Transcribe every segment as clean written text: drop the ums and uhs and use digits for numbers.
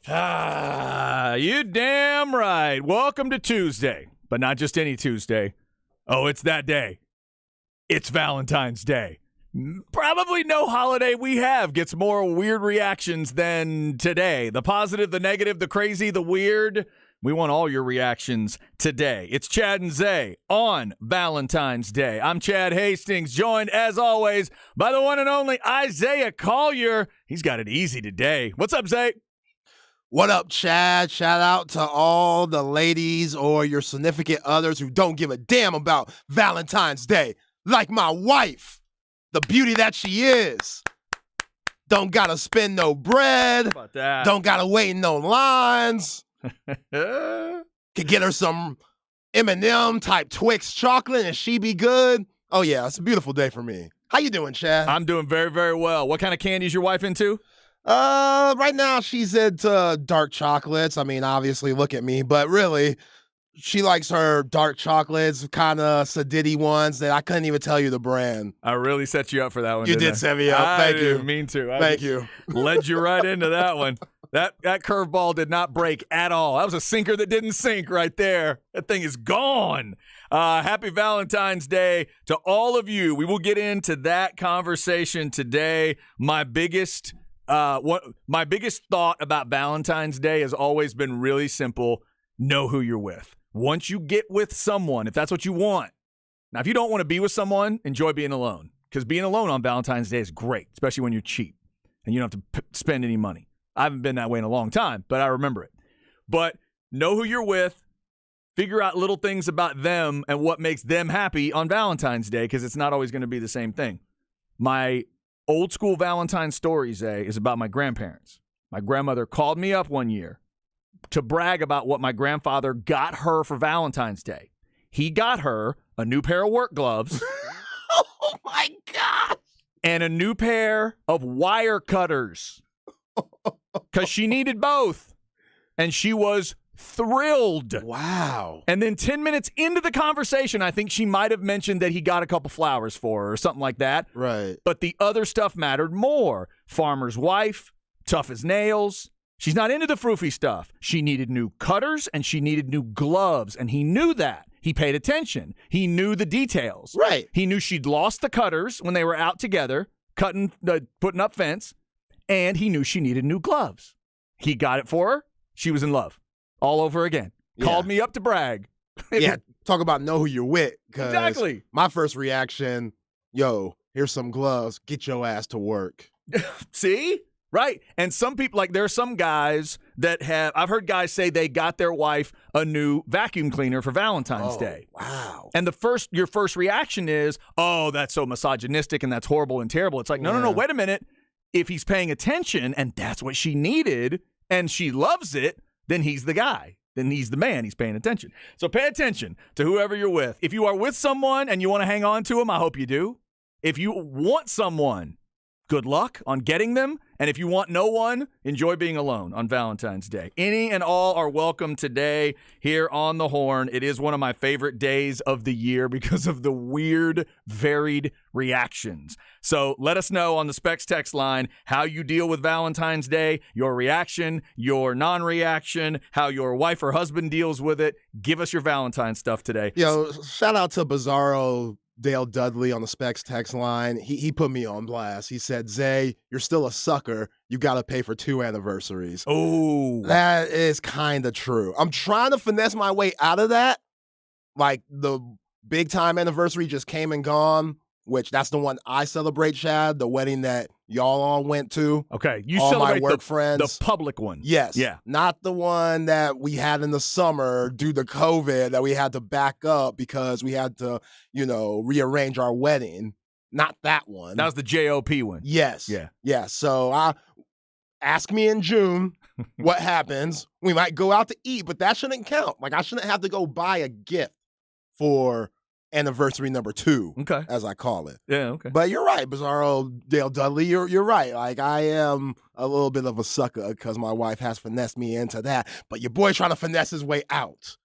You damn right. Welcome to Tuesday, but not just any Tuesday. Oh, it's that day. It's Valentine's Day. Probably no holiday we have gets more weird reactions than today. The positive, the negative, the crazy, the weird. We want all your reactions today. It's Chad and Zay on Valentine's Day. I'm Chad Hastings, joined as always by the one and only Isaiah Collier. He's got it easy today. What's up, Zay? What up, Chad? Shout out to all the ladies or your significant others who don't give a damn about Valentine's Day. Like my wife, the beauty that she is. Don't gotta spend no bread. How about that? Don't gotta wait in no lines. Could get her some M&M type Twix chocolate and she be good. Oh yeah, it's a beautiful day for me. How you doing, Chad? I'm doing very, very well. What kind of candy is your wife into? Right now she's into dark chocolates. I mean, obviously, look at me, but really, she likes her dark chocolates, kind of sedity ones that I couldn't even tell you the brand. I really set you up for that one. You didn't did I? set me up. I Thank you. didn't mean to. Thank you. Led you right into that one. That curveball did not break at all. That was a sinker that didn't sink right there. That thing is gone. Happy Valentine's Day to all of you. We will get into that conversation today. My biggest thought about Valentine's Day has always been really simple. Know who you're with. Once you get with someone, if that's what you want. Now, if you don't want to be with someone, enjoy being alone. Because being alone on Valentine's Day is great, especially when you're cheap and you don't have to spend any money. I haven't been that way in a long time, but I remember it. But know who you're with. Figure out little things about them and what makes them happy on Valentine's Day, because it's not always going to be the same thing. My old school Valentine's story, Zay, is about my grandparents. My grandmother called me up one year to brag about what my grandfather got her for Valentine's Day. He got her a new pair of work gloves. Oh my God. And a new pair of wire cutters. Because she needed both. And she was thrilled. Wow. And then 10 minutes into the conversation, I think she might have mentioned that he got a couple flowers for her or something like that. Right. But the other stuff mattered more. Farmer's wife, tough as nails. She's not into the froofy stuff. She needed new cutters and she needed new gloves. And he knew that. He paid attention. He knew the details. Right. He knew she'd lost the cutters when they were out together, putting up fence. And he knew she needed new gloves. He got it for her. She was in love. All over again. Yeah. Called me up to brag. Yeah, talk about know who you're with. Exactly. My first reaction, yo, here's some gloves. Get your ass to work. See? Right. And some people, like there are some guys that I've heard guys say they got their wife a new vacuum cleaner for Valentine's Day. Wow. And your first reaction is, oh, that's so misogynistic and that's horrible and terrible. It's like, no, wait a minute. If he's paying attention and that's what she needed and she loves it, then he's the guy. Then he's the man. He's paying attention. So pay attention to whoever you're with. If you are with someone and you want to hang on to them, I hope you do. If you want someone, good luck on getting them. And if you want no one, enjoy being alone on Valentine's Day. Any and all are welcome today here on The Horn. It is one of my favorite days of the year because of the weird, varied reactions. So let us know on the Specs text line how you deal with Valentine's Day, your reaction, your non-reaction, how your wife or husband deals with it. Give us your Valentine's stuff today. Yo, shout out to Bizarro Dale Dudley on the Specs text line. He put me on blast. He said, Zay, you're still a sucker. You got to pay for 2 anniversaries. Oh. That is kind of true. I'm trying to finesse my way out of that. Like the big time anniversary just came and gone, which that's the one I celebrate, Chad, the wedding that y'all all went to. Okay. You all celebrate my work friends. the public one. Yes. Yeah. Not the one that we had in the summer due to COVID that we had to back up because we had to, rearrange our wedding. Not that one. That was the JOP one. Yes. Yeah. Yeah. So ask me in June what happens. We might go out to eat, but that shouldn't count. Like I shouldn't have to go buy a gift for anniversary number 2, okay, as I call it. Yeah, okay. But you're right, Bizarro Dale Dudley. You're right. Like I am a little bit of a sucker because my wife has finessed me into that. But your boy trying to finesse his way out.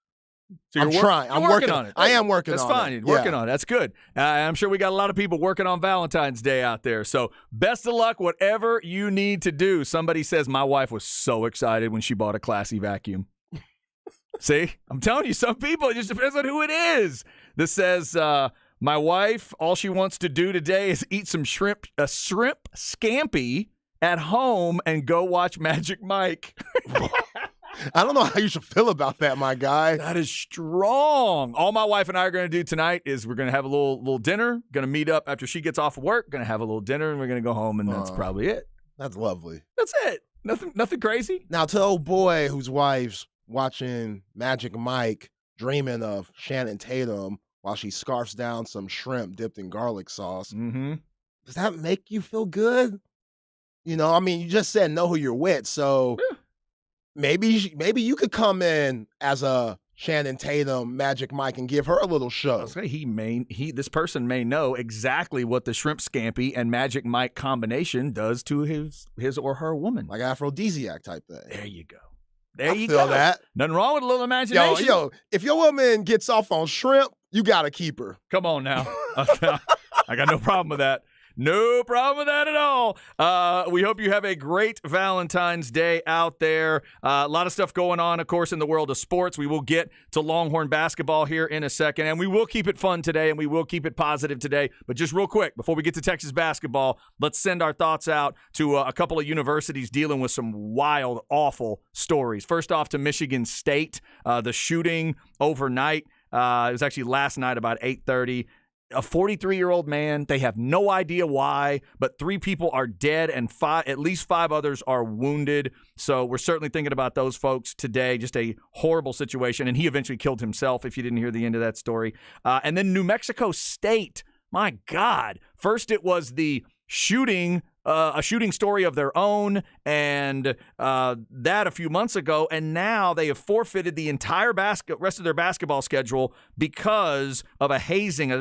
So I'm trying. I'm working on it. I am working on it. That's fine. You're working on it. That's good. I'm sure we got a lot of people working on Valentine's Day out there. So best of luck, whatever you need to do. Somebody says my wife was so excited when she bought a Classy vacuum. See, I'm telling you, some people, it just depends on who it is. This says, my wife, all she wants to do today is eat some shrimp scampi at home and go watch Magic Mike. I don't know how you should feel about that, my guy. That is strong. All my wife and I are going to do tonight is we're going to have a little dinner, going to meet up after she gets off of work, going to have a little dinner, and we're going to go home, and that's probably it. That's lovely. That's it. Nothing crazy. Now, to old boy whose wife's watching Magic Mike, dreaming of Shannon Tatum while she scarfs down some shrimp dipped in garlic sauce, does that make you feel good? You know, I mean, you just said know who you're with, so maybe you could come in as a Shannon Tatum, Magic Mike, and give her a little show. This person may know exactly what the shrimp scampi and Magic Mike combination does to his or her woman. Like aphrodisiac type thing. There you go. I feel that. Nothing wrong with a little imagination. Yo, if your woman gets off on shrimp, you got to keep her. Come on now. I got no problem with that. No problem with that at all. We hope you have a great Valentine's Day out there. A lot of stuff going on, of course, in the world of sports. We will get to Longhorn basketball here in a second, and we will keep it fun today, and we will keep it positive today. But just real quick, before we get to Texas basketball, let's send our thoughts out to a couple of universities dealing with some wild, awful stories. First off, to Michigan State, the shooting overnight. It was actually last night about 8:30. A 43-year-old man, they have no idea why, but 3 people are dead and at least 5 others are wounded. So we're certainly thinking about those folks today. Just a horrible situation. And he eventually killed himself, if you didn't hear the end of that story. And then New Mexico State, my God. First it was the shooting, a shooting story of their own, and that a few months ago, and now they have forfeited the entire rest of their basketball schedule because of a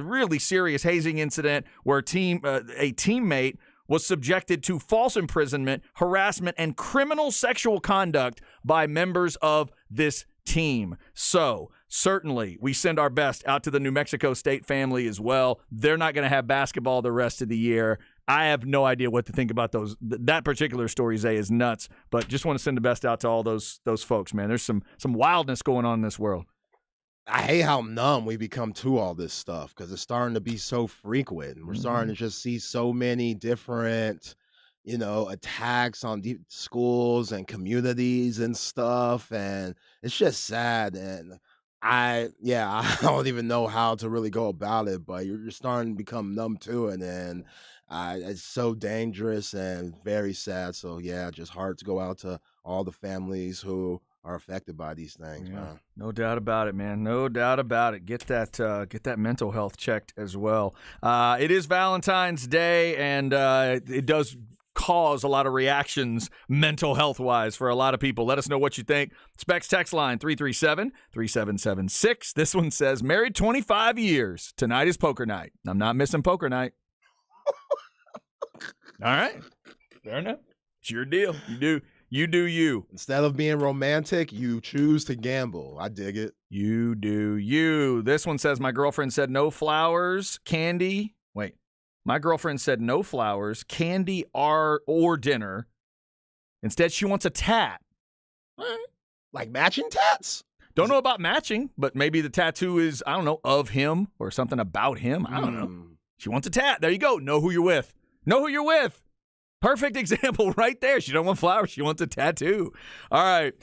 really serious hazing incident where a teammate was subjected to false imprisonment, harassment, and criminal sexual conduct by members of this team. So certainly we send our best out to the New Mexico State family as well. They're not going to have basketball the rest of the year. I have no idea what to think about those. That particular story, Zay, is nuts. But just want to send the best out to all those folks, man. There's some wildness going on in this world. I hate how numb we become to all this stuff because it's starting to be so frequent. And we're starting to just see so many different, attacks on schools and communities and stuff. And it's just sad. And I don't even know how to really go about it, but you're starting to become numb to it. And it's so dangerous and very sad. So, yeah, just hard to go out to all the families who are affected by these things, man. No doubt about it, man. No doubt about it. Get that mental health checked as well. It is Valentine's Day, and it does cause a lot of reactions mental health-wise for a lot of people. Let us know what you think. Specs text line 337-3776. This one says, married 25 years. Tonight is poker night. I'm not missing poker night. All right. Fair enough. It's your deal. You do you. Instead of being romantic, you choose to gamble. I dig it. You do you. This one says, my girlfriend said no flowers, candy. Wait. My girlfriend said no flowers, candy, or dinner. Instead, she wants a tat. Like matching tats? Don't know about matching, but maybe the tattoo is, I don't know, of him or something about him. I don't know. She wants a tat. There you go. Know who you're with. Know who you're with. Perfect example right there. She don't want flowers. She wants a tattoo. All right.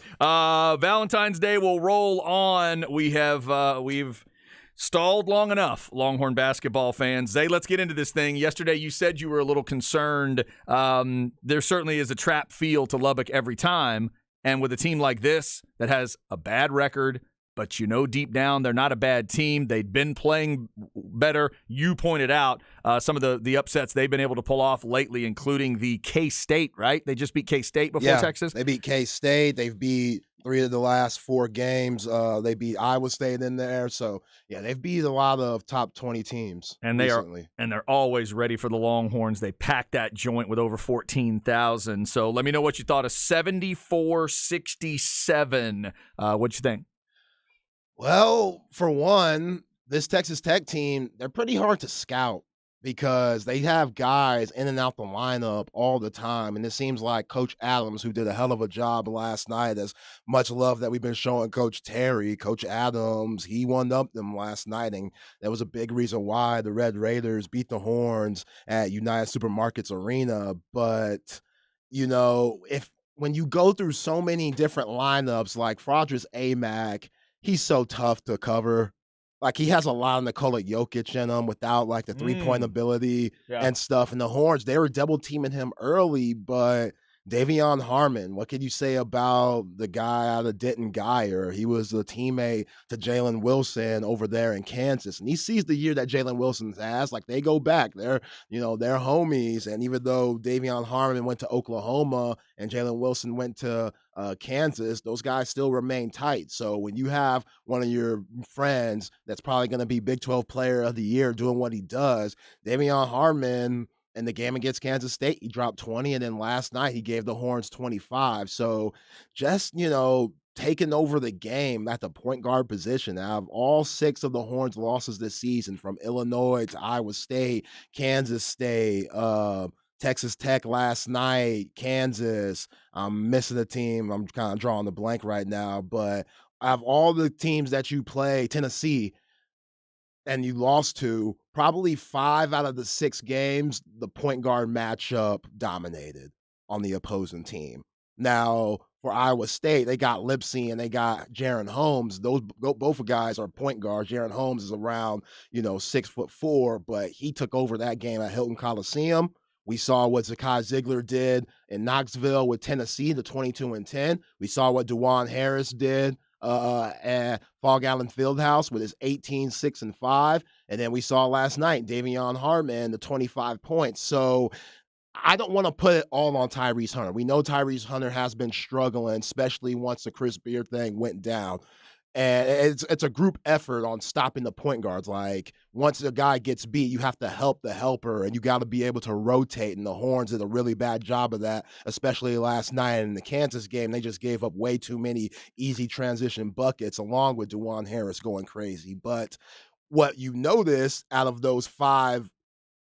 Valentine's Day will roll on. We've stalled long enough, Longhorn basketball fans. Zay, let's get into this thing. Yesterday, you said you were a little concerned. There certainly is a trap feel to Lubbock every time. And with a team like this that has a bad record, but deep down they're not a bad team. They'd been playing better. You pointed out some of the upsets they've been able to pull off lately, including the K-State, right? They just beat K-State before Texas? They beat K-State. They've beat 3 of the last 4 games. They beat Iowa State in there. So, yeah, they've beat a lot of top 20 teams recently. They're always ready for the Longhorns. They packed that joint with over 14,000. So let me know what you thought of 74-67. What'd you think? Well, for one, this Texas Tech team, they're pretty hard to scout because they have guys in and out the lineup all the time. And it seems like Coach Adams, who did a hell of a job last night, as much love that we've been showing Coach Terry, Coach Adams, he one-upped them last night. And that was a big reason why the Red Raiders beat the Horns at United Supermarkets Arena. But, if when you go through so many different lineups like Frodris Amac, he's so tough to cover. Like, he has a lot of Nikola Jokic in him without, like, the three-point ability and stuff, and the Horns, they were double teaming him early, but Davion Harmon, what can you say about the guy out of Denton Guyer? He was a teammate to Jalen Wilson over there in Kansas, and he sees the year that Jalen Wilson has. Like, they go back. They're homies, and even though Davion Harmon went to Oklahoma and Jalen Wilson went to Kansas, those guys still remain tight. So when you have one of your friends that's probably going to be Big 12 Player of the Year doing what he does, Davion Harmon in the game against Kansas State, he dropped 20, and then last night he gave the Horns 25. So just, taking over the game at the point guard position. Out of all 6 of the Horns' losses this season, from Illinois to Iowa State, Kansas State, Texas Tech last night, Kansas. I'm missing a team. I'm kind of drawing the blank right now. But out of all the teams that you play, Tennessee, and you lost to, probably 5 out of the 6 games, the point guard matchup dominated on the opposing team. Now, for Iowa State, they got Lipsy and they got Jaron Holmes. Those both guys are point guards. Jaron Holmes is around, 6'4", but he took over that game at Hilton Coliseum. We saw what Zakai Ziegler did in Knoxville with Tennessee, the 22-10. We saw what DeJuan Harris did at Fog Allen Fieldhouse with his 18, 6, and 5. And then we saw last night Davion Harmon, the 25 points. So I don't want to put it all on Tyrese Hunter. We know Tyrese Hunter has been struggling, especially once the Chris Beard thing went down. And it's a group effort on stopping the point guards. Like, once a guy gets beat, you have to help the helper, and you got to be able to rotate. And the Horns did a really bad job of that, especially last night in the Kansas game. They just gave up way too many easy transition buckets, along with DeJuan Harris going crazy. But what you notice out of those 5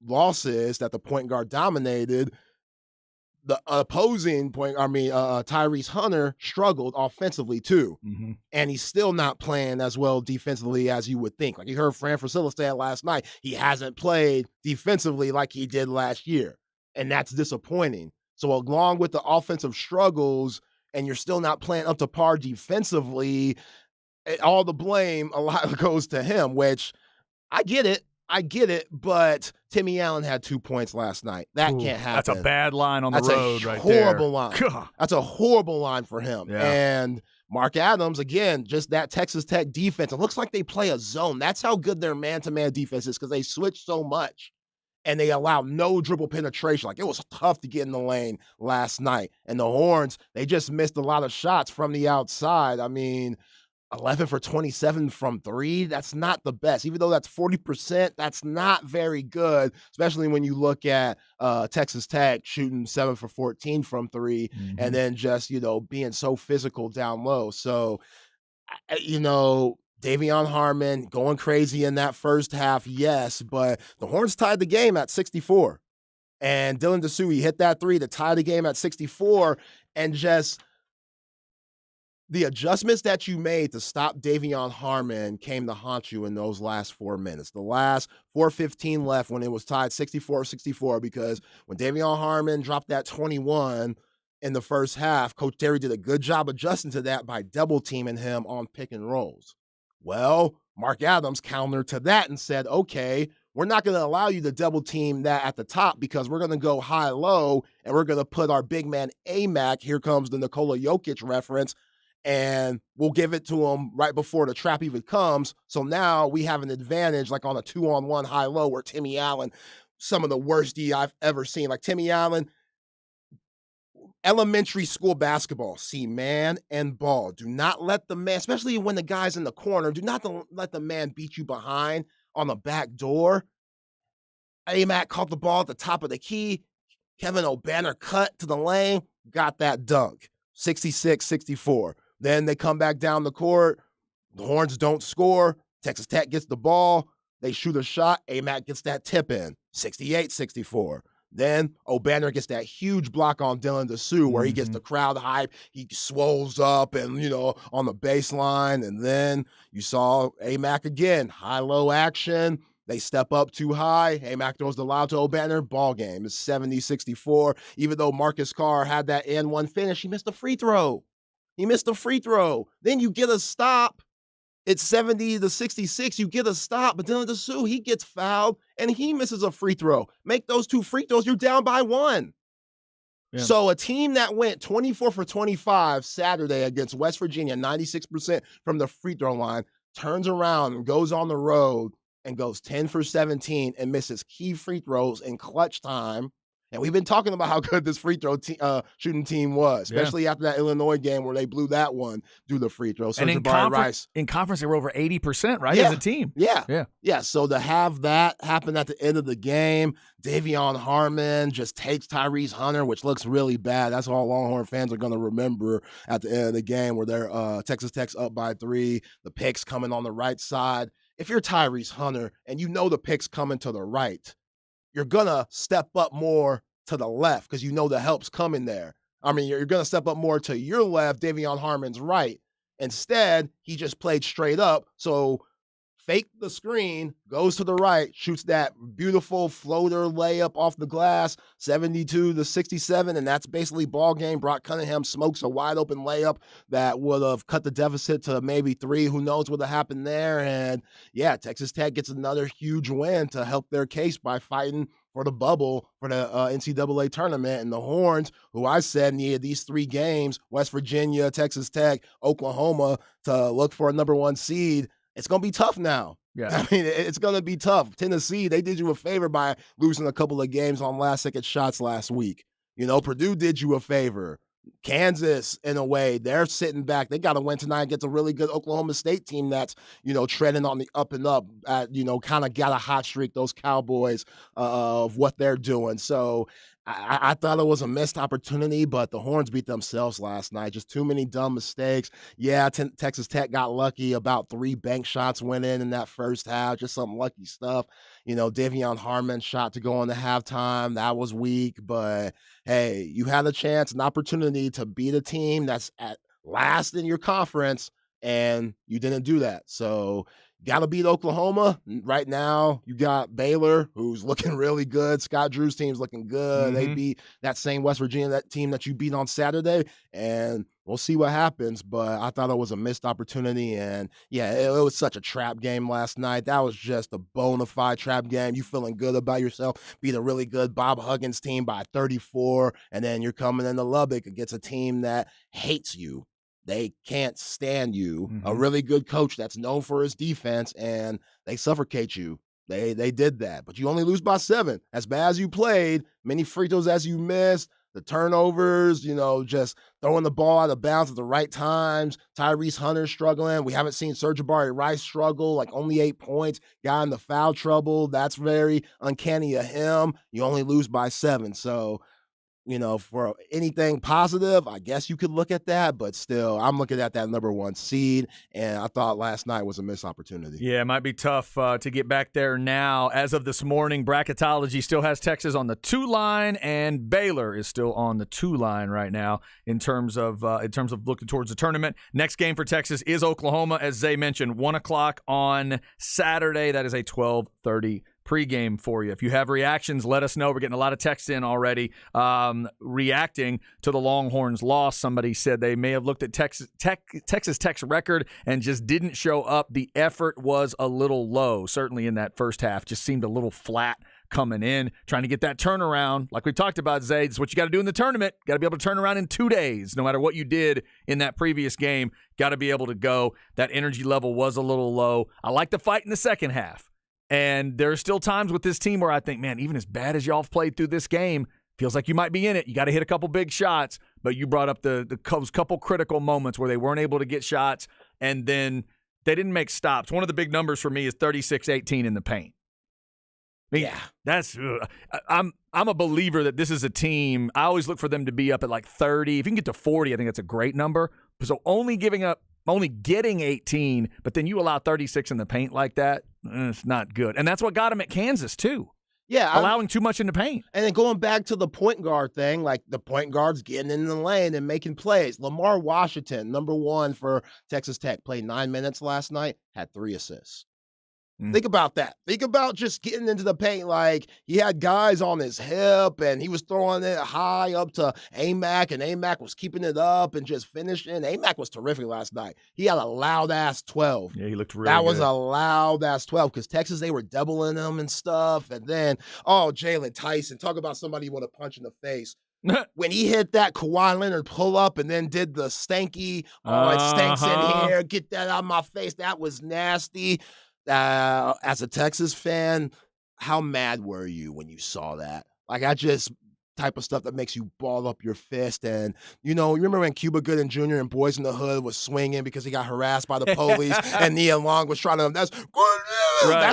losses that the point guard dominated, the opposing Tyrese Hunter struggled offensively too. Mm-hmm. And he's still not playing as well defensively as you would think. Like, you heard Fran Frasillo say it last night, he hasn't played defensively like he did last year. And that's disappointing. So along with the offensive struggles, and you're still not playing up to par defensively, all the blame, a lot goes to him, which I get it, but Timmy Allen had 2 points last night. That can't happen. That's a bad line on the road right there. That's a horrible line. That's a horrible line for him. Yeah. And Mark Adams, again, just that Texas Tech defense. It looks like they play a zone. That's how good their man-to-man defense is, because they switch so much and they allow no dribble penetration. Like, it was tough to get in the lane last night. And the Horns, they just missed a lot of shots from the outside. I mean, 11 for 27 from 3, that's not the best. Even though that's 40%, that's not very good, especially when you look at Texas Tech shooting 7 for 14 from 3, and then just, being so physical down low. So, Davion Harmon going crazy in that first half, yes, but the Horns tied the game at 64. And Dylan Disu hit that 3 to tie the game at 64, and just the adjustments that you made to stop Davion Harmon came to haunt you in those last 4 minutes. The last 4:15 left when it was tied 64-64, because when Davion Harmon dropped that 21 in the first half, Coach Terry did a good job adjusting to that by double teaming him on pick and rolls. Well, Mark Adams countered to that and said, okay, we're not going to allow you to double team that at the top, because we're going to go high-low and we're going to put our big man Amac, here comes the Nikola Jokic reference, and we'll give it to him right before the trap even comes. So now we have an advantage, like on a 2-on-1 high-low, where Timmy Allen, some of the worst D I've ever seen. Like, Timmy Allen, elementary school basketball, see man and ball. Do not let the man, especially when the guy's in the corner, do not let the man beat you behind on the back door. Amac caught the ball at the top of the key. Kevin O'Banner cut to the lane, got that dunk, 66-64. Then they come back down the court. The Horns don't score. Texas Tech gets the ball. They shoot a shot. AMAC gets that tip in, 68-64. Then O'Banner gets that huge block on Dylan DeSue where he gets the crowd hype. He swells up and, on the baseline. And then you saw AMAC again, high-low action. They step up too high. AMAC throws the lob to O'Banner. Ball game is 70-64. Even though Marcus Carr had that N1 finish, he missed a free throw. Then you get a stop. It's 70-66. You get a stop, but Dylan DeSue, he gets fouled and he misses a free throw. Make those 2 free throws, you're down by 1. Yeah. So a team that went 24 for 25 Saturday against West Virginia, 96% from the free throw line, turns around and goes on the road and goes 10 for 17 and misses key free throws in clutch time. And we've been talking about how good this free throw shooting team was, especially after that Illinois game where they blew that one through the free throw. And in conference, they were over 80%, right, as a team. Yeah. So to have that happen at the end of the game, Davion Harmon just takes Tyrese Hunter, which looks really bad. That's all Longhorn fans are going to remember at the end of the game where they're Texas Tech's up by 3, the pick's coming on the right side. If you're Tyrese Hunter and you know the pick's coming to the right, you're going to step up more to the left because you know the help's coming there. I mean, you're going to step up more to your left, Davion Harmon's right. Instead, he just played straight up. So fake the screen, goes to the right, shoots that beautiful floater layup off the glass, 72-67, and that's basically ball game. Brock Cunningham smokes a wide open layup that would have cut the deficit to maybe 3. Who knows what would have happened there? And yeah, Texas Tech gets another huge win to help their case by fighting for the bubble for the NCAA tournament. And the Horns, who I said needed these 3 games, West Virginia, Texas Tech, Oklahoma, to look for a number 1 seed, it's going to be tough now. Yeah. I mean, it's going to be tough. Tennessee, they did you a favor by losing a couple of games on last-second shots last week. Purdue did you a favor. Kansas, in a way, they're sitting back. They got to win tonight against a really good Oklahoma State team that's, treading on the up and up, kind of got a hot streak, those Cowboys, of what they're doing. So I thought it was a missed opportunity, but the Horns beat themselves last night. Just too many dumb mistakes. Yeah, Texas Tech got lucky. About 3 bank shots went in that first half. Just some lucky stuff. Davion Harmon shot to go into halftime. That was weak, but hey, you had a chance, an opportunity to beat a team that's at last in your conference, and you didn't do that. So got to beat Oklahoma. Right now, you got Baylor, who's looking really good. Scott Drew's team's looking good. They beat that same West Virginia team that you beat on Saturday, and we'll see what happens. But I thought it was a missed opportunity, and yeah, it was such a trap game last night. That was just a bona fide trap game. You feeling good about yourself, beat a really good Bob Huggins team by 34, and then you're coming into Lubbock against a team that hates you. They can't stand you. A really good coach that's known for his defense, and they suffocate you. They did that. But you only lose by 7. As bad as you played, many free throws as you missed, the turnovers, just throwing the ball out of bounds at the right times. Tyrese Hunter struggling. We haven't seen Sir'Jabari Rice struggle, like only 8 points. Got in the foul trouble. That's very uncanny of him. You only lose by 7. So, for anything positive, I guess you could look at that, but still, I'm looking at that number 1 seed, and I thought last night was a missed opportunity. Yeah, it might be tough to get back there now. As of this morning, Bracketology still has Texas on the 2 line, and Baylor is still on the 2 line right now in terms of looking towards the tournament. Next game for Texas is Oklahoma, as Zay mentioned, 1 o'clock on Saturday. That is a 12:30 pregame for you. If you have reactions, let us know. We're getting a lot of texts in already reacting to the Longhorns' loss. Somebody said they may have looked at Texas Tech's record and just didn't show up. The effort was a little low, certainly in that first half. Just seemed a little flat coming in, trying to get that turnaround. Like we talked about, Zay, it's what you got to do in the tournament. Got to be able to turn around in 2 days. No matter what you did in that previous game, got to be able to go. That energy level was a little low. I like the fight in the second half. And there are still times with this team where I think, man, even as bad as y'all have played through this game, feels like you might be in it. You got to hit a couple big shots, but you brought up those couple critical moments where they weren't able to get shots, and then they didn't make stops. One of the big numbers for me is 36-18 in the paint. I mean, that's I'm a believer that this is a team. I always look for them to be up at like 30. If you can get to 40, I think that's a great number. So only giving up only getting 18, but then you allow 36 in the paint like that, it's not good. And that's what got him at Kansas, too. Yeah, allowing too much in the paint. And then going back to the point guard thing, like the point guard's getting in the lane and making plays. Lamar Washington, number 1 for Texas Tech, played 9 minutes last night, had 3 assists. Think about that. Think about just getting into the paint. Like, he had guys on his hip, and he was throwing it high up to Amac, and Amac was keeping it up and just finishing. Amac was terrific last night. He had a loud-ass 12. Yeah, he looked really That good. was a loud-ass 12 because Texas, they were doubling him and stuff. And then, Jalen Tyson, talk about somebody you want to punch in the face. When he hit that Kawhi Leonard pull-up and then did the stanky, it stinks in here, get that out of my face, that was nasty. As a Texas fan, how mad were you when you saw that? Like, I just type of stuff that makes you ball up your fist. And, you remember when Cuba Gooding Jr. and Boys in the Hood was swinging because he got harassed by the police and Nia Long was trying to, that's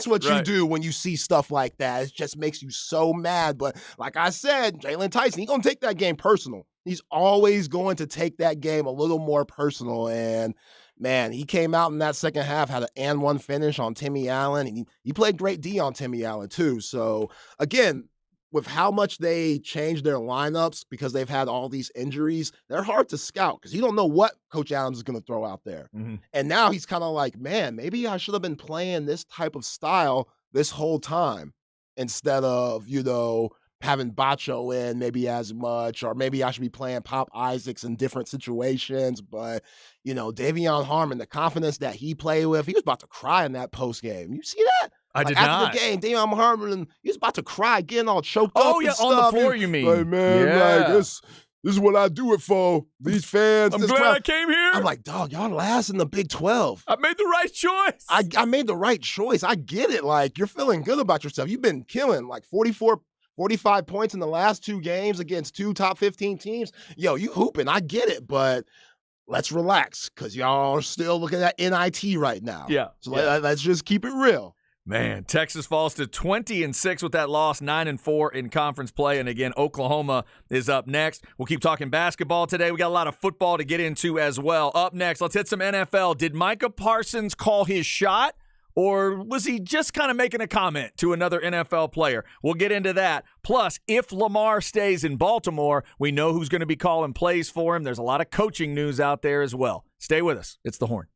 what you do when you see stuff like that. It just makes you so mad. But like I said, Jalen Tyson, he's going to take that game personal. He's always going to take that game a little more personal. And man, he came out in that second half, had an and one finish on Timmy Allen. He played great D on Timmy Allen too. So again, with how much they changed their lineups because they've had all these injuries, they're hard to scout because you don't know what Coach Adams is going to throw out there. Mm-hmm. And now he's kind of like, man, maybe I should have been playing this type of style this whole time instead of, having Bacho in maybe as much, or maybe I should be playing Pop Isaacs in different situations. But, Davion Harmon, the confidence that he played with, he was about to cry in that post game. You see that? I did not. After the game, Davion Harmon, he was about to cry, getting all choked up. Oh, yeah, on the floor, you mean? Like, man, this is what I do it for. These fans. I'm glad I came here. I'm like, dog, y'all last in the Big 12. I made the right choice. I made the right choice. I get it. Like, you're feeling good about yourself. You've been killing, like 45 points in the last 2 games against 2 top 15 teams. Yo, you hooping. I get it, but let's relax because y'all are still looking at NIT right now. Yeah. So let's just keep it real. Man, Texas falls to 20-6 with that loss, 9-4 in conference play. And again, Oklahoma is up next. We'll keep talking basketball today. We got a lot of football to get into as well. Up next, let's hit some NFL. Did Micah Parsons call his shot? Or was he just kind of making a comment to another NFL player? We'll get into that. Plus, if Lamar stays in Baltimore, we know who's going to be calling plays for him. There's a lot of coaching news out there as well. Stay with us. It's The Horn.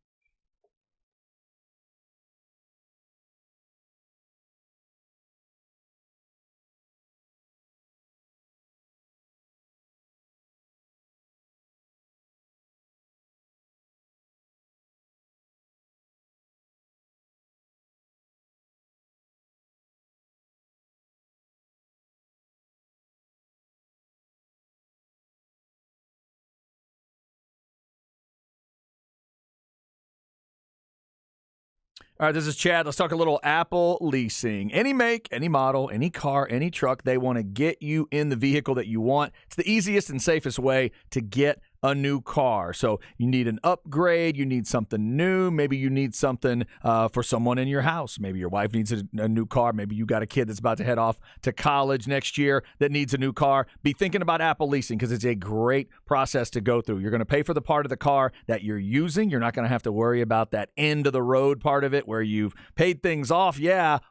All right, this is Chad. Let's talk a little Apple leasing. Any make, any model, any car, any truck, they want to get you in the vehicle that you want. It's the easiest and safest way to get a new car. So you need an upgrade, you need something new, maybe you need something for someone in your house. Maybe your wife needs a new car, maybe you got a kid that's about to head off to college next year that needs a new car. Be thinking about Apple leasing because it's a great process to go through. You're going to pay for the part of the car that you're using. You're not going to have to worry about that end of the road part of it where you've paid things off,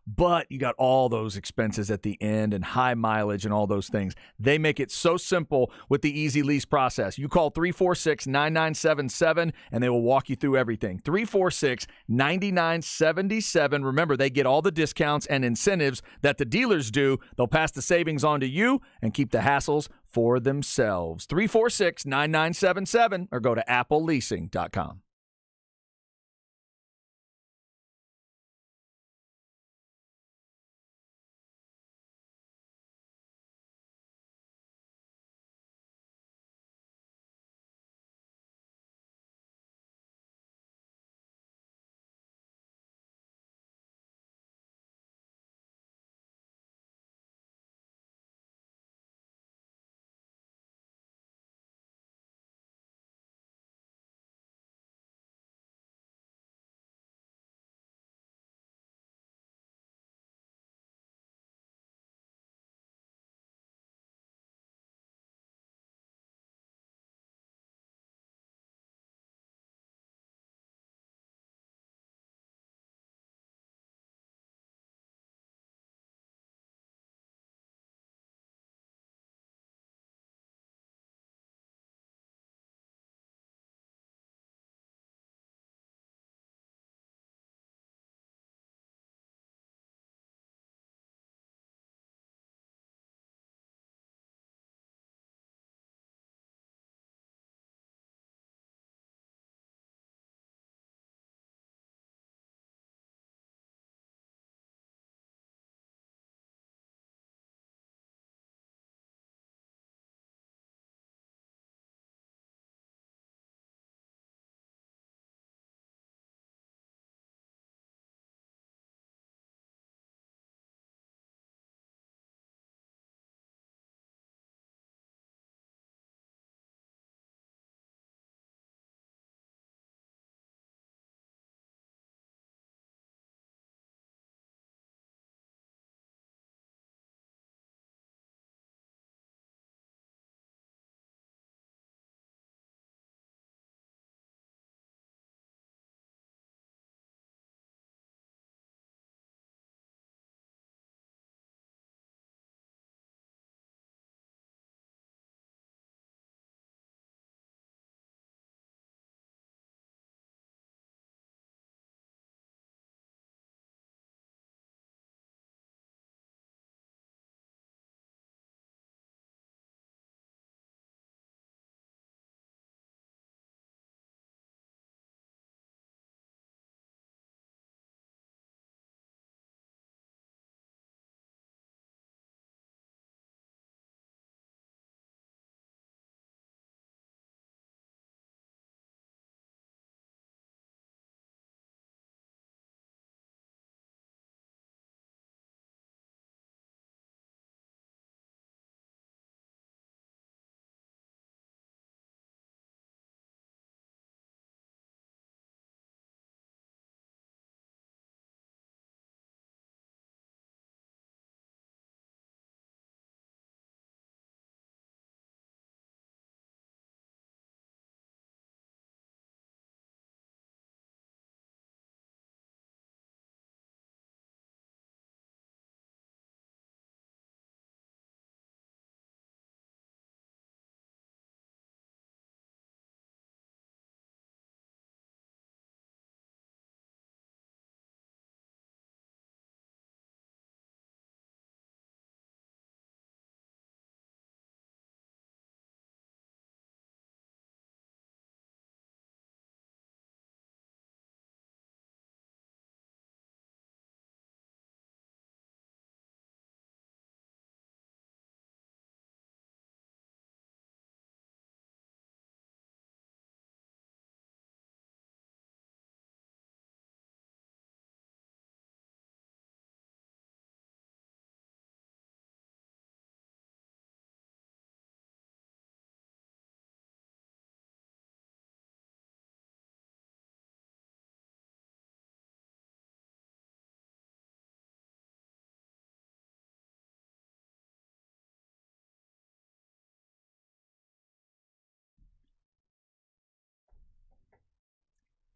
but you got all those expenses at the end and high mileage and all those things. They make it so simple with the easy lease process. You call 346-9977, and they will walk you through everything. 346-9977. Remember, they get all the discounts and incentives that the dealers do. They'll pass the savings on to you and keep the hassles for themselves. 346-9977, or go to appleleasing.com.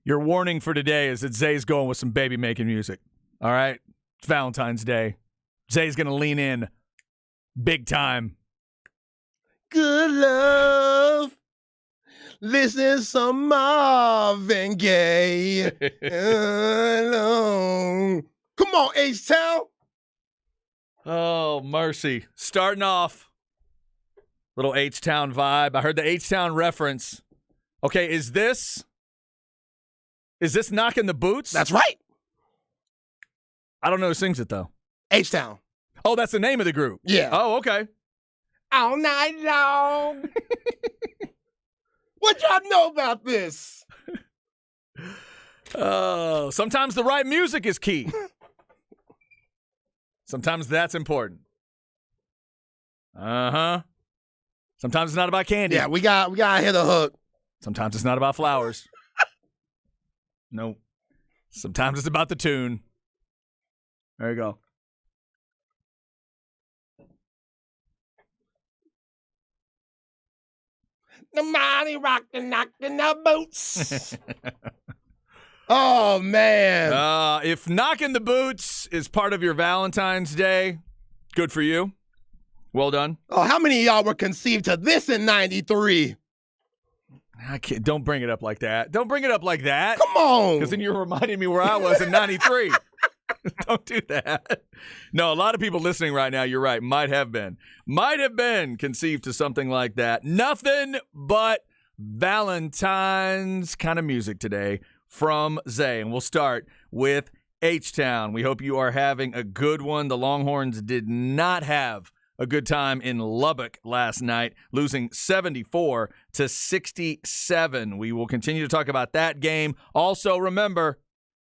Your warning for today is that Zay's going with some baby-making music. All right? It's Valentine's Day. Zay's going to lean in big time. Good love. Listen some Marvin Gaye. Hello. Come on, H-Town. Oh, mercy. Starting off, little H-Town vibe. I heard the H-Town reference. Okay, is this Knocking the Boots? That's right. I don't know who sings it, though. H-Town. Oh, that's the name of the group? Yeah. Oh, okay. All night long. What y'all know about this? Oh, sometimes the right music is key. Sometimes that's important. Uh-huh. Sometimes it's not about candy. Yeah, we got to hit a hook. Sometimes it's not about flowers. Nope. Sometimes it's about the tune. There you go. The mighty rockin' knocking the boots. Oh, man. If Knocking the Boots is part of your Valentine's Day, good for you. Well done. Oh, how many of y'all were conceived to this in 93? Don't bring it up like that. Don't bring it up like that. Come on. Because then you're reminding me where I was in 93. Don't do that. No, a lot of people listening right now, you're right, might have been conceived to something like that. Nothing but Valentine's kind of music today from Zay. And we'll start with H-Town. We hope you are having a good one. The Longhorns did not have a good time in Lubbock last night, losing 74-67. We will continue to talk about that game. Also, remember,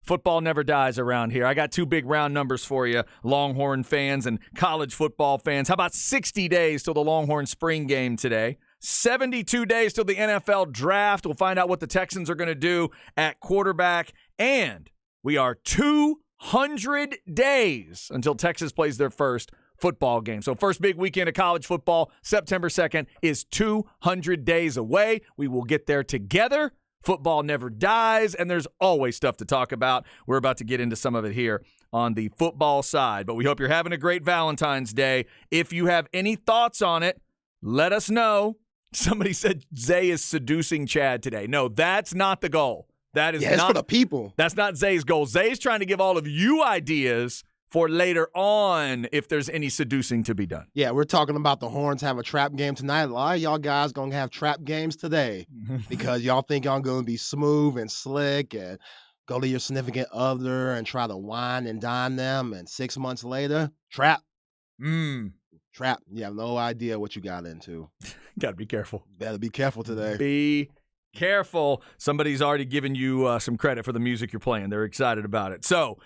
football never dies around here. I got two big round numbers for you, Longhorn fans and college football fans. How about 60 days till the Longhorn spring game today? 72 days till the NFL draft. We'll find out what the Texans are going to do at quarterback. And we are 200 days until Texas plays their first football game. So first big weekend of college football, September 2nd, is 200 days away. We will get there together. Football never dies, and there's always stuff to talk about. We're about to get into some of it here on the football side, but we hope you're having a great Valentine's Day. If you have any thoughts on it, let us know. Somebody said Zay is seducing Chad today. No, that's not the goal. That is it's not for the people. That's not Zay's goal. Zay's trying to give all of you ideas for later on if there's any seducing to be done. Yeah, we're talking about the Horns have a trap game tonight. A lot of y'all guys going to have trap games today because y'all think y'all going to be smooth and slick and go to your significant other and try to wine and dine them, and 6 months later, trap. Trap. You have no idea what you got into. Got to be careful. Better be careful today. Be careful. Somebody's already given you some credit for the music you're playing. They're excited about it. So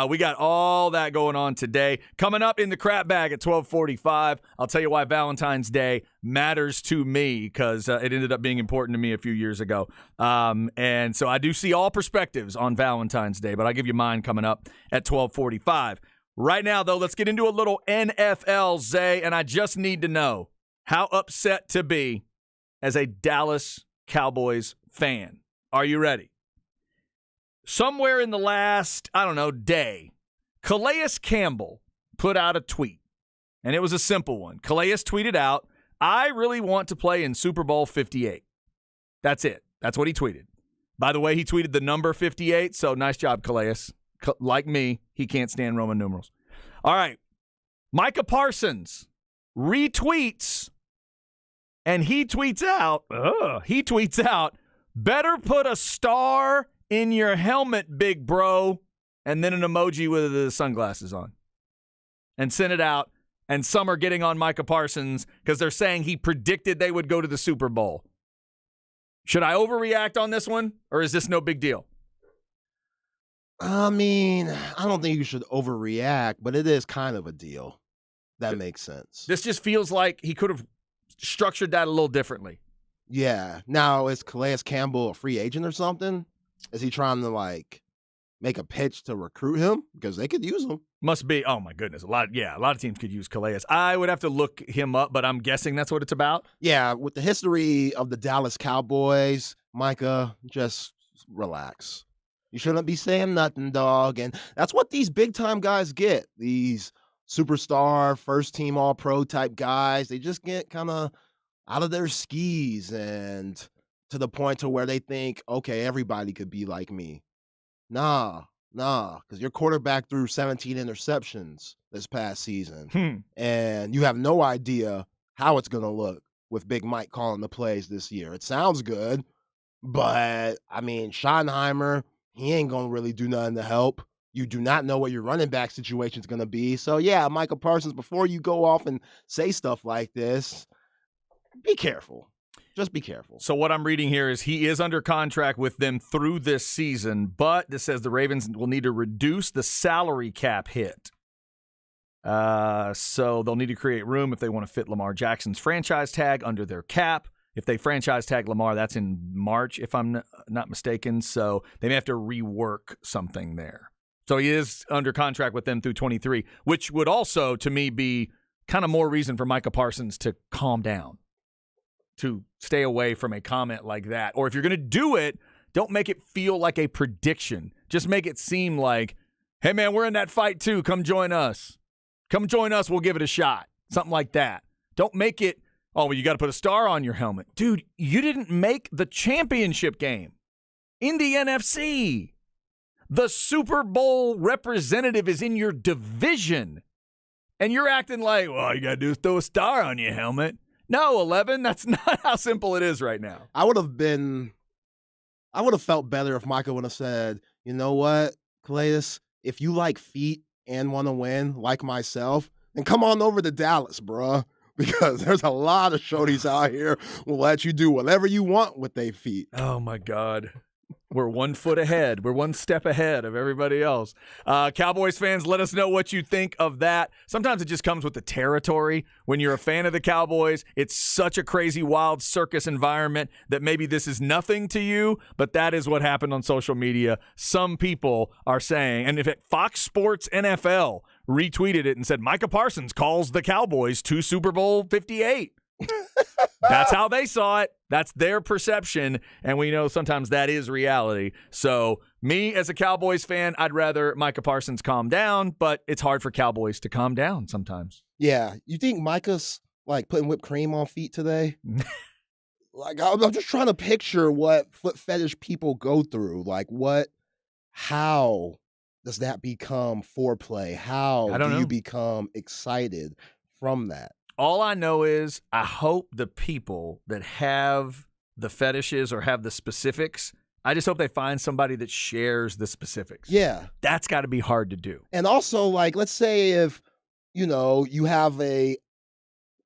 we got all that going on today. Coming up in the crap bag at 12:45, I'll tell you why Valentine's Day matters to me, because it ended up being important to me a few years ago. And so I do see all perspectives on Valentine's Day, but I'll give you mine coming up at 12:45. Right now, though, let's get into a little NFL, Zay, and I just need to know how upset to be as a Dallas Cowboys fan. Are you ready? Somewhere in the last, day, Calais Campbell put out a tweet, and it was a simple one. Calais tweeted out, "I really want to play in Super Bowl 58. That's it. That's what he tweeted. By the way, he tweeted the number 58, so nice job, Calais. Like me, he can't stand Roman numerals. All right. Micah Parsons retweets, and he tweets out, "Better put a star in your helmet, big bro," and then an emoji with the sunglasses on. And sent it out, and some are getting on Micah Parsons because they're saying he predicted they would go to the Super Bowl. Should I overreact on this one, or is this no big deal? I mean, I don't think you should overreact, but it is kind of a deal. That makes sense. This just feels like he could have structured that a little differently. Yeah. Now, is Calais Campbell a free agent or something? Is he trying to, make a pitch to recruit him? Because they could use him. Must be. Oh, my goodness. A lot of teams could use Calais. I would have to look him up, but I'm guessing that's what it's about. Yeah, with the history of the Dallas Cowboys, Micah, just relax. You shouldn't be saying nothing, dog. And that's what these big-time guys get. These superstar, first-team All-Pro type guys, they just get kind of out of their skis and to the point to where they think, okay, everybody could be like me. Nah, because your quarterback threw 17 interceptions this past season, and you have no idea how it's going to look with Big Mike calling the plays this year. It sounds good, but, I mean, Schottenheimer, he ain't going to really do nothing to help. You do not know what your running back situation is going to be. So, yeah, Micah Parsons, before you go off and say stuff like this, be careful. Just be careful. So what I'm reading here is he is under contract with them through this season, but this says the Ravens will need to reduce the salary cap hit. So they'll need to create room if they want to fit Lamar Jackson's franchise tag under their cap. If they franchise tag Lamar, that's in March, if I'm not mistaken. So they may have to rework something there. So he is under contract with them through 23, which would also, to me, be kind of more reason for Micah Parsons to calm down, to stay away from a comment like that. Or if you're going to do it, don't make it feel like a prediction. Just make it seem like, hey, man, we're in that fight too. Come join us. Come join us. We'll give it a shot. Something like that. Don't make it, oh, well, you got to put a star on your helmet. Dude, you didn't make the championship game in the NFC. The Super Bowl representative is in your division. And you're acting like, well, all you got to do is throw a star on your helmet. No, 11, that's not how simple it is right now. I would have felt better if Micah would have said, you know what, Calais, if you like feet and want to win like myself, then come on over to Dallas, bruh. Because there's a lot of shorties out here who will let you do whatever you want with their feet. Oh, my God. We're 1 foot ahead. We're one step ahead of everybody else. Cowboys fans, let us know what you think of that. Sometimes it just comes with the territory. When you're a fan of the Cowboys, it's such a crazy, wild circus environment that maybe this is nothing to you, but that is what happened on social media. Some people are saying, and if Fox Sports NFL retweeted it and said, Micah Parsons calls the Cowboys to Super Bowl 58. That's how they saw it. That's their perception, and we know sometimes that is reality. So me as a Cowboys fan, I'd rather Micah Parsons calm down, but it's hard for Cowboys to calm down sometimes. Yeah. You think Micah's like putting whipped cream on feet today? Like, I'm just trying to picture what foot fetish people go through. Like, how does that become foreplay? How do you become excited from that? All I know is I hope the people that have the fetishes or have the specifics, I just hope they find somebody that shares the specifics. Yeah. That's got to be hard to do. And also, like, let's say if, you have a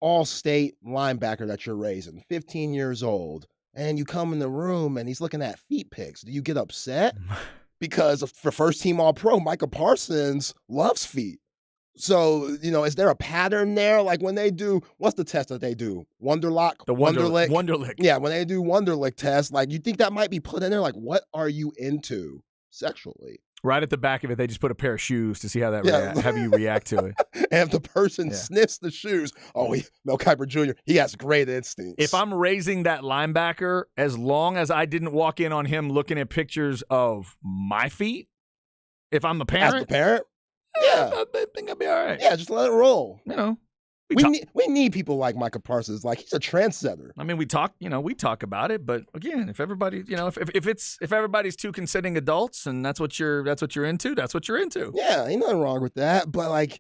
all-state linebacker that you're raising, 15 years old, and you come in the room and he's looking at feet pics. Do you get upset? Because for first-team All-Pro, Micah Parsons loves feet. So, is there a pattern there? Like when they do, what's the test that they do? Wonderlock? The Wonderlick. Wonderlick. Yeah, when they do Wonderlick test, like you think that might be put in there? Like, what are you into sexually? Right at the back of it, they just put a pair of shoes to see how how you react to it. And if the person sniffs the shoes, Mel Kiper Jr., he has great instincts. If I'm raising that linebacker, as long as I didn't walk in on him looking at pictures of my feet, if I'm the parent. As the parent? Yeah. I think I'll be all right. Yeah, just let it roll. We need people like Micah Parsons. Like, he's a trendsetter. I mean, we talk about it, but again, if everybody, if everybody's two consenting adults and that's what you're into, that's what you're into. Yeah, ain't nothing wrong with that. But like,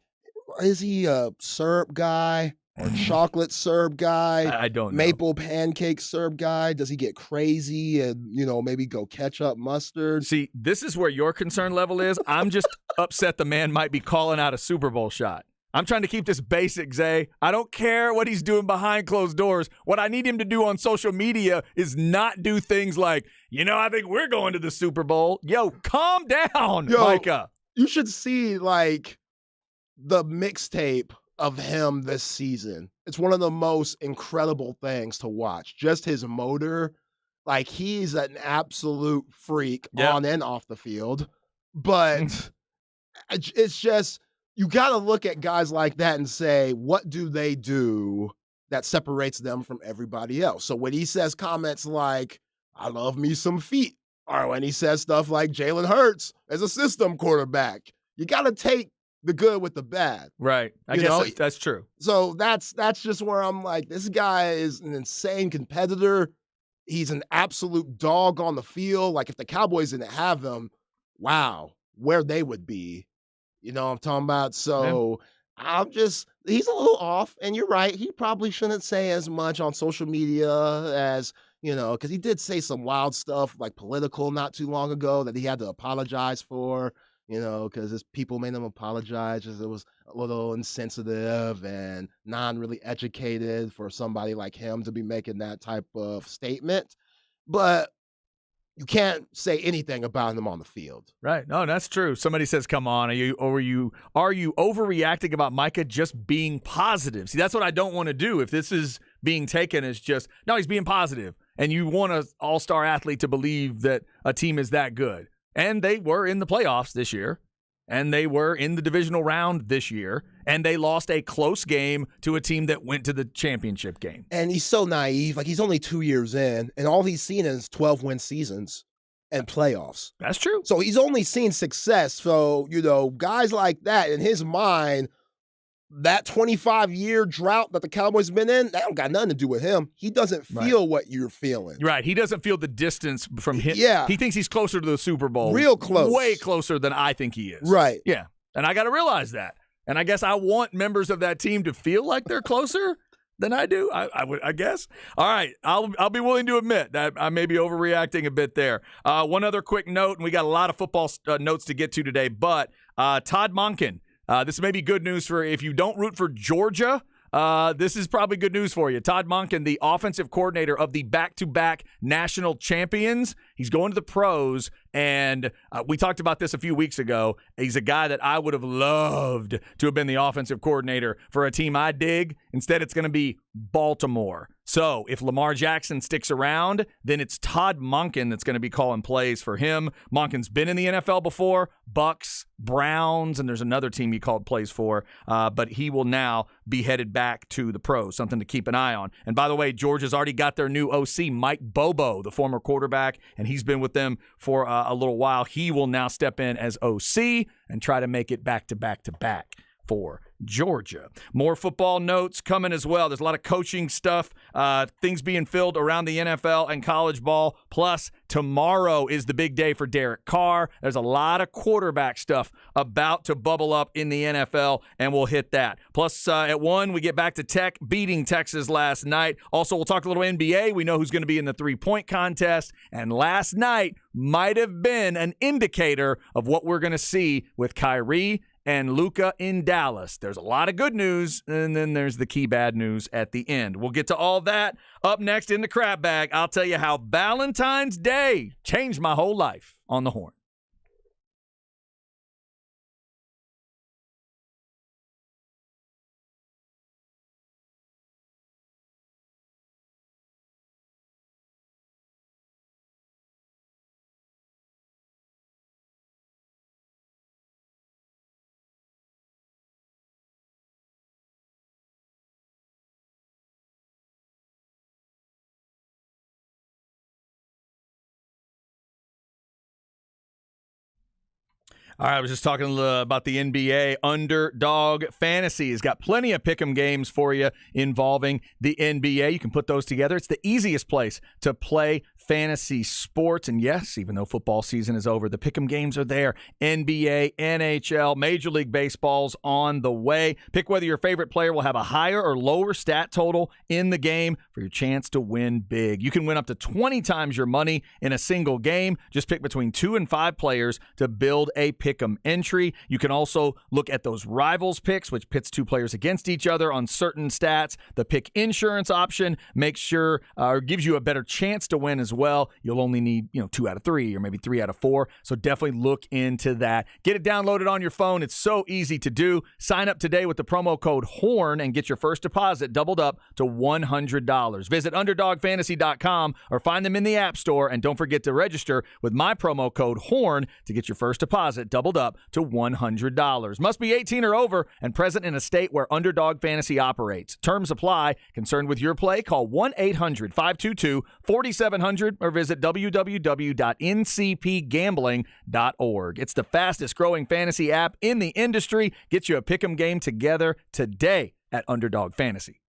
is he a syrup guy or chocolate syrup guy? I don't know. Maple pancake syrup guy? Does he get crazy and, maybe go ketchup, mustard? See, this is where your concern level is. I'm just upset the man might be calling out a Super Bowl shot. I'm trying to keep this basic, Zay. I don't care what he's doing behind closed doors. What I need him to do on social media is not do things like, I think we're going to the Super Bowl. Yo, calm down, Micah. You should see, like, the mixtape of him this season. It's one of the most incredible things to watch. Just his motor. Like, he's an absolute freak on and off the field. But it's just, you got to look at guys like that and say, what do they do that separates them from everybody else? So when he says comments like, I love me some feet or when he says stuff like Jalen Hurts as a system quarterback. You got to take the good with the bad. Right. I guess that's true. So that's just where I'm like, this guy is an insane competitor. He's an absolute dog on the field. Like, if the Cowboys didn't have him, wow, where they would be. You know what I'm talking about? So he's a little off. And you're right. He probably shouldn't say as much on social media as, because he did say some wild stuff like political not too long ago that he had to apologize for. Because his people made him apologize because it was a little insensitive and non-really educated for somebody like him to be making that type of statement. But you can't say anything about him on the field. Right. No, that's true. Somebody says, come on, are you overreacting about Micah just being positive? See, that's what I don't want to do. If this is being taken as just, no, he's being positive, and you want an all-star athlete to believe that a team is that good. And they were in the playoffs this year, and they were in the divisional round this year, and they lost a close game to a team that went to the championship game. And he's so naive. Like, he's only 2 years in, and all he's seen is 12-win seasons and playoffs. That's true. So he's only seen success. So, guys like that, in his mind, that 25-year drought that the Cowboys have been in, that don't got nothing to do with him. He doesn't feel what you're feeling. Right. He doesn't feel the distance from him. Yeah. He thinks he's closer to the Super Bowl. Real close. Way closer than I think he is. Right. Yeah. And I got to realize that. And I guess I want members of that team to feel like they're closer than I do. I guess. All right. I'll be willing to admit that I may be overreacting a bit there. One other quick note, and we got a lot of football notes to get to today, but Todd Monken. This may be good news for if you don't root for Georgia. This is probably good news for you. Todd Monken, the offensive coordinator of the back-to-back national champions, he's going to the pros, and we talked about this a few weeks ago. He's a guy that I would have loved to have been the offensive coordinator for a team I dig. Instead, it's going to be Baltimore. So if Lamar Jackson sticks around, then it's Todd Monken that's going to be calling plays for him. Monken's been in the NFL before, Bucks, Browns, and there's another team he called plays for, but he will now be headed back to the pros, something to keep an eye on. And by the way, Georgia's already got their new OC, Mike Bobo, the former quarterback, and he's been with them for a little while. He will now step in as OC and try to make it back to back to back for Georgia. More football notes coming as well. There's a lot of coaching stuff, things being filled around the NFL and college ball. Plus, tomorrow is the big day for Derek Carr. There's a lot of quarterback stuff about to bubble up in the NFL, and we'll hit that. Plus, at 1, we get back to Tech beating Texas last night. Also, we'll talk a little NBA. We know who's going to be in the three-point contest. And last night might have been an indicator of what we're going to see with Kyrie and Luka in Dallas. There's a lot of good news, and then there's the key bad news at the end. We'll get to all that up next in the crab bag. I'll tell you how Valentine's Day changed my whole life on the Horn. All right, I was just talking about the NBA. Underdog Fantasy has got plenty of pick'em games for you involving the NBA. You can put those together. It's the easiest place to play fantasy sports. And yes, even though football season is over, the pick'em games are there. NBA, NHL, Major League Baseball's on the way. Pick whether your favorite player will have a higher or lower stat total in the game for your chance to win big. You can win up to 20 times your money in a single game. Just pick between 2 and 5 players to build a pick'em entry. You can also look at those rivals picks, which pits 2 players against each other on certain stats. The pick insurance option makes sure gives you a better chance to win as well. You'll only need 2 out of 3 or maybe 3 out of 4. So definitely look into that. Get it downloaded on your phone. It's so easy to do. Sign up today with the promo code HORN and get your first deposit doubled up to $100. Visit UnderdogFantasy.com or find them in the App Store. And don't forget to register with my promo code HORN to get your first deposit doubled doubled up to $100. Must be 18 or over and present in a state where Underdog Fantasy operates. Terms apply. Concerned with your play? Call 1-800-522-4700 or visit www.ncpgambling.org. It's the fastest growing fantasy app in the industry. Get you a pick'em game together today at Underdog Fantasy.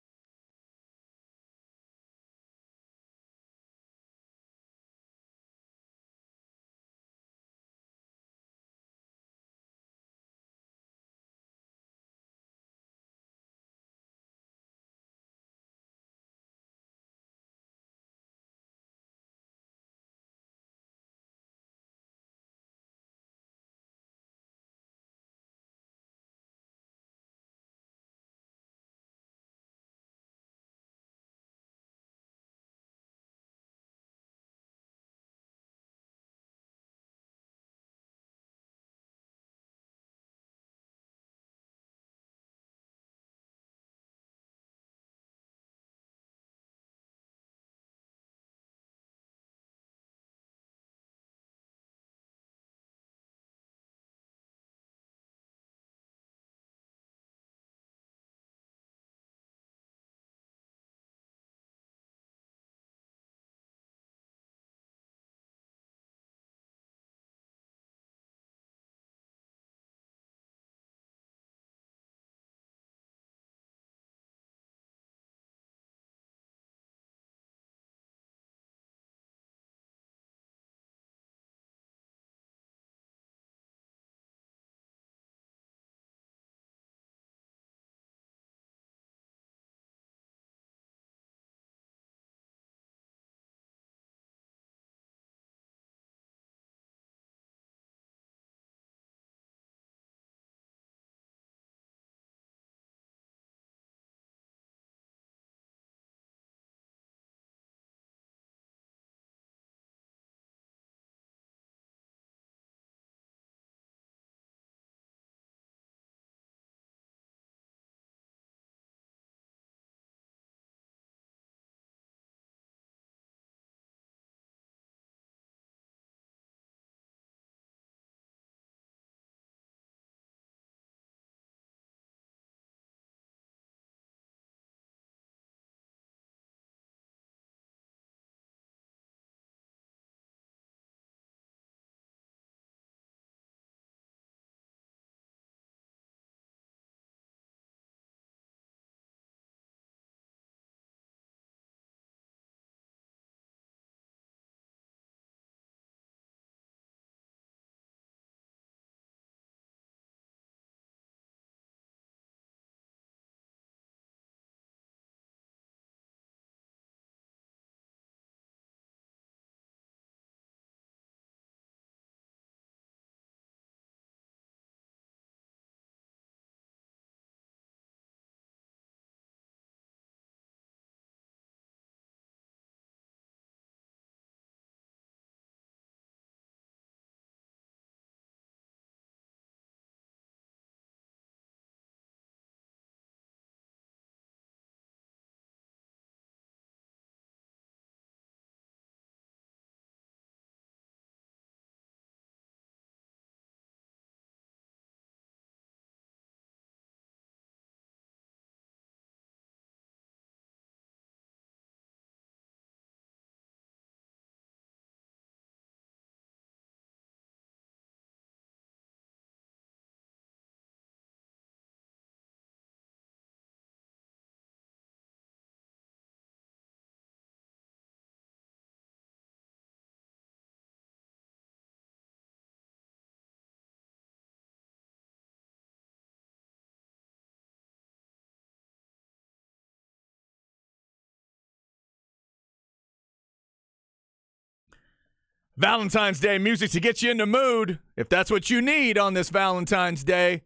Valentine's Day music to get you in the mood. If that's what you need on this Valentine's Day,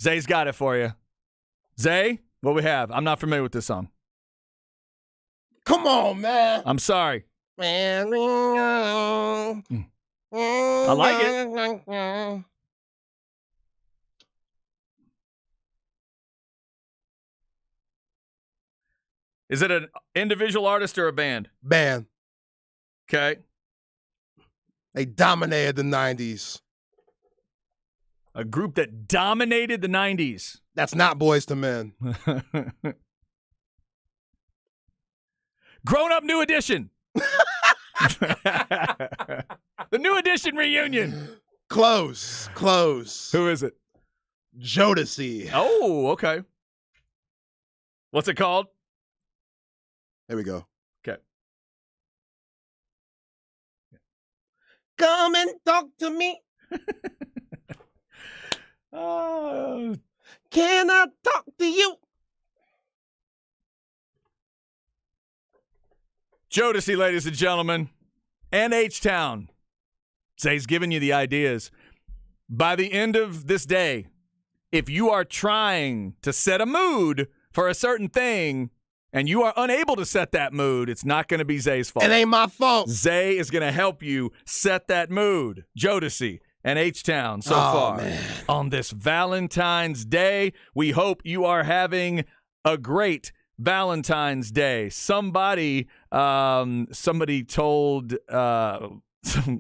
Zay's got it for you. Zay, what we have? I'm not familiar with this song. Come on, man. I'm sorry. I like it. Is it an individual artist or a band? Band. Okay. They dominated the 90s. A group that dominated the 90s. That's not Boys to Men. Grown Up New Edition. The New Edition reunion. Close. Who is it? Jodeci. Oh, okay. What's it called? There we go. Okay. Come and talk to me. Can I talk to you? Jodeci, ladies and gentlemen, and H-Town. Zay's giving you the ideas. By the end of this day, if you are trying to set a mood for a certain thing and you are unable to set that mood, it's not going to be Zay's fault. It ain't my fault. Zay is going to help you set that mood. Jodeci and H-Town so far. Man. On this Valentine's Day, we hope you are having a great Valentine's Day. Somebody told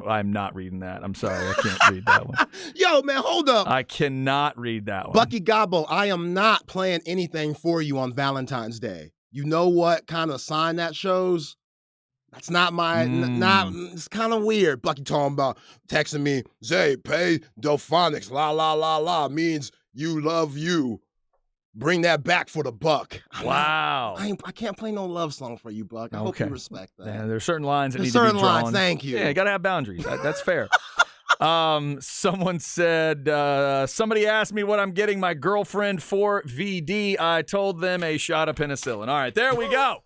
I'm not reading that. I'm sorry. I can't read that one. Yo, man, hold up. I cannot read that one. Bucky Gobbo, I am not playing anything for you on Valentine's Day. You know what kind of sign that shows? That's not my, it's kind of weird. Bucky talking about texting me, Zay, pay Delphonics, la, la, la, la, means you love you. Bring that back for the buck. Wow. I can't play no love song for you, Buck. I hope you respect that. Yeah, there's certain lines that There's need to be certain drawn. lines, thank you. Yeah, you got to have boundaries. That's fair. Someone said, somebody asked me what I'm getting my girlfriend for VD. I told them a shot of penicillin. All right, there we go.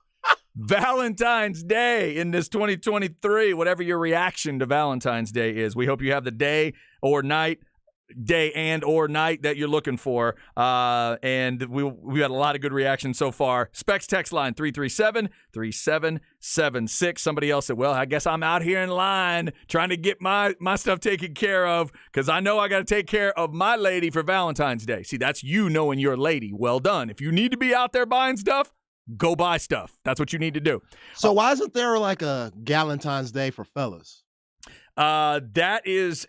Valentine's Day in this 2023, whatever your reaction to Valentine's Day is. We hope you have the day and or night that you're looking for. And we got a lot of good reactions so far. Specs text line 337-3776. Somebody else said, well, I guess I'm out here in line trying to get my stuff taken care of because I know I got to take care of my lady for Valentine's Day. See, that's you knowing your lady. Well done. If you need to be out there buying stuff, go buy stuff. That's what you need to do. So why isn't there like a Galentine's Day for fellas? That's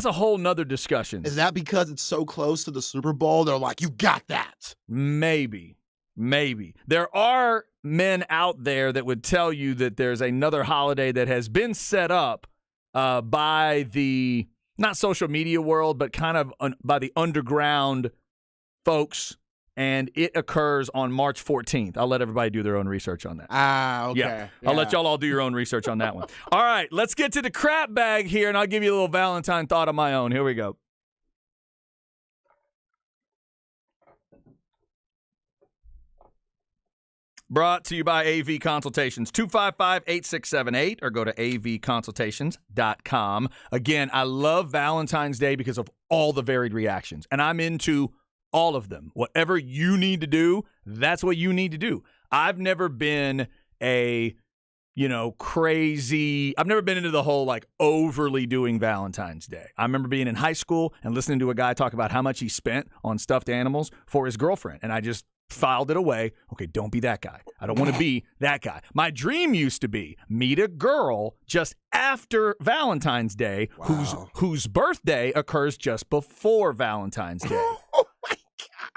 a whole nother discussion. Is that because it's so close to the Super Bowl? They're like, you got that. Maybe. There are men out there that would tell you that there's another holiday that has been set up by the, not social media world, but kind of by the underground folks. And it occurs on March 14th. I'll let everybody do their own research on that. Okay. Yeah. I'll let y'all all do your own research on that one. All right, let's get to the crap bag here, and I'll give you a little Valentine thought of my own. Here we go. Brought to you by AV Consultations, 255-8678, or go to avconsultations.com. Again, I love Valentine's Day because of all the varied reactions, and I'm into all of them. Whatever you need to do, that's what you need to do. I've never been crazy. I've never been into the whole overly doing Valentine's Day. I remember being in high school and listening to a guy talk about how much he spent on stuffed animals for his girlfriend. And I just filed it away. Okay, don't be that guy. I don't want to be that guy. My dream used to be meet a girl just after Valentine's Day whose birthday occurs just before Valentine's Day.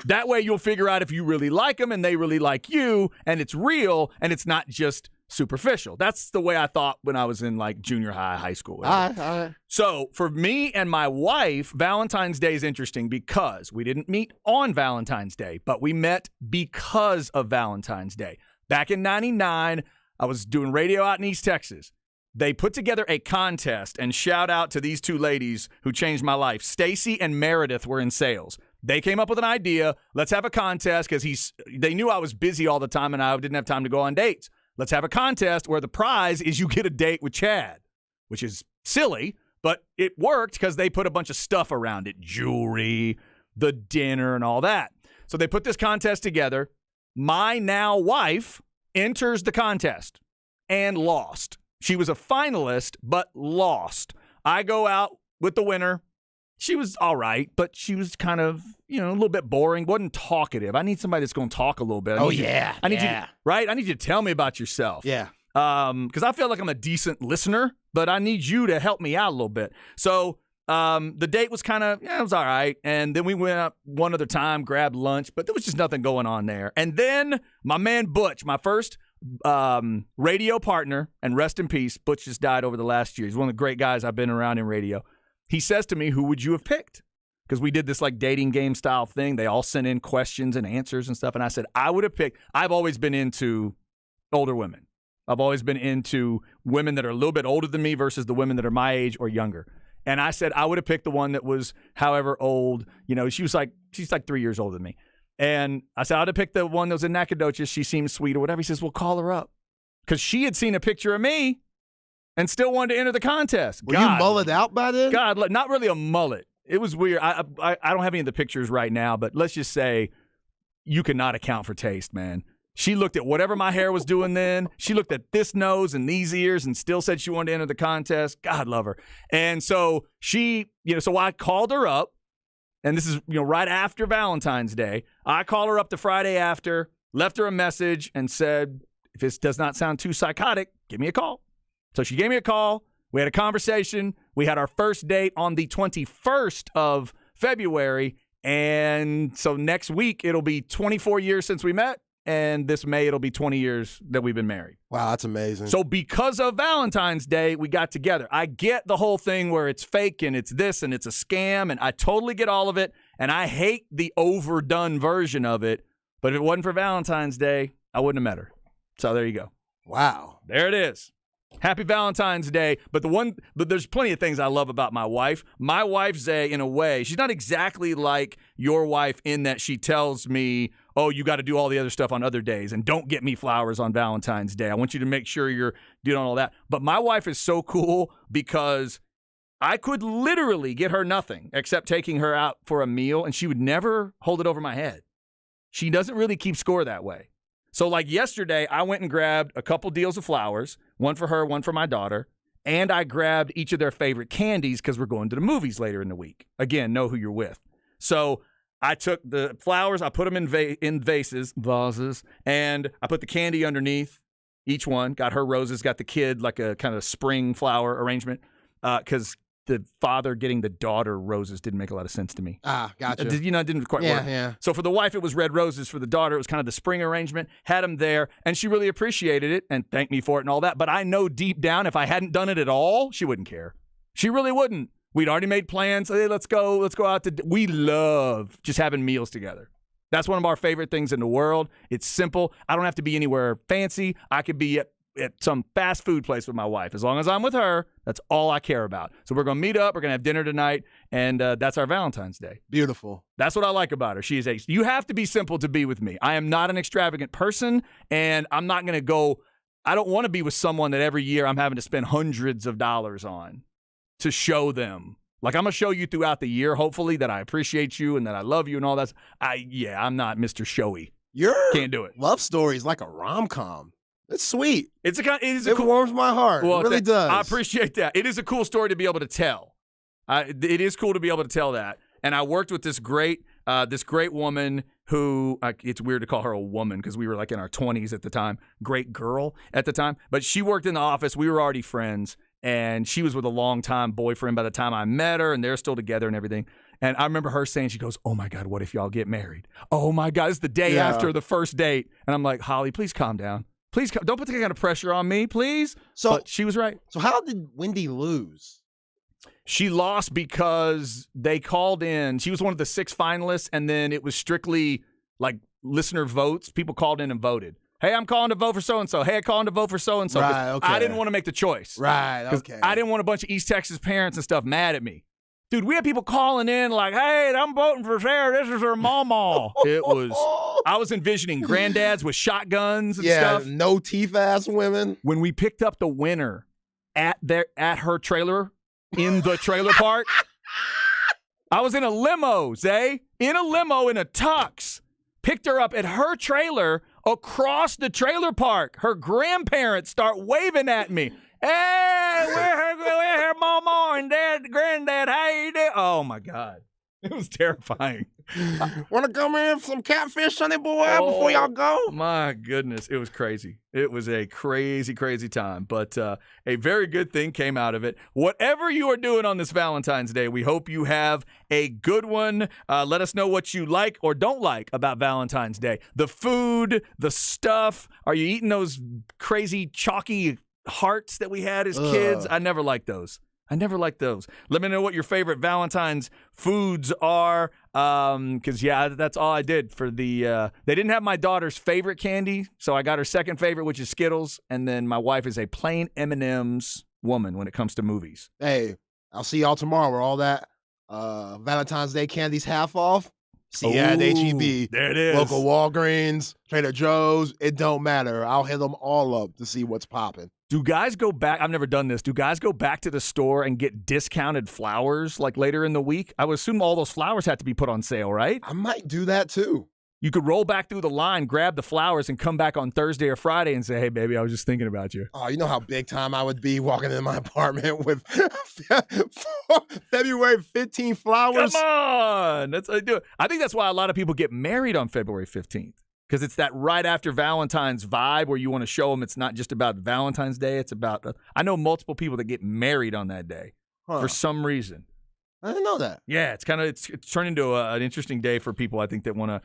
That way you'll figure out if you really like them and they really like you and it's real and it's not just superficial. That's the way I thought when I was in junior high school. All right. So for me and my wife, Valentine's Day is interesting because we didn't meet on Valentine's Day, but we met because of Valentine's Day. Back in 99, I was doing radio out in East Texas. They put together a contest, and shout out to these two ladies who changed my life. Stacy and Meredith were in sales. They came up with an idea. Let's have a contest because they knew I was busy all the time and I didn't have time to go on dates. Let's have a contest where the prize is you get a date with Chad, which is silly, but it worked because they put a bunch of stuff around it, jewelry, the dinner, and all that. So they put this contest together. My now wife enters the contest and lost. She was a finalist, but lost. I go out with the winner. She was all right, but she was kind of, a little bit boring. Wasn't talkative. I need somebody that's going to talk a little bit. I need you, right? I need you to tell me about yourself. Yeah. Because I feel like I'm a decent listener, but I need you to help me out a little bit. So The date was kind of, it was all right. And then we went out one other time, grabbed lunch, but there was just nothing going on there. And then my man Butch, my first radio partner, and rest in peace, Butch just died over the last year. He's one of the great guys I've been around in radio. He says to me, who would you have picked? Because we did this like dating game style thing. They all sent in questions and answers and stuff. And I said, I would have picked, I've always been into older women. I've always been into women that are a little bit older than me versus the women that are my age or younger. And I said, I would have picked the one that was however old. You know, she's like 3 years older than me. And I said, I would have picked the one that was in Nacogdoches. She seems sweet or whatever. He says, well, call her up. Because she had seen a picture of me and still wanted to enter the contest. Were you mullet out by then? God, not really a mullet. It was weird. I don't have any of the pictures right now, but let's just say you cannot account for taste, man. She looked at whatever my hair was doing then. She looked at this nose and these ears and still said she wanted to enter the contest. God love her. And so she, so I called her up, and this is, right after Valentine's Day. I called her up the Friday after, left her a message, and said, if this does not sound too psychotic, give me a call. So she gave me a call. We had a conversation. We had our first date on the 21st of February. And so next week, it'll be 24 years since we met. And this May, it'll be 20 years that we've been married. Wow, that's amazing. So because of Valentine's Day, we got together. I get the whole thing where it's fake and it's this and it's a scam, and I totally get all of it. And I hate the overdone version of it. But if it wasn't for Valentine's Day, I wouldn't have met her. So there you go. Wow. There it is. Happy Valentine's Day. But there's plenty of things I love about my wife. My wife, Zay, in a way, she's not exactly like your wife in that she tells me, oh, you got to do all the other stuff on other days and don't get me flowers on Valentine's Day. I want you to make sure you're doing all that. But my wife is so cool because I could literally get her nothing except taking her out for a meal, and she would never hold it over my head. She doesn't really keep score that way. So like yesterday, I went and grabbed a couple deals of flowers, one for her, one for my daughter, and I grabbed each of their favorite candies because we're going to the movies later in the week. Again, know who you're with. So I took the flowers, I put them in vases, and I put the candy underneath each one. Got her roses, got the kid like a kind of spring flower arrangement because the father getting the daughter roses didn't make a lot of sense to me. Gotcha. It didn't quite work. Yeah. So for the wife, it was red roses. For the daughter, it was kind of the spring arrangement. Had them there, and she really appreciated it and thanked me for it and all that. But I know deep down, if I hadn't done it at all, she wouldn't care. She really wouldn't. We'd already made plans. Hey, let's go out to. We love just having meals together. That's one of our favorite things in the world. It's simple. I don't have to be anywhere fancy. I could be at some fast food place with my wife. As long as I'm with her, that's all I care about. So we're going to meet up. We're going to have dinner tonight, and that's our Valentine's Day. Beautiful. That's what I like about her. You have to be simple to be with me. I am not an extravagant person, and I'm not going to go. I don't want to be with someone that every year I'm having to spend hundreds of dollars on to show them. Like, I'm going to show you throughout the year, hopefully, that I appreciate you and that I love you and all that. I'm not Mr. Showy. Can't do it. Love story is like a rom-com. It's sweet. It warms my heart. Well, it really does. I appreciate that. It is a cool story to be able to tell. It is cool to be able to tell that. And I worked with this great woman who, it's weird to call her a woman because we were like in our 20s at the time. Great girl at the time. But she worked in the office. We were already friends. And she was with a longtime boyfriend by the time I met her, and they're still together and everything. And I remember her saying, she goes, oh, my God, what if y'all get married? Oh, my God, it's the day after the first date. And I'm like, Holly, please calm down. Please don't put that kind of pressure on me, please. But she was right. So how did Wendy lose? She lost because they called in. She was one of the 6 finalists, and then it was strictly like listener votes. People called in and voted. Hey, I'm calling to vote for so-and-so. Hey, I'm calling to vote for so-and-so. Right, okay. I didn't want to make the choice. Right, okay. I didn't want a bunch of East Texas parents and stuff mad at me. Dude, we had people calling in like, hey, I'm voting for Sarah. This is her mama. I was envisioning granddads with shotguns and stuff. Yeah, no teeth ass women. When we picked up the winner at her trailer in the trailer park, I was in a limo, Zay. In a limo in a tux. Picked her up at her trailer across the trailer park. Her grandparents start waving at me. Hey, we're her mama and dad, granddad. How you doing? Oh, my God. It was terrifying. Want to come in for some catfish, Sonny boy, before y'all go? My goodness, it was crazy. It was a crazy, crazy time, but a very good thing came out of it. Whatever you are doing on this Valentine's Day, we hope you have a good one. Let us know what you like or don't like about Valentine's Day. The food, the stuff. Are you eating those crazy chalky hearts that we had as kids? I never liked those. Let me know what your favorite Valentine's foods are, because, that's all I did for the they didn't have my daughter's favorite candy, so I got her second favorite, which is Skittles, and then my wife is a plain M&M's woman when it comes to movies. Hey, I'll see y'all tomorrow where all that Valentine's Day candy's half off. See ya at HEB. There it is. Local Walgreens, Trader Joe's, it don't matter. I'll hit them all up to see what's popping. Do guys go back? I've never done this. Do guys go back to the store and get discounted flowers like later in the week? I would assume all those flowers had to be put on sale, right? I might do that too. You could roll back through the line, grab the flowers, and come back on Thursday or Friday and say, hey, baby, I was just thinking about you. Oh, you know how big time I would be walking in my apartment with February 15 flowers? Come on. That's how I do it. I think that's why a lot of people get married on February 15th. Because it's that right after Valentine's vibe where you want to show them it's not just about Valentine's Day. It's about, I know multiple people that get married on that day for some reason. I didn't know that. Yeah, it's turned into an interesting day for people, I think, that want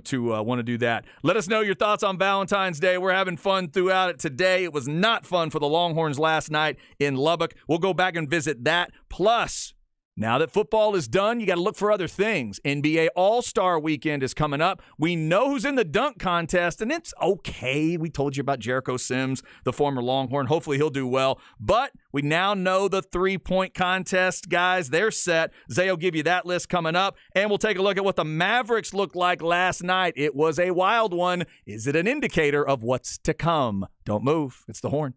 to do that. Let us know your thoughts on Valentine's Day. We're having fun throughout it today. It was not fun for the Longhorns last night in Lubbock. We'll go back and visit that. Plus, now that football is done, you got to look for other things. NBA All-Star Weekend is coming up. We know who's in the dunk contest, and it's okay. We told you about Jericho Sims, the former Longhorn. Hopefully he'll do well. But we now know the three-point contest, guys. They're set. Zay will give you that list coming up, and we'll take a look at what the Mavericks looked like last night. It was a wild one. Is it an indicator of what's to come? Don't move. It's the Horn.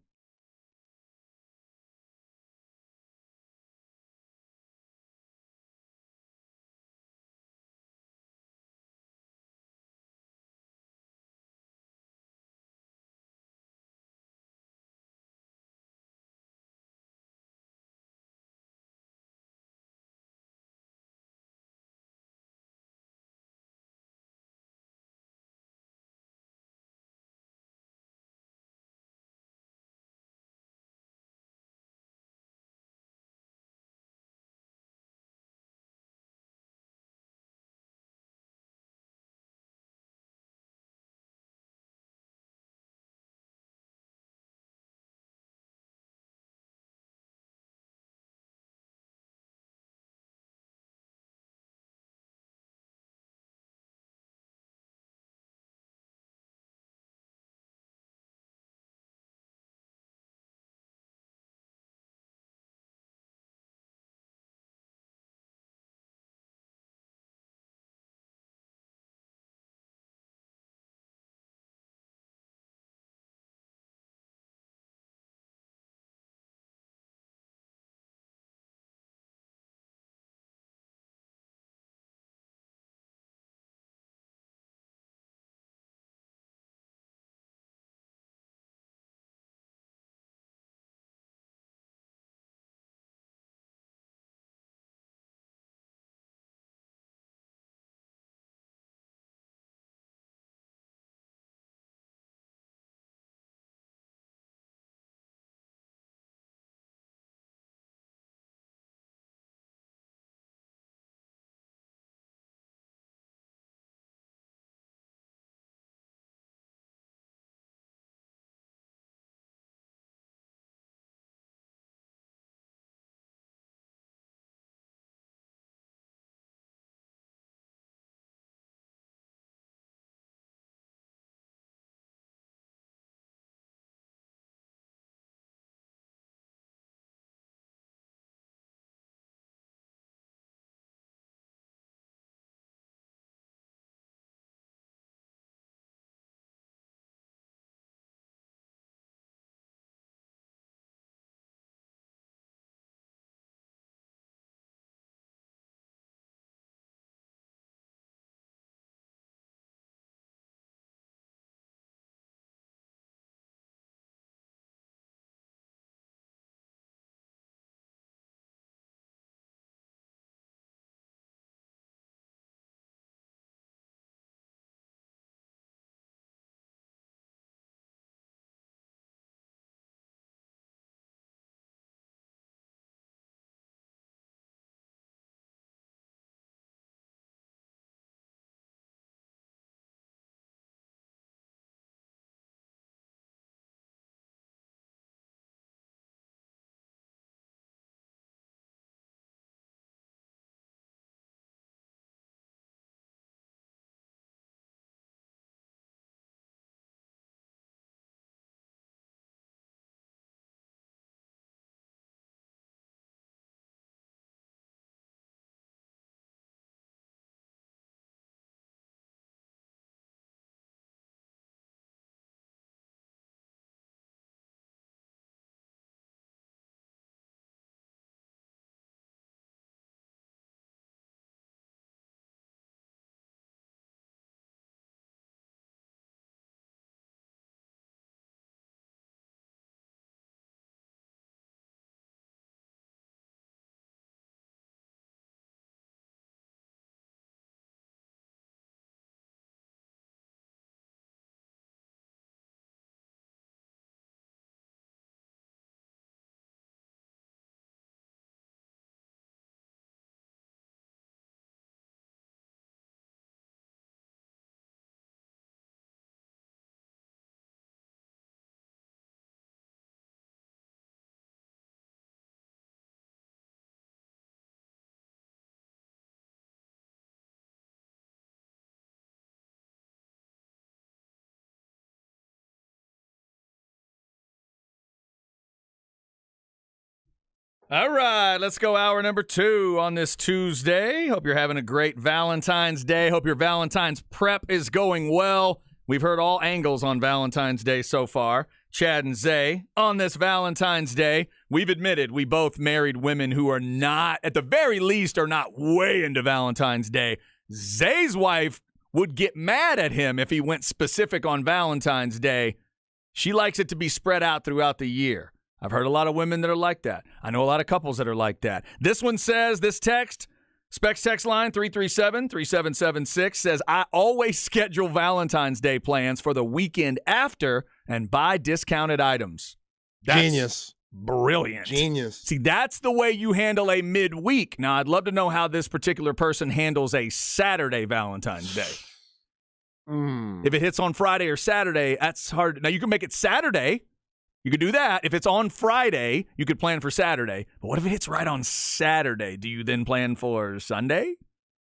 All right, let's go hour number 2 on this Tuesday. Hope you're having a great Valentine's Day. Hope your Valentine's prep is going well. We've heard all angles on Valentine's Day so far. Chad and Zay, on this Valentine's Day, we've admitted we both married women who are not, at the very least, are not way into Valentine's Day. Zay's wife would get mad at him if he went specific on Valentine's Day. She likes it to be spread out throughout the year. I've heard a lot of women that are like that. I know a lot of couples that are like that. This one says, this text, Specs text line 337-3776 says, I always schedule Valentine's Day plans for the weekend after and buy discounted items. That's Genius. Brilliant. Genius. See, that's the way you handle a midweek. Now, I'd love to know how this particular person handles a Saturday Valentine's Day. If it hits on Friday or Saturday, that's hard. Now, you can make it Saturday. You could do that. If it's on Friday, you could plan for Saturday. But what if it hits right on Saturday? Do you then plan for Sunday?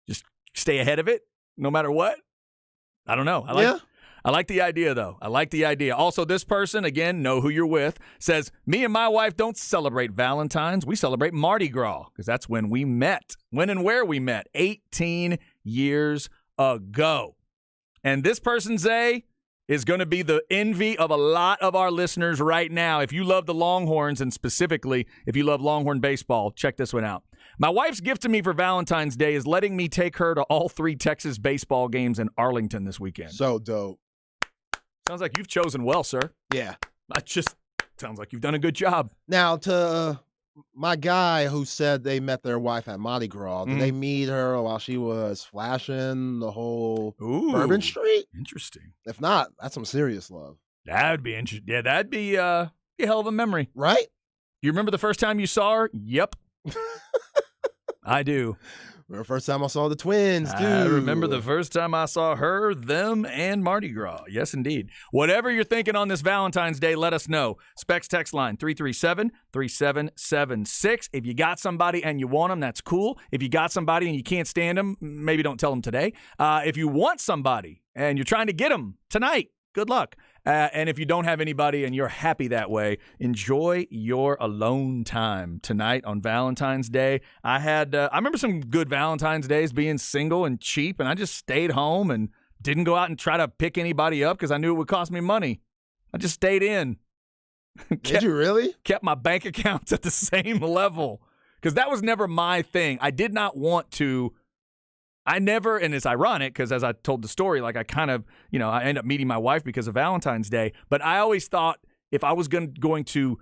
Just stay ahead of it no matter what? I don't know. I like the idea, though. I like the idea. Also, this person, again, know who you're with, says, me and my wife don't celebrate Valentine's. We celebrate Mardi Gras because that's when we met. When and where we met. 18 years ago. And this person, Zay, is going to be the envy of a lot of our listeners right now. If you love the Longhorns, and specifically if you love Longhorn baseball, check this one out. My wife's gift to me for Valentine's Day is letting me take her to all 3 Texas baseball games in Arlington this weekend. So dope. Sounds like you've chosen well, sir. Yeah. That just sounds like you've done a good job. Now, to my guy who said they met their wife at Mardi Gras, did they meet her while she was flashing the whole Bourbon Street? Interesting. If not, that's some serious love. That would be interesting. Yeah, that'd be a hell of a memory. Right? You remember the first time you saw her? Yep. I do. The first time I saw the twins, dude. I remember the first time I saw her, them, and Mardi Gras. Yes, indeed. Whatever you're thinking on this Valentine's Day, let us know. Specs text line 337-3776. If you got somebody and you want them, that's cool. If you got somebody and you can't stand them, maybe don't tell them today. If you want somebody and you're trying to get them tonight, good luck. And if you don't have anybody and you're happy that way, enjoy your alone time tonight on Valentine's Day. I remember some good Valentine's Days being single and cheap, and I just stayed home and didn't go out and try to pick anybody up because I knew it would cost me money. I just stayed in. Did you really? Kept my bank accounts at the same level because that was never my thing. I did not want to. And it's ironic because as I told the story, like I kind of, I ended up meeting my wife because of Valentine's Day. But I always thought if I was going to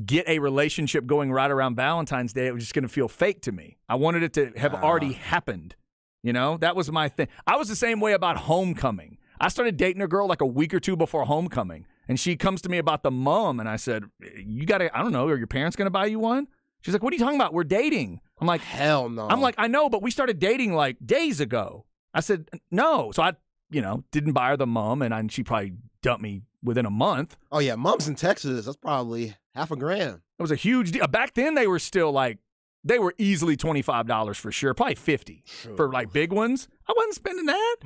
get a relationship going right around Valentine's Day, it was just going to feel fake to me. I wanted it to have already happened. That was my thing. I was the same way about homecoming. I started dating a girl like a week or 2 before homecoming. And she comes to me about the mom. And I said, I don't know, are your parents going to buy you one? She's like, what are you talking about? We're dating. I'm like, hell no. I'm like, I know, but we started dating like days ago. I said, no. So I, didn't buy her the mum, and she probably dumped me within a month. Oh, yeah. Mums in Texas, that's probably $5,000. It was a huge deal. Back then, they were still like, they were easily $25 for sure, probably $50 for like big ones. I wasn't spending that.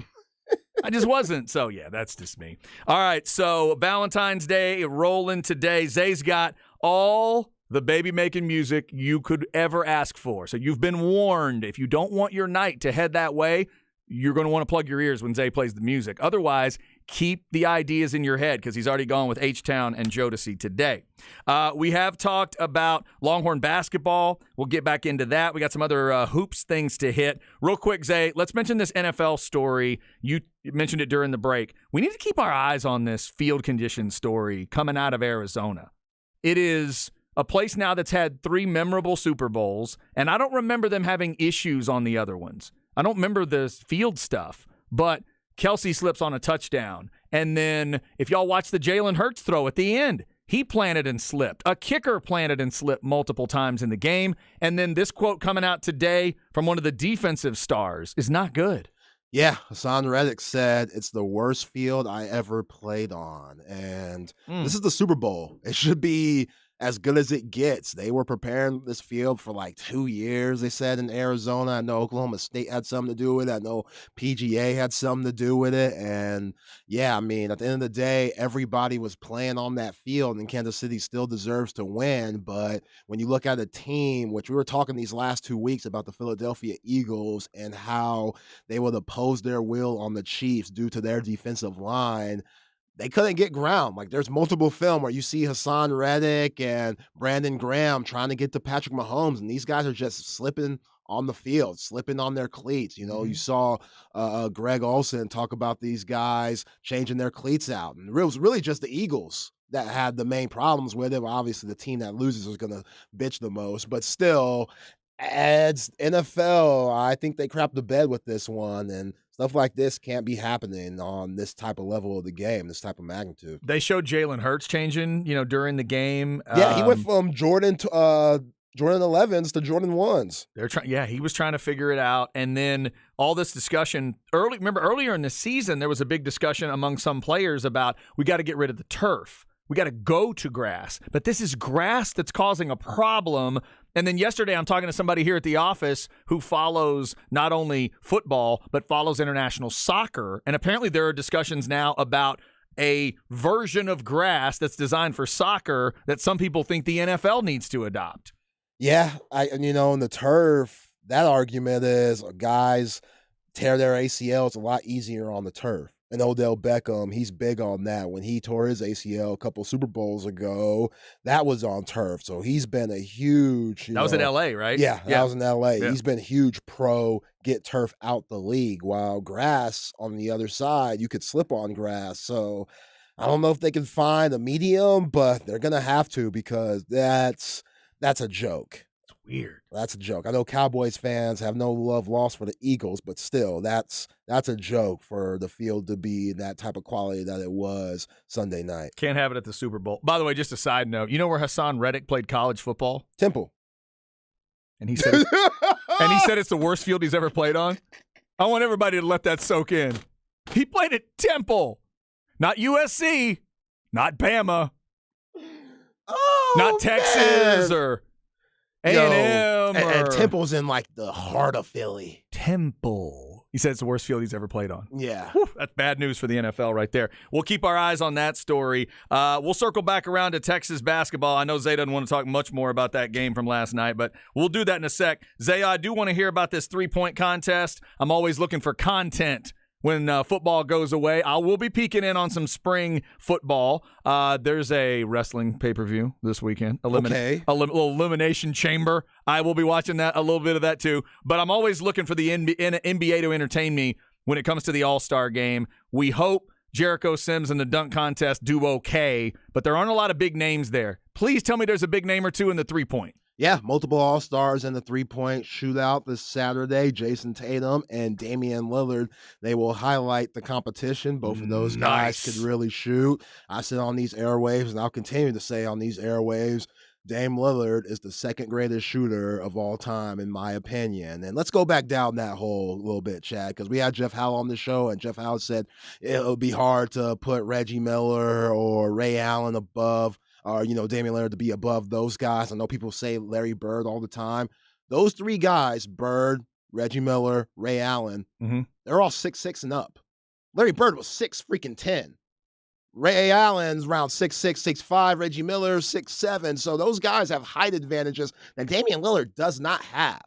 I just wasn't. So, yeah, that's just me. All right. So, Valentine's Day rolling today. Zay's got all the baby-making music you could ever ask for. So you've been warned. If you don't want your night to head that way, you're going to want to plug your ears when Zay plays the music. Otherwise, keep the ideas in your head because he's already gone with H-Town and Jodeci today. We have talked about Longhorn basketball. We'll get back into that. We got some other hoops things to hit. Real quick, Zay, let's mention this NFL story. You mentioned it during the break. We need to keep our eyes on this field condition story coming out of Arizona. It is a place now that's had 3 memorable Super Bowls, and I don't remember them having issues on the other ones. I don't remember the field stuff, but Kelsey slips on a touchdown. And then if y'all watch the Jalen Hurts throw at the end, he planted and slipped. A kicker planted and slipped multiple times in the game. And then this quote coming out today from one of the defensive stars is not good. Yeah, Hassan Reddick said it's the worst field I ever played on. And this is the Super Bowl. It should be as good as it gets. They were preparing this field for like 2 years, they said, in Arizona. I know Oklahoma State had something to do with it. I know PGA had something to do with it. And yeah, I mean, at the end of the day, everybody was playing on that field, and Kansas City still deserves to win. But when you look at a team, which we were talking these last 2 weeks about the Philadelphia Eagles and how they would oppose their will on the Chiefs due to their defensive line, they couldn't get ground. Like, there's multiple film where you see Hassan Reddick and Brandon Graham trying to get to Patrick Mahomes, and these guys are just slipping on the field, slipping on their cleats. You know, you saw Greg Olsen talk about these guys changing their cleats out, and it was really just the Eagles that had the main problems with it. Obviously, the team that loses is going to bitch the most, but still, as NFL, I think they crapped the bed with this one, and stuff like this can't be happening on this type of level of the game, this type of magnitude. They showed Jalen Hurts changing, during the game. Yeah, he went from Jordan 11s to Jordan 1s. He was trying to figure it out. And then all this discussion earlier in the season, there was a big discussion among some players about we got to get rid of the turf. We got to go to grass. But this is grass that's causing a problem. And then yesterday, I'm talking to somebody here at the office who follows not only football, but follows international soccer. And apparently there are discussions now about a version of grass that's designed for soccer that some people think the NFL needs to adopt. Yeah, in the turf, that argument is guys tear their ACLs a lot easier on the turf. And Odell Beckham, he's big on that. When he tore his ACL a couple Super Bowls ago, that was on turf. So he's been a huge... That was in L.A., right? Yeah, that was in L.A. Yeah. He's been huge pro get turf out the league, while grass on the other side, you could slip on grass. So I don't know if they can find a medium, but they're going to have to, because that's a joke. Weird. That's a joke. I know Cowboys fans have no love lost for the Eagles, but still, that's a joke for the field to be that type of quality that it was Sunday night. Can't have it at the Super Bowl. By the way, just a side note, you know where Hassan Reddick played college football? Temple. And he said it's the worst field he's ever played on. I want everybody to let that soak in. He played at Temple, not USC, not Bama, not Texas or A&M. And Temple's in like the heart of Philly. Temple. He said it's the worst field he's ever played on. Yeah. Whew, that's bad news for the NFL right there. We'll keep our eyes on that story. We'll circle back around to Texas basketball. I know Zay doesn't want to talk much more about that game from last night, but we'll do that in a sec. Zay, I do want to hear about this three-point contest. I'm always looking for content when football goes away. I will be peeking in on some spring football. There's a wrestling pay-per-view this weekend. Little Elimination Chamber. I will be watching that, a little bit of that too. But I'm always looking for the NBA to entertain me when it comes to the All-Star game. We hope Jericho Sims and the dunk contest do okay, but there aren't a lot of big names there. Please tell me there's a big name or two in the three-point. Yeah, multiple All-Stars in the three-point shootout this Saturday. Jason Tatum and Damian Lillard, they will highlight the competition. Both of those guys could really shoot. I said on these airwaves, and I'll continue to say on these airwaves, Dame Lillard is the second greatest shooter of all time, in my opinion. And let's go back down that hole a little bit, Chad, because we had Jeff Howell on the show, and Jeff Howell said it would be hard to put Reggie Miller or Ray Allen above, or, Damian Lillard to be above those guys. I know people say Larry Bird all the time. Those three guys, Bird, Reggie Miller, Ray Allen, they're all 6'6" and up. Larry Bird was 6'10". Ray Allen's around 6'6", 6'5". Reggie Miller, 6'7". So those guys have height advantages that Damian Lillard does not have.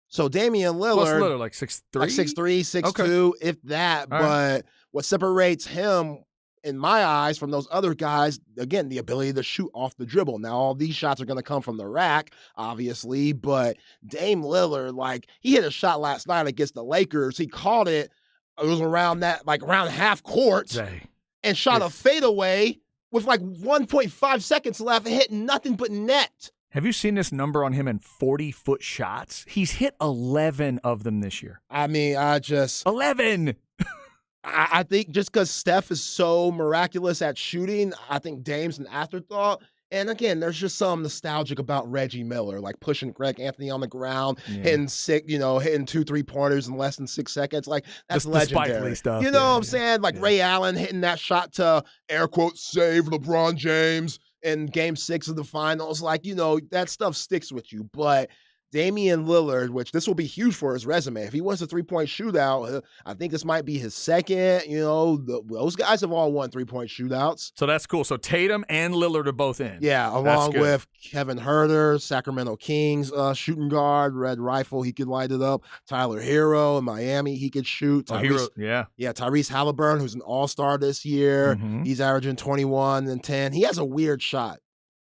So Damian Lillard, What's Lillard, like 6'3"? Like 6'3", 6'2", if that. All but right. What separates him, in my eyes, from those other guys, again, the ability to shoot off the dribble. Now, all these shots are going to come from the rack, obviously, but Dame Lillard, he hit a shot last night against the Lakers. He caught it. It was around half court and shot a fadeaway with 1.5 seconds left and hit nothing but net. Have you seen this number on him in 40-foot shots? He's hit 11 of them this year. I mean, 11! I think just because Steph is so miraculous at shooting, I think Dame's an afterthought. And again, there's just some nostalgic about Reggie Miller, pushing Greg Anthony on the ground, hitting 2 3-pointers in less than 6 seconds. That's legendary. Spike Lee stuff. You know what I'm saying? Ray Allen hitting that shot to, air quotes, save LeBron James in game 6 of the finals. Like, that stuff sticks with you. But Damian Lillard, which this will be huge for his resume. If he wins a 3-point shootout, I think this might be his second. Those guys have all won 3-point shootouts. So that's cool. So Tatum and Lillard are both in. Yeah, along with Kevin Huerter, Sacramento Kings shooting guard, red rifle, he could light it up. Tyler Hero in Miami, he could shoot. Tyrese Halliburton, who's an all-star this year. Mm-hmm. He's averaging 21 and 10. He has a weird shot.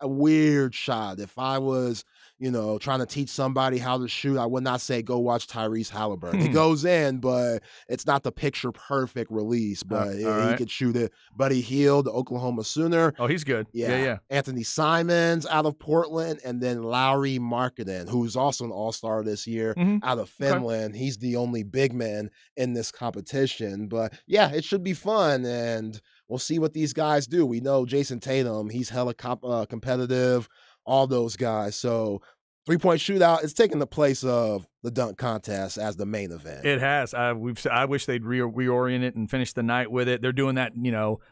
If I was trying to teach somebody how to shoot, I would not say go watch Tyrese Halliburton. It goes in, but it's not the picture-perfect release, but he could shoot it. Buddy Hield, the Oklahoma Sooner. Oh, he's good. Yeah. Anthony Simons out of Portland, and then Lauri Markkanen, who's also an all-star this year out of Finland. Okay. He's the only big man in this competition. But, yeah, it should be fun, and we'll see what these guys do. We know Jason Tatum, he's hella competitive, all those guys. So 3-point shootout is taking the place of the dunk contest as the main event. It has. I wish they'd reorient it and finish the night with it. They're doing that,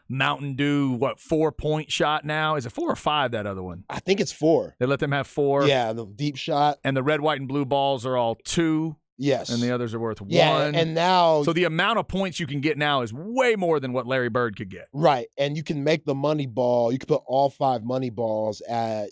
Mountain Dew, 4-point shot now? Is it 4 or 5, that other one? I think it's 4. They let them have 4. Yeah, the deep shot. And the red, white, and blue balls are all 2. Yes. And the others are worth 1. And now... So the amount of points you can get now is way more than what Larry Bird could get. Right. And you can make the money ball. You can put all 5 money balls at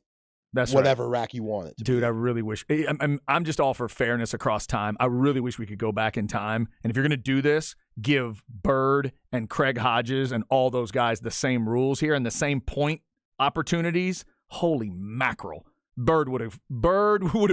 whatever rack you want it to Dude, be. I really wish. I'm just all for fairness across time. I really wish we could go back in time. And if you're going to do this, give Bird and Craig Hodges and all those guys the same rules here and the same point opportunities. Holy mackerel. Bird would have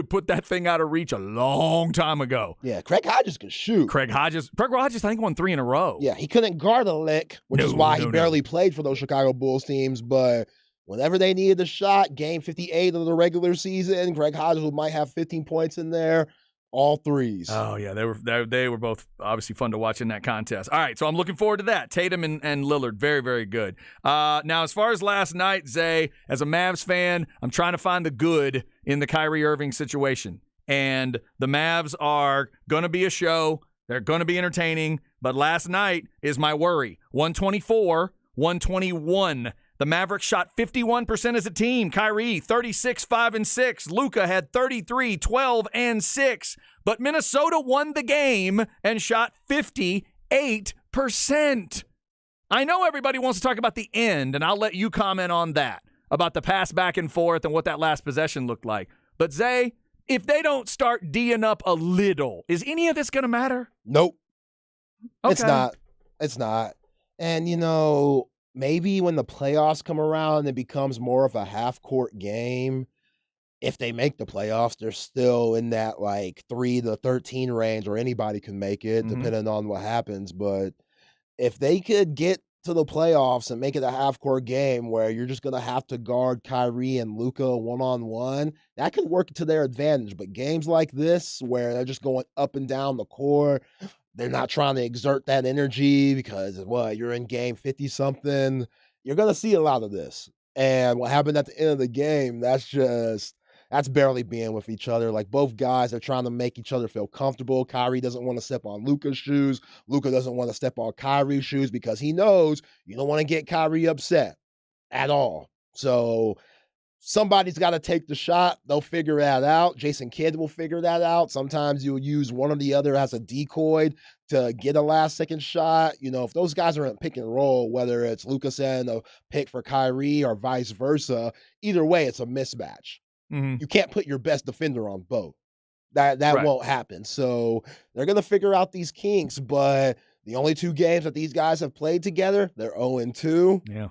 put that thing out of reach a long time ago. Yeah, Craig Hodges could shoot. Craig Hodges, I think, won 3 in a row. Yeah, he couldn't guard a lick, which is why he barely played for those Chicago Bulls teams. But whenever they needed a shot, game 58 of the regular season, Craig Hodges might have 15 points in there. All threes. Oh, yeah. They were both obviously fun to watch in that contest. All right, so I'm looking forward to that. Tatum and Lillard, very, very good. Now, as far as last night, Zay, as a Mavs fan, I'm trying to find the good in the Kyrie Irving situation. And the Mavs are going to be a show. They're going to be entertaining. But last night is my worry. 124-121. The Mavericks shot 51% as a team. Kyrie, 36, 5, and 6. Luka had 33, 12, and 6. But Minnesota won the game and shot 58%. I know everybody wants to talk about the end, and I'll let you comment on that, about the pass back and forth and what that last possession looked like. But, Zay, if they don't start D'ing up a little, is any of this going to matter? Nope. Okay. It's not. And, maybe when the playoffs come around, it becomes more of a half-court game. If they make the playoffs, they're still in that 3 to 13 range, or anybody can make it, depending on what happens. But if they could get to the playoffs and make it a half-court game where you're just going to have to guard Kyrie and Luka one-on-one, that could work to their advantage. But games like this, where they're just going up and down the court, they're not trying to exert that energy because, you're in game 50-something. You're going to see a lot of this. And what happened at the end of the game, that's barely being with each other. Both guys are trying to make each other feel comfortable. Kyrie doesn't want to step on Luka's shoes. Luka doesn't want to step on Kyrie's shoes because he knows you don't want to get Kyrie upset at all. So somebody's got to take the shot. They'll figure that out. Jason Kidd will figure that out. Sometimes you'll use one or the other as a decoy to get a last-second shot. If those guys are in pick and roll, whether it's Luka setting a pick for Kyrie or vice versa, either way, it's a mismatch. Mm-hmm. You can't put your best defender on both. That won't happen. So they're going to figure out these kinks, but the only 2 games that these guys have played together, they're 0-2. Yeah.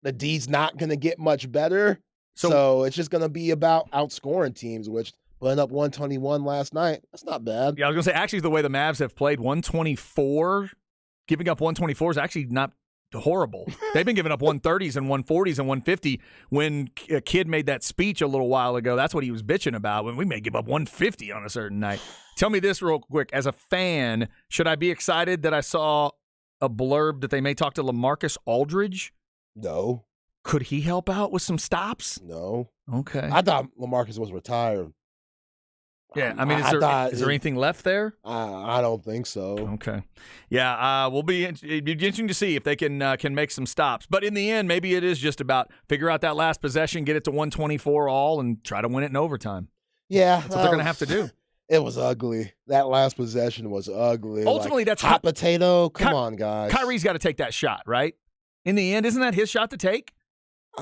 The D's not going to get much better. So it's just going to be about outscoring teams, which putting up 121 last night, that's not bad. Yeah, I was going to say, actually, the way the Mavs have played, 124, giving up 124 is actually not horrible. They've been giving up 130s and 140s and 150. When a kid made that speech a little while ago, that's what he was bitching about, when we may give up 150 on a certain night. Tell me this real quick. As a fan, should I be excited that I saw a blurb that they may talk to LaMarcus Aldridge? No. Could he help out with some stops? No. Okay. I thought LaMarcus was retired. Yeah, I mean, is there anything left there? I don't think so. Okay. Yeah, it'd be interesting to see if they can make some stops. But in the end, maybe it is just about figure out that last possession, get it to 124 all, and try to win it in overtime. Yeah. That's what they're going to have to do. It was ugly. That last possession was ugly. Ultimately, that's hot potato. Come on, guys. Kyrie's got to take that shot, right? In the end, isn't that his shot to take?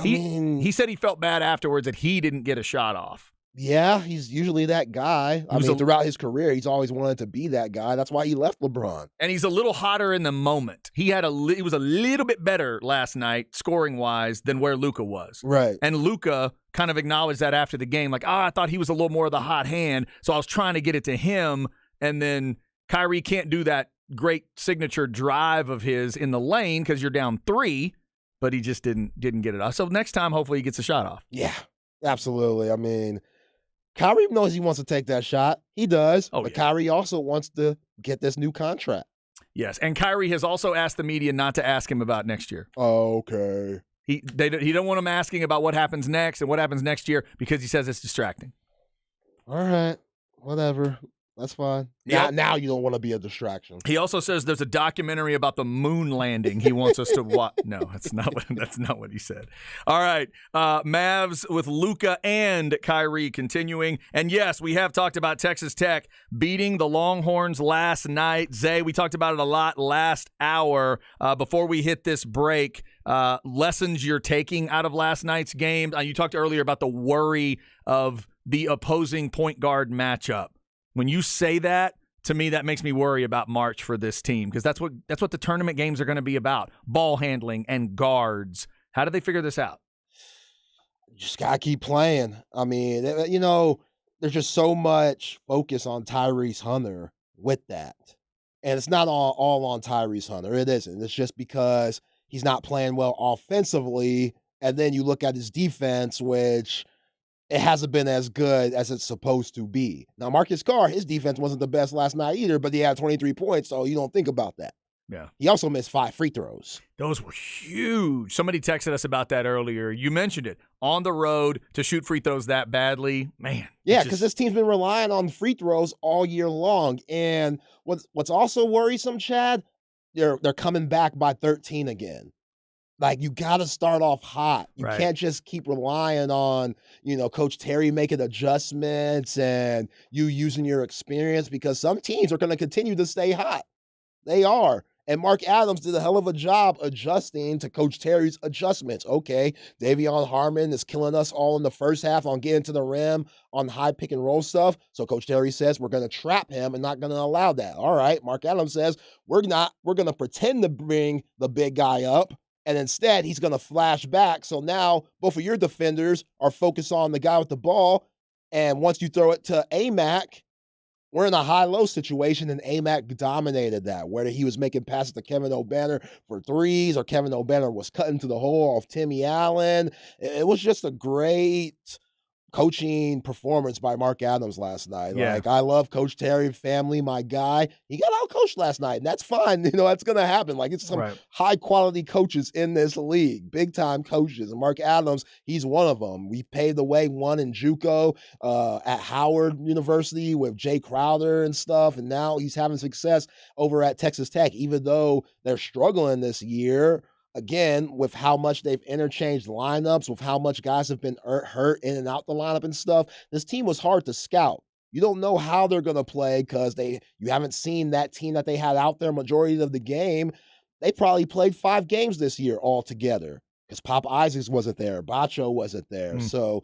He said he felt bad afterwards that he didn't get a shot off. Yeah, he's usually that guy. Throughout his career, he's always wanted to be that guy. That's why he left LeBron. And he's a little hotter in the moment. He was a little bit better last night, scoring-wise, than where Luka was. Right. And Luka kind of acknowledged that after the game, like, I thought he was a little more of the hot hand, so I was trying to get it to him. And then Kyrie can't do that great signature drive of his in the lane because you're down 3, but he just didn't get it off. So next time, hopefully, he gets a shot off. Yeah, absolutely. I mean, Kyrie knows he wants to take that shot. He does. But yeah. Kyrie also wants to get this new contract. Yes, and Kyrie has also asked the media not to ask him about next year. Oh, okay. He don't want him asking about what happens next and what happens next year because he says it's distracting. All right, whatever. That's fine. Yep. Now you don't want to be a distraction. He also says there's a documentary about the moon landing he wants us to watch. No, that's not what he said. All right, Mavs with Luka and Kyrie continuing. And yes, we have talked about Texas Tech beating the Longhorns last night. Zay, we talked about it a lot last hour. Before we hit this break, lessons you're taking out of last night's game. You talked earlier about the worry of the opposing point guard matchup. When you say that, to me, that makes me worry about March for this team because that's what the tournament games are going to be about, ball handling and guards. How do they figure this out? Just got to keep playing. I mean, there's just so much focus on Tyrese Hunter with that. And it's not all on Tyrese Hunter. It isn't. It's just because he's not playing well offensively, and then you look at his defense, which – it hasn't been as good as it's supposed to be. Now, Marcus Carr, his defense wasn't the best last night either, but he had 23 points, so you don't think about that. Yeah. He also missed 5 free throws. Those were huge. Somebody texted us about that earlier. You mentioned it. On the road to shoot free throws that badly, man. Yeah, because this team's been relying on free throws all year long. And what's also worrisome, Chad, they're coming back by 13 again. Like, you got to start off hot. You can't just keep relying on, Coach Terry making adjustments and you using your experience because some teams are going to continue to stay hot. They are. And Mark Adams did a hell of a job adjusting to Coach Terry's adjustments. Okay, Davion Harmon is killing us all in the first half on getting to the rim on high pick and roll stuff. So Coach Terry says we're going to trap him and not going to allow that. All right, Mark Adams says we're going to pretend to bring the big guy up. And instead, he's going to flash back. So now both of your defenders are focused on the guy with the ball. And once you throw it to AMAC, we're in a high-low situation, and AMAC dominated that, whether he was making passes to Kevin O'Banner for threes or Kevin O'Banner was cutting to the hole off Timmy Allen. It was just a great coaching performance by Mark Adams last night. Yeah. Like, I love Coach Terry, family, my guy. He got out-coached last night, and that's fine. That's going to happen. Like, it's some high-quality coaches in this league, big-time coaches. And Mark Adams, he's one of them. We paved the way, one in JUCO at Howard University with Jay Crowder and stuff, and now he's having success over at Texas Tech, even though they're struggling this year. Again, with how much they've interchanged lineups, with how much guys have been hurt in and out the lineup and stuff, this team was hard to scout. You don't know how they're going to play because you haven't seen that team that they had out there majority of the game. They probably played 5 games this year altogether because Pop Isaacs wasn't there. Bacho wasn't there. So,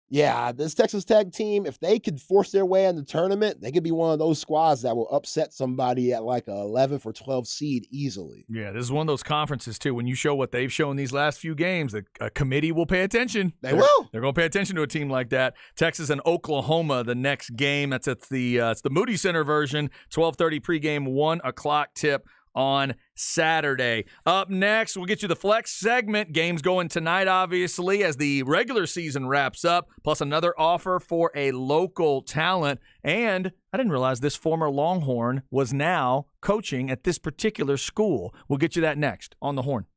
yeah, this Texas Tech team, if they could force their way in the tournament, they could be one of those squads that will upset somebody at like a 11th or 12th seed easily. Yeah, this is one of those conferences, too. When you show what they've shown these last few games, the committee will pay attention. They're going to pay attention to a team like that. Texas and Oklahoma, the next game. That's at it's the Moody Center version, 12:30 pregame, 1 o'clock tip on Saturday. Up next, we'll get you the flex segment. Games going tonight, obviously, as the regular season wraps up, plus another offer for a local talent. And I didn't realize this former Longhorn was now coaching at this particular school. We'll get you that next on The Horn.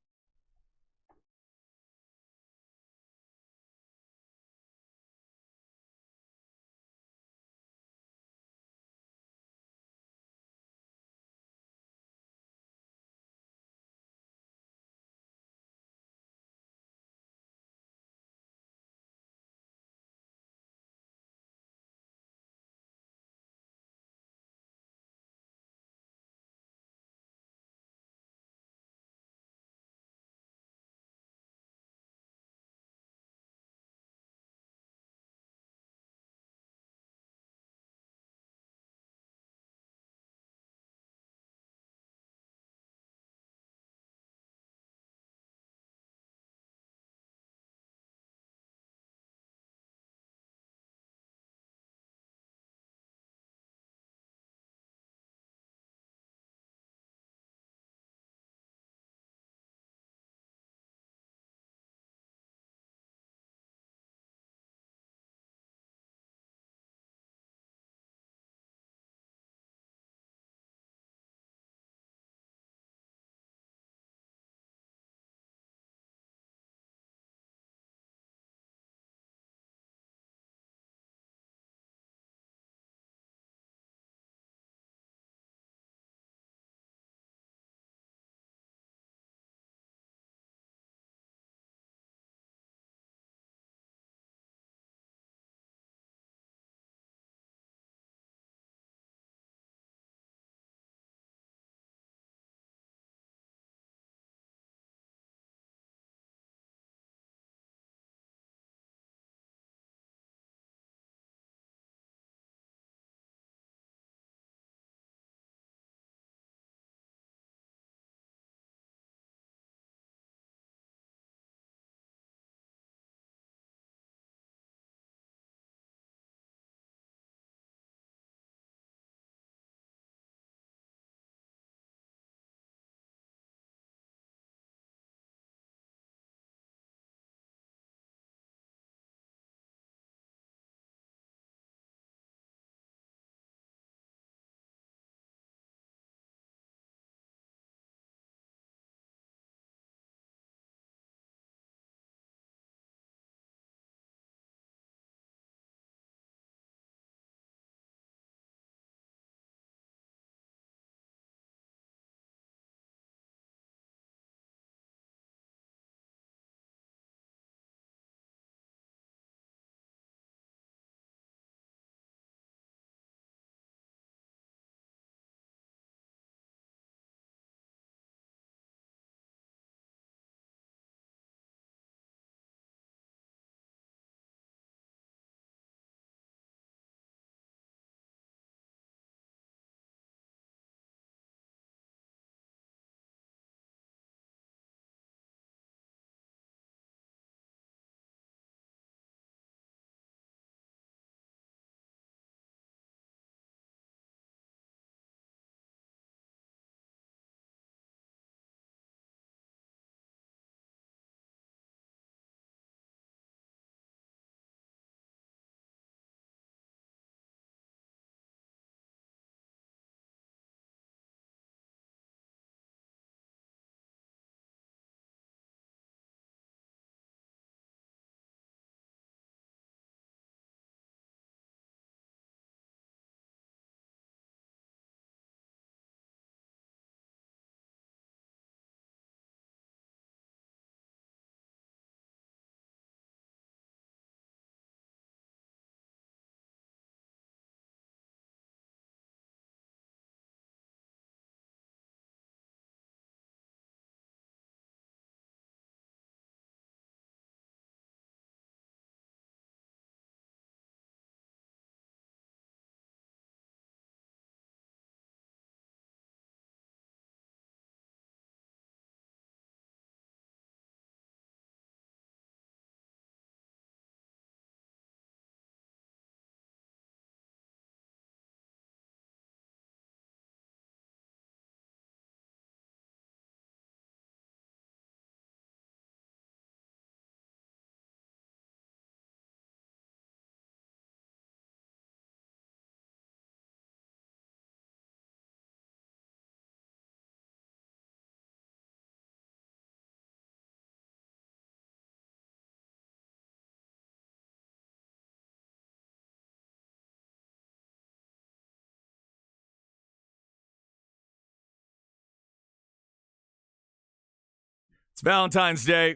It's Valentine's Day.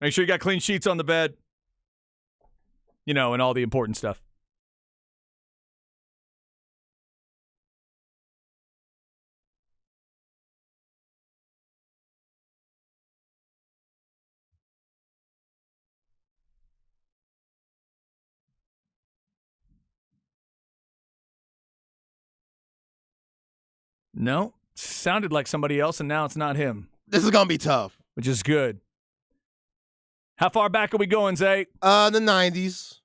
Make sure you got clean sheets on the bed. You know, and all the important stuff. No, sounded like somebody else, and now it's not him, This is gonna be tough. which is good. How far back are we going, Zay? The 90s.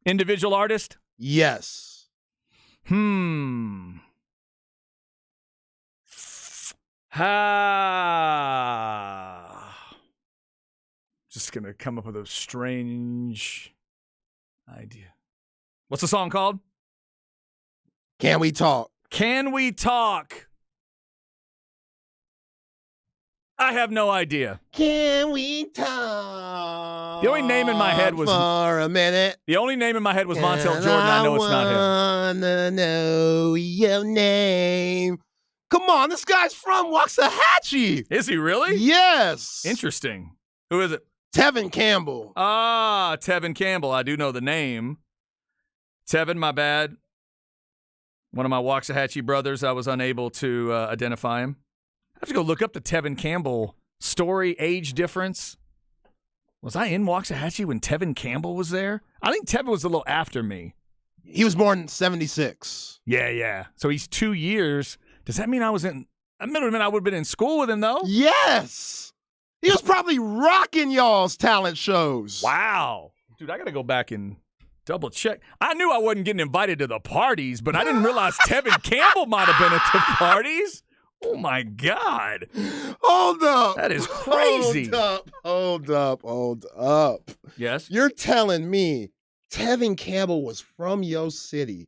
Individual artist? Yes. Just gonna come up with a strange idea. What's the song called? Can we talk? Can We Talk? I have no idea. Can we talk? The only name in my head was for a minute. The only name in my head was Montel Jordan. I know it's not him. I wanna know your name. Come on, this guy's from Waxahachie. Is he really? Yes. Interesting. Who is it? Tevin Campbell. Ah, Tevin Campbell. I do know the name. Tevin, my bad. One of my Waxahachie brothers. I was unable to identify him. I have to go look up the Tevin Campbell story, age difference. Was I in Waxahachie when Tevin Campbell was there? I think Tevin was a little after me. He was born in 76. Yeah. So he's 2 years. Does that mean I would have been in school with him, though? Yes. He was probably rocking y'all's talent shows. Wow. Dude, I got to go back and double check. I knew I wasn't getting invited to the parties, but I didn't realize Tevin Campbell might have been at the parties. Oh, my God. Hold up. That is crazy. Hold up. Yes? You're telling me Tevin Campbell was from your city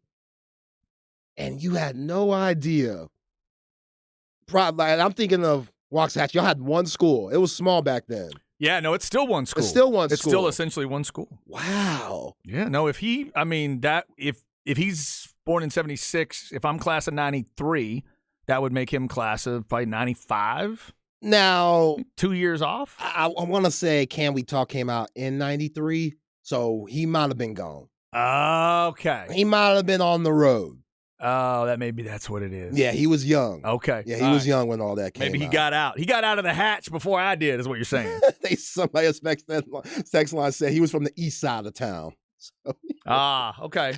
and you had no idea? Probably, I'm thinking of Waxahachie. Y'all had one school. It was small back then. Yeah, no, it's still one school. It's still one school. It's still essentially one school. Wow. Yeah, no, if he's born in 76, if I'm class of 93, that would make him class of probably 95. Now, 2 years off? I want to say Can We Talk came out in 93, so he might have been gone. Okay. He might have been on the road. Oh, that's what it is. Yeah, he was young. Okay. Yeah, he was young when all that came out. Maybe he got out. He got out of the hatch before I did, is what you're saying. Somebody else text line said he was from the east side of town. So. Okay.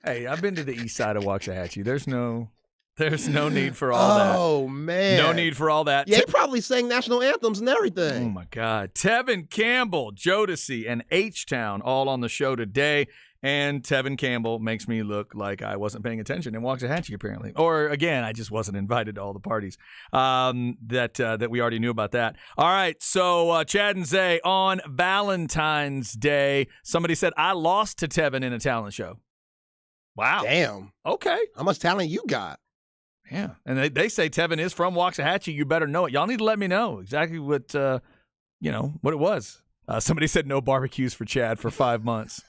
Hey, I've been to the east side of Waxahachie. There's no need for all that. Oh, man. No need for all that. Yeah, he probably sang national anthems and everything. Oh, my God. Tevin Campbell, Jodeci, and H-Town all on the show today. And Tevin Campbell makes me look like I wasn't paying attention in Waxahachie, apparently. Or, again, I just wasn't invited to all the parties that we already knew about that. All right, so Chad and Zay on Valentine's Day. Somebody said, I lost to Tevin in a talent show. Wow. Damn. Okay. How much talent you got? Yeah, and they say Tevin is from Waxahachie. You better know it. Y'all need to let me know exactly what what it was. Somebody said no barbecues for Chad for 5 months.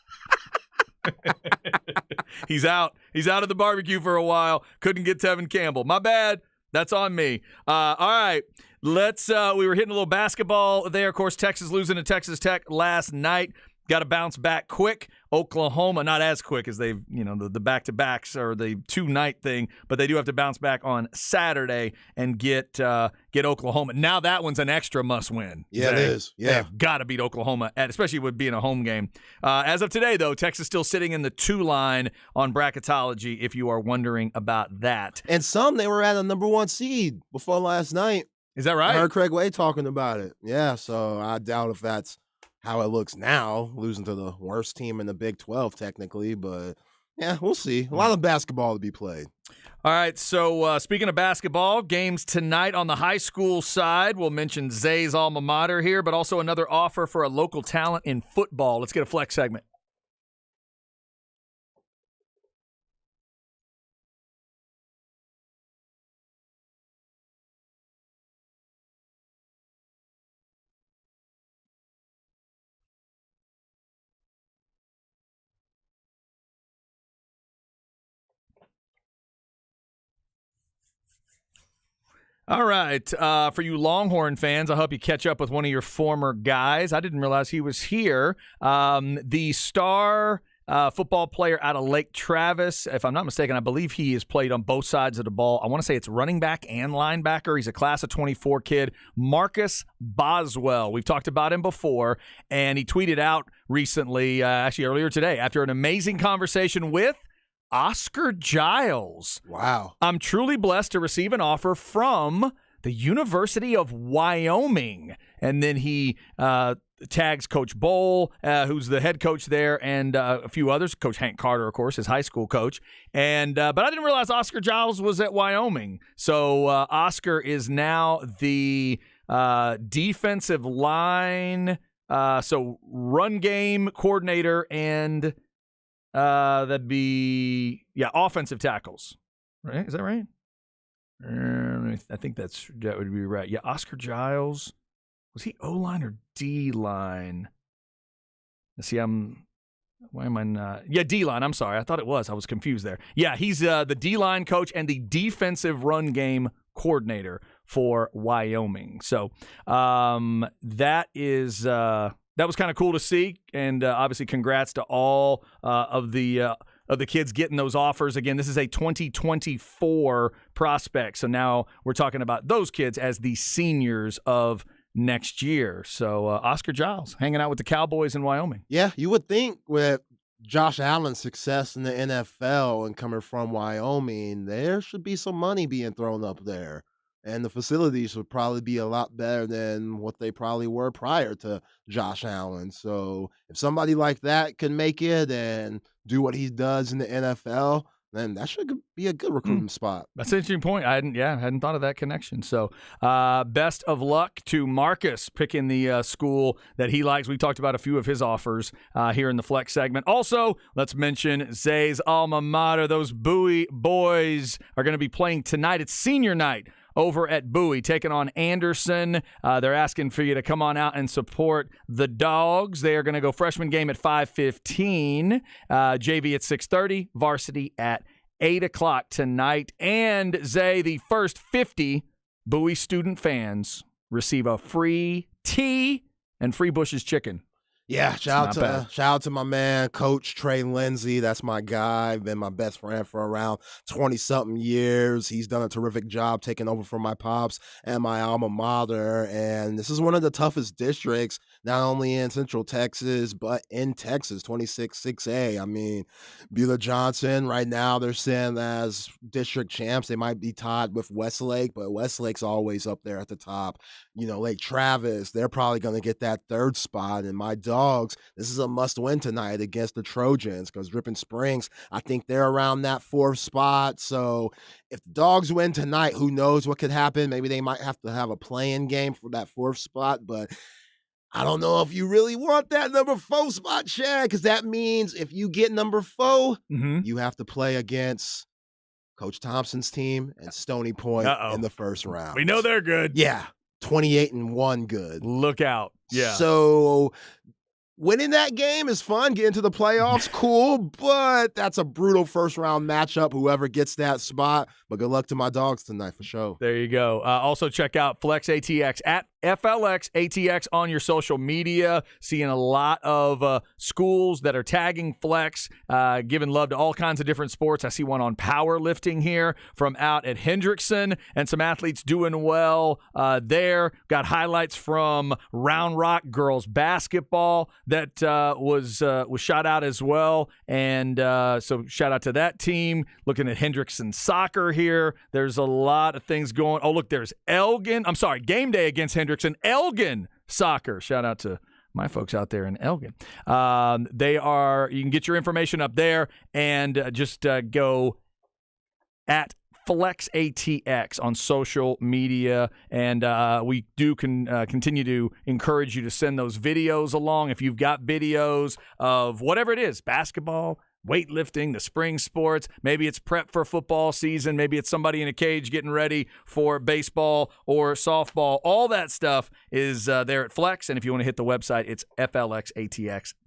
He's out. He's out of the barbecue for a while. Couldn't get Tevin Campbell. My bad. That's on me. All right. Let's. We were hitting a little basketball there. Of course, Texas losing to Texas Tech last night. Got to bounce back quick. Oklahoma, not as quick as they've, the back-to-backs or the two-night thing, but they do have to bounce back on Saturday and get Oklahoma. Now that one's an extra must-win. Yeah, it is. Yeah. They've got to beat Oklahoma, especially with being a home game. As of today, though, Texas still sitting in the 2 line on bracketology, if you are wondering about that. And they were at a number 1 seed before last night. Is that right? I heard Craig Way talking about it. Yeah, so I doubt if that's how it looks now, losing to the worst team in the Big 12 technically, but yeah, we'll see. A lot of basketball to be played. All right, so speaking of basketball, games tonight on the high school side. We'll mention Zay's alma mater here, but also another offer for a local talent in football. Let's get a flex segment. All right. For you Longhorn fans, I hope you catch up with one of your former guys. I didn't realize he was here. The star football player out of Lake Travis, if I'm not mistaken, I believe he has played on both sides of the ball. I want to say it's running back and linebacker. He's a class of 24 kid, Marcus Boswell. We've talked about him before, and he tweeted out recently, actually earlier today, after an amazing conversation with Oscar Giles. Wow. I'm truly blessed to receive an offer from the University of Wyoming. And then he tags Coach Bowl, who's the head coach there, and a few others. Coach Hank Carter, of course, his high school coach. And but I didn't realize Oscar Giles was at Wyoming. So Oscar is now the defensive line, so run game coordinator, and that'd be, offensive tackles. Right? Is that right? I think that would be right. Yeah, Oscar Giles. Was he O-line or D-line? Let's see, why am I not? Yeah, D-line. I'm sorry. I thought it was. I was confused there. Yeah, he's the D-line coach and the defensive run game coordinator for Wyoming. So that was kind of cool to see, and obviously congrats to all of the kids getting those offers. Again, this is a 2024 prospect, so now we're talking about those kids as the seniors of next year. So Oscar Giles hanging out with the Cowboys in Wyoming. Yeah, you would think with Josh Allen's success in the NFL and coming from Wyoming, there should be some money being thrown up there. And the facilities would probably be a lot better than what they probably were prior to Josh Allen. So if somebody like that can make it and do what he does in the NFL, then that should be a good recruiting spot. That's an interesting point. I hadn't thought of that connection. So best of luck to Marcus picking the school that he likes. We talked about a few of his offers here in the Flex segment. Also, let's mention Zay's alma mater. Those Bowie boys are going to be playing tonight. It's senior night over at Bowie, taking on Anderson. They're asking for you to come on out and support the Dogs. They are going to go freshman game at 5:15, JV at 6:30, varsity at 8 o'clock tonight. And Zay, the first 50 Bowie student fans receive a free tea and free Bush's chicken. Yeah, shout out to my man, Coach Trey Lindsay. That's my guy. Been my best friend for around 20-something years. He's done a terrific job taking over from my pops and my alma mater. And this is one of the toughest districts, not only in Central Texas, but in Texas, 26-6A. I mean, Beulah Johnson, right now, they're sitting as district champs. They might be tied with Westlake, but Westlake's always up there at the top. You know, Lake Travis, they're probably going to get that third spot. And my Dogs, this is a must-win tonight against the Trojans because Dripping Springs, I think they're around that fourth spot. So if the Dogs win tonight, who knows what could happen? Maybe they might have to have a play-in game for that fourth spot, but I don't know if you really want that number 4 spot, Chad, because that means if you get number 4, you have to play against Coach Thompson's team and Stony Point in the first round. We know they're good. Yeah, 28-1 good. Look out. Yeah. So winning that game is fun. Getting to the playoffs, cool, but that's a brutal first-round matchup, whoever gets that spot. But good luck to my Dogs tonight for sure. There you go. Also check out Flex ATX at FLX ATX on your social media. Seeing a lot of schools that are tagging Flex, giving love to all kinds of different sports. I see one on powerlifting here from out at Hendrickson, and some athletes doing well there. Got highlights from Round Rock girls basketball that was shot out as well. And so shout out to that team. Looking at Hendrickson soccer here. There's a lot of things going. Oh, look, there's Elgin. I'm sorry, game day against Hendrickson. Elgin soccer. Shout out to my folks out there in Elgin. You can get your information up there and just go at Flex ATX on social media, and we do continue to encourage you to send those videos along. If you've got videos of whatever it is, basketball, weightlifting, the spring sports. Maybe it's prep for football season. Maybe it's somebody in a cage getting ready for baseball or softball. All that stuff is there at Flex. And if you want to hit the website, it's flxatx.com.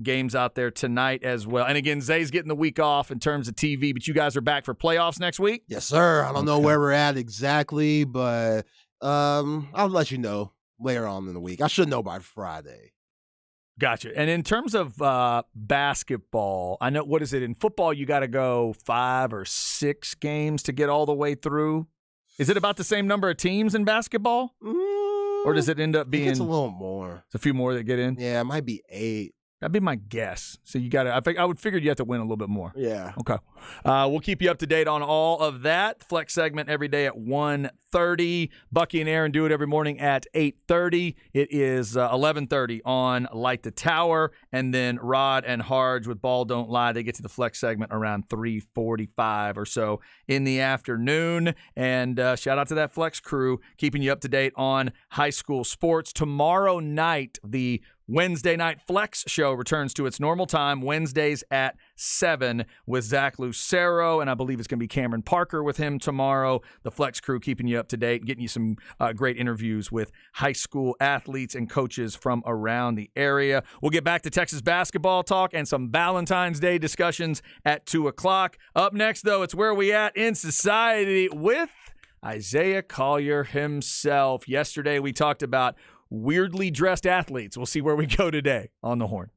Games out there tonight as well. And again, Zay's getting the week off in terms of TV, but you guys are back for playoffs next week? Yes, sir. I don't know where we're at exactly, but I'll let you know later on in the week. I should know by Friday. Gotcha. And in terms of basketball, I know, what is it? In football, you got to go 5 or 6 games to get all the way through. Is it about the same number of teams in basketball? Or does it end up being? It's a little more. It's a few more that get in? Yeah, it might be 8. That'd be my guess. So you got to, I would figure you have to win a little bit more. Yeah. Okay. We'll keep you up to date on all of that. Flex segment every day at 1:30. Bucky and Aaron do it every morning at 8:30. It is 11:30 on Light the Tower. And then Rod and Harge with Ball Don't Lie. They get to the Flex segment around 3:45 or so in the afternoon. And shout out to that Flex crew keeping you up to date on high school sports. Tomorrow night, the Wednesday Night Flex show returns to its normal time, Wednesdays at 7 with Zach Lucero, and I believe it's going to be Cameron Parker with him tomorrow. The Flex crew keeping you up to date, getting you some great interviews with high school athletes and coaches from around the area. We'll get back to Texas basketball talk and some Valentine's Day discussions at 2 o'clock. Up next, though, it's Where We At in Society with Isaiah Collier himself. Yesterday, we talked about weirdly dressed athletes. We'll see where we go today on The Horn.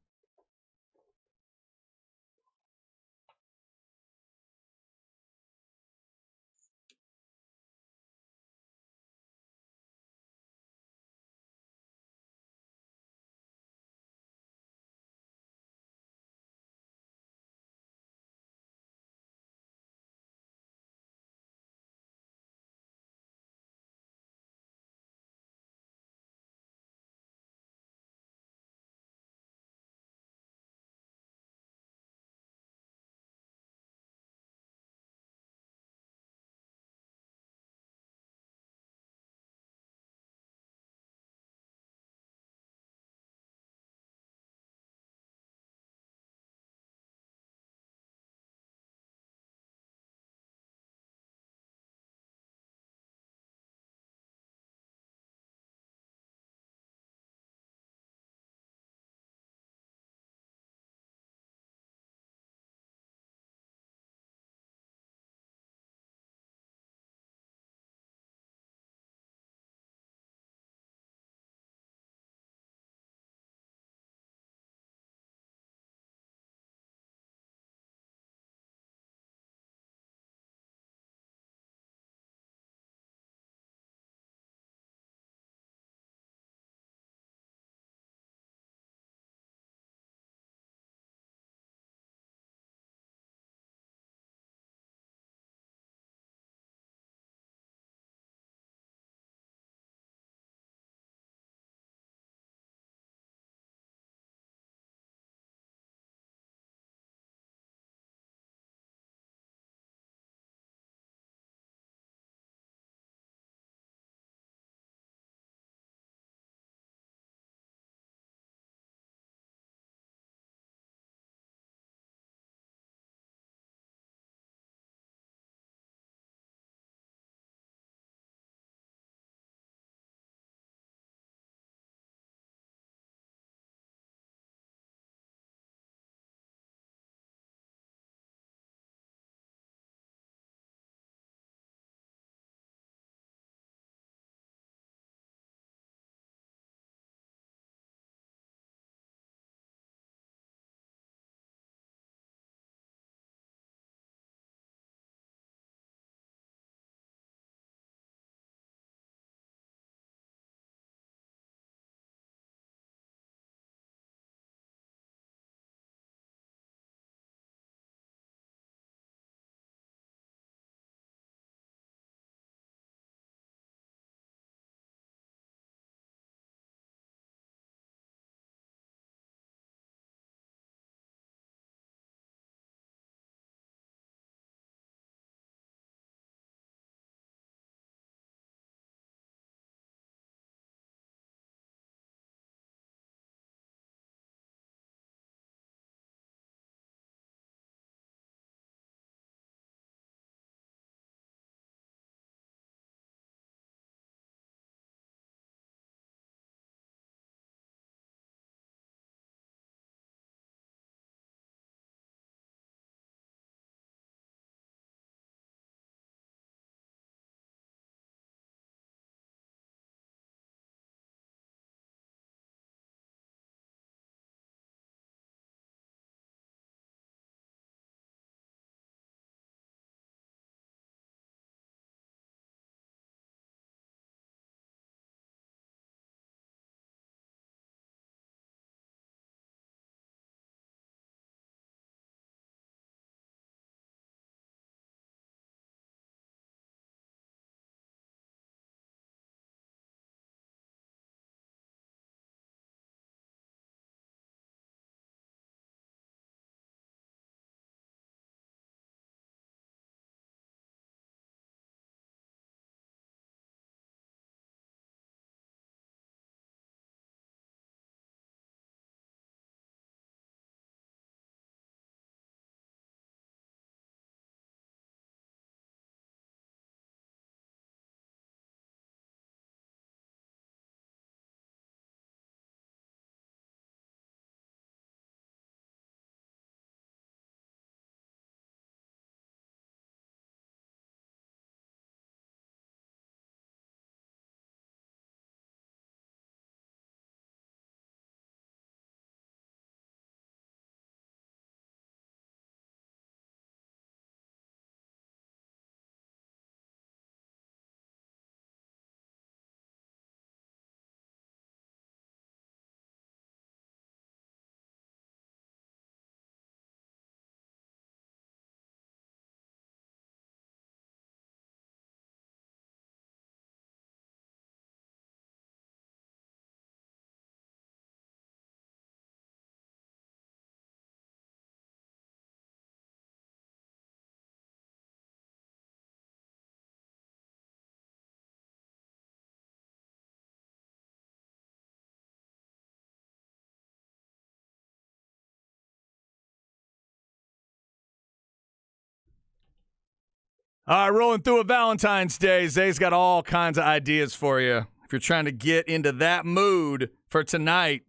All right, rolling through a Valentine's Day. Zay's got all kinds of ideas for you if you're trying to get into that mood for tonight.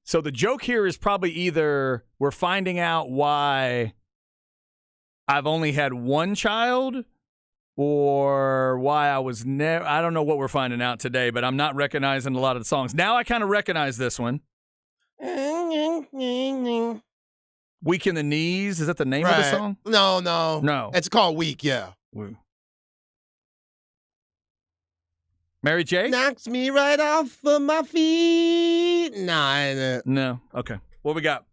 So the joke here is probably either we're finding out why I've only had one child or why I was never. I don't know what we're finding out today, but I'm not recognizing a lot of the songs. Now I kind of recognize this one. Weak in the Knees. Is that the name of the song? No. It's called Weak, yeah. Mary J? Knocks me right off of my feet. Nah, ain't it. No. Okay. What we got?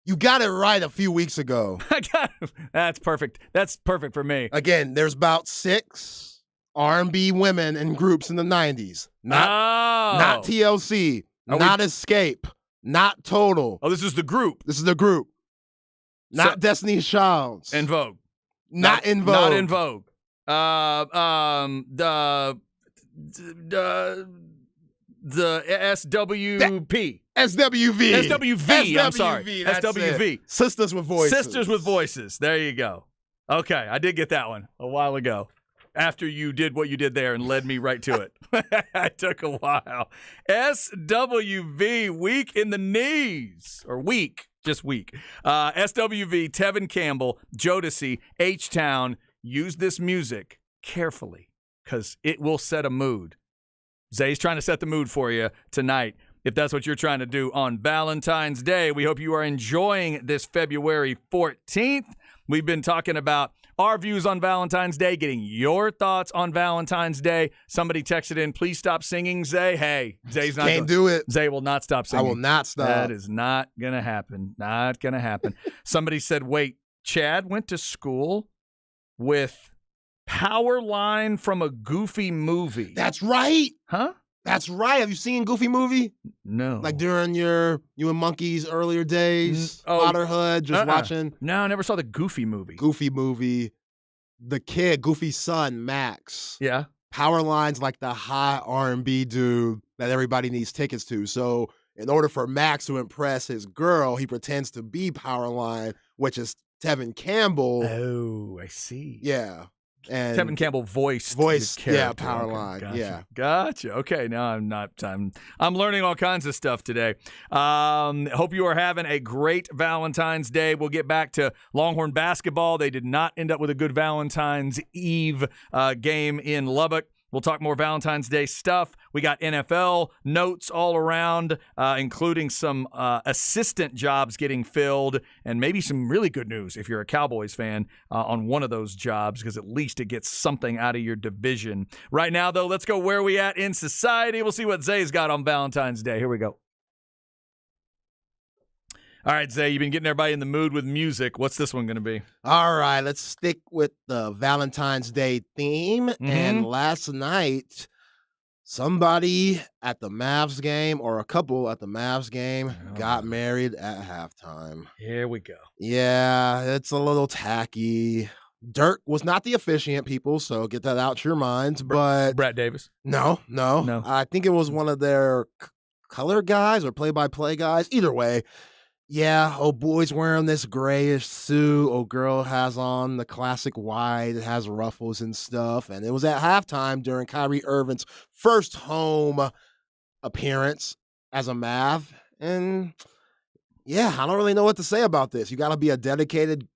You got it right a few weeks ago. I got it. That's perfect. That's perfect for me. Again, there's about 6 R&B women in groups in the 90s. Not TLC, not Escape, not Total. Oh, this is the group. This is the group. Not Destiny's Child. En Vogue. Not En Vogue. Not En Vogue. The SWP. SWV. SWV. I'm sorry. SWV. Sisters with Voices. Sisters with Voices. There you go. Okay, I did get that one a while ago. After you did what you did there and led me right to it. It took a while. SWV, Weak in the Knees. Or Weak, just Weak. SWV, Tevin Campbell, Jodeci, H-Town. Use this music carefully because it will set a mood. Zay's trying to set the mood for you tonight. If that's what you're trying to do on Valentine's Day, we hope you are enjoying this February 14th. We've been talking about our views on Valentine's Day, getting your thoughts on Valentine's Day. Somebody texted in, please stop singing, Zay. Hey, Zay's not Can't do it. Zay will not stop singing. I will not stop. That is not going to happen. Not going to happen. Somebody said, wait, Chad went to school with Powerline from a Goofy movie. That's right. Huh? That's right. Have you seen Goofy movie? No. Like during you and Monkey's earlier days? Fatherhood, just watching? No, I never saw the Goofy movie. Goofy movie. The kid, Goofy's son, Max. Yeah. Powerline's like the high R&B dude that everybody needs tickets to. So in order for Max to impress his girl, he pretends to be Powerline, which is Tevin Campbell. Oh, I see. Yeah. And Tevin Campbell voiced yeah, Powerline. Okay, yeah. Gotcha. Okay, now I'm learning all kinds of stuff today. Hope you are having a great Valentine's Day. We'll get back to Longhorn basketball. They did not end up with a good Valentine's Eve game in Lubbock. We'll talk more Valentine's Day stuff. We got NFL notes all around, including some assistant jobs getting filled and maybe some really good news if you're a Cowboys fan on one of those jobs because at least it gets something out of your division. Right now, though, let's go where we at in society. We'll see what Zay's got on Valentine's Day. Here we go. All right, Zay, you've been getting everybody in the mood with music. What's this one going to be? All right, let's stick with the Valentine's Day theme. Mm-hmm. And last night, somebody at the Mavs game or a couple at the Mavs game got married at halftime. Here we go. Yeah, it's a little tacky. Dirk was not the officiant, people, so get that out your minds. But Brad Davis? No. I think it was one of their color guys or play-by-play guys. Either way. Yeah, old boy's wearing this grayish suit. Old girl has on the classic white. It has ruffles and stuff. And it was at halftime during Kyrie Irving's first home appearance as a Mav. And yeah, I don't really know what to say about this. You got to be a dedicated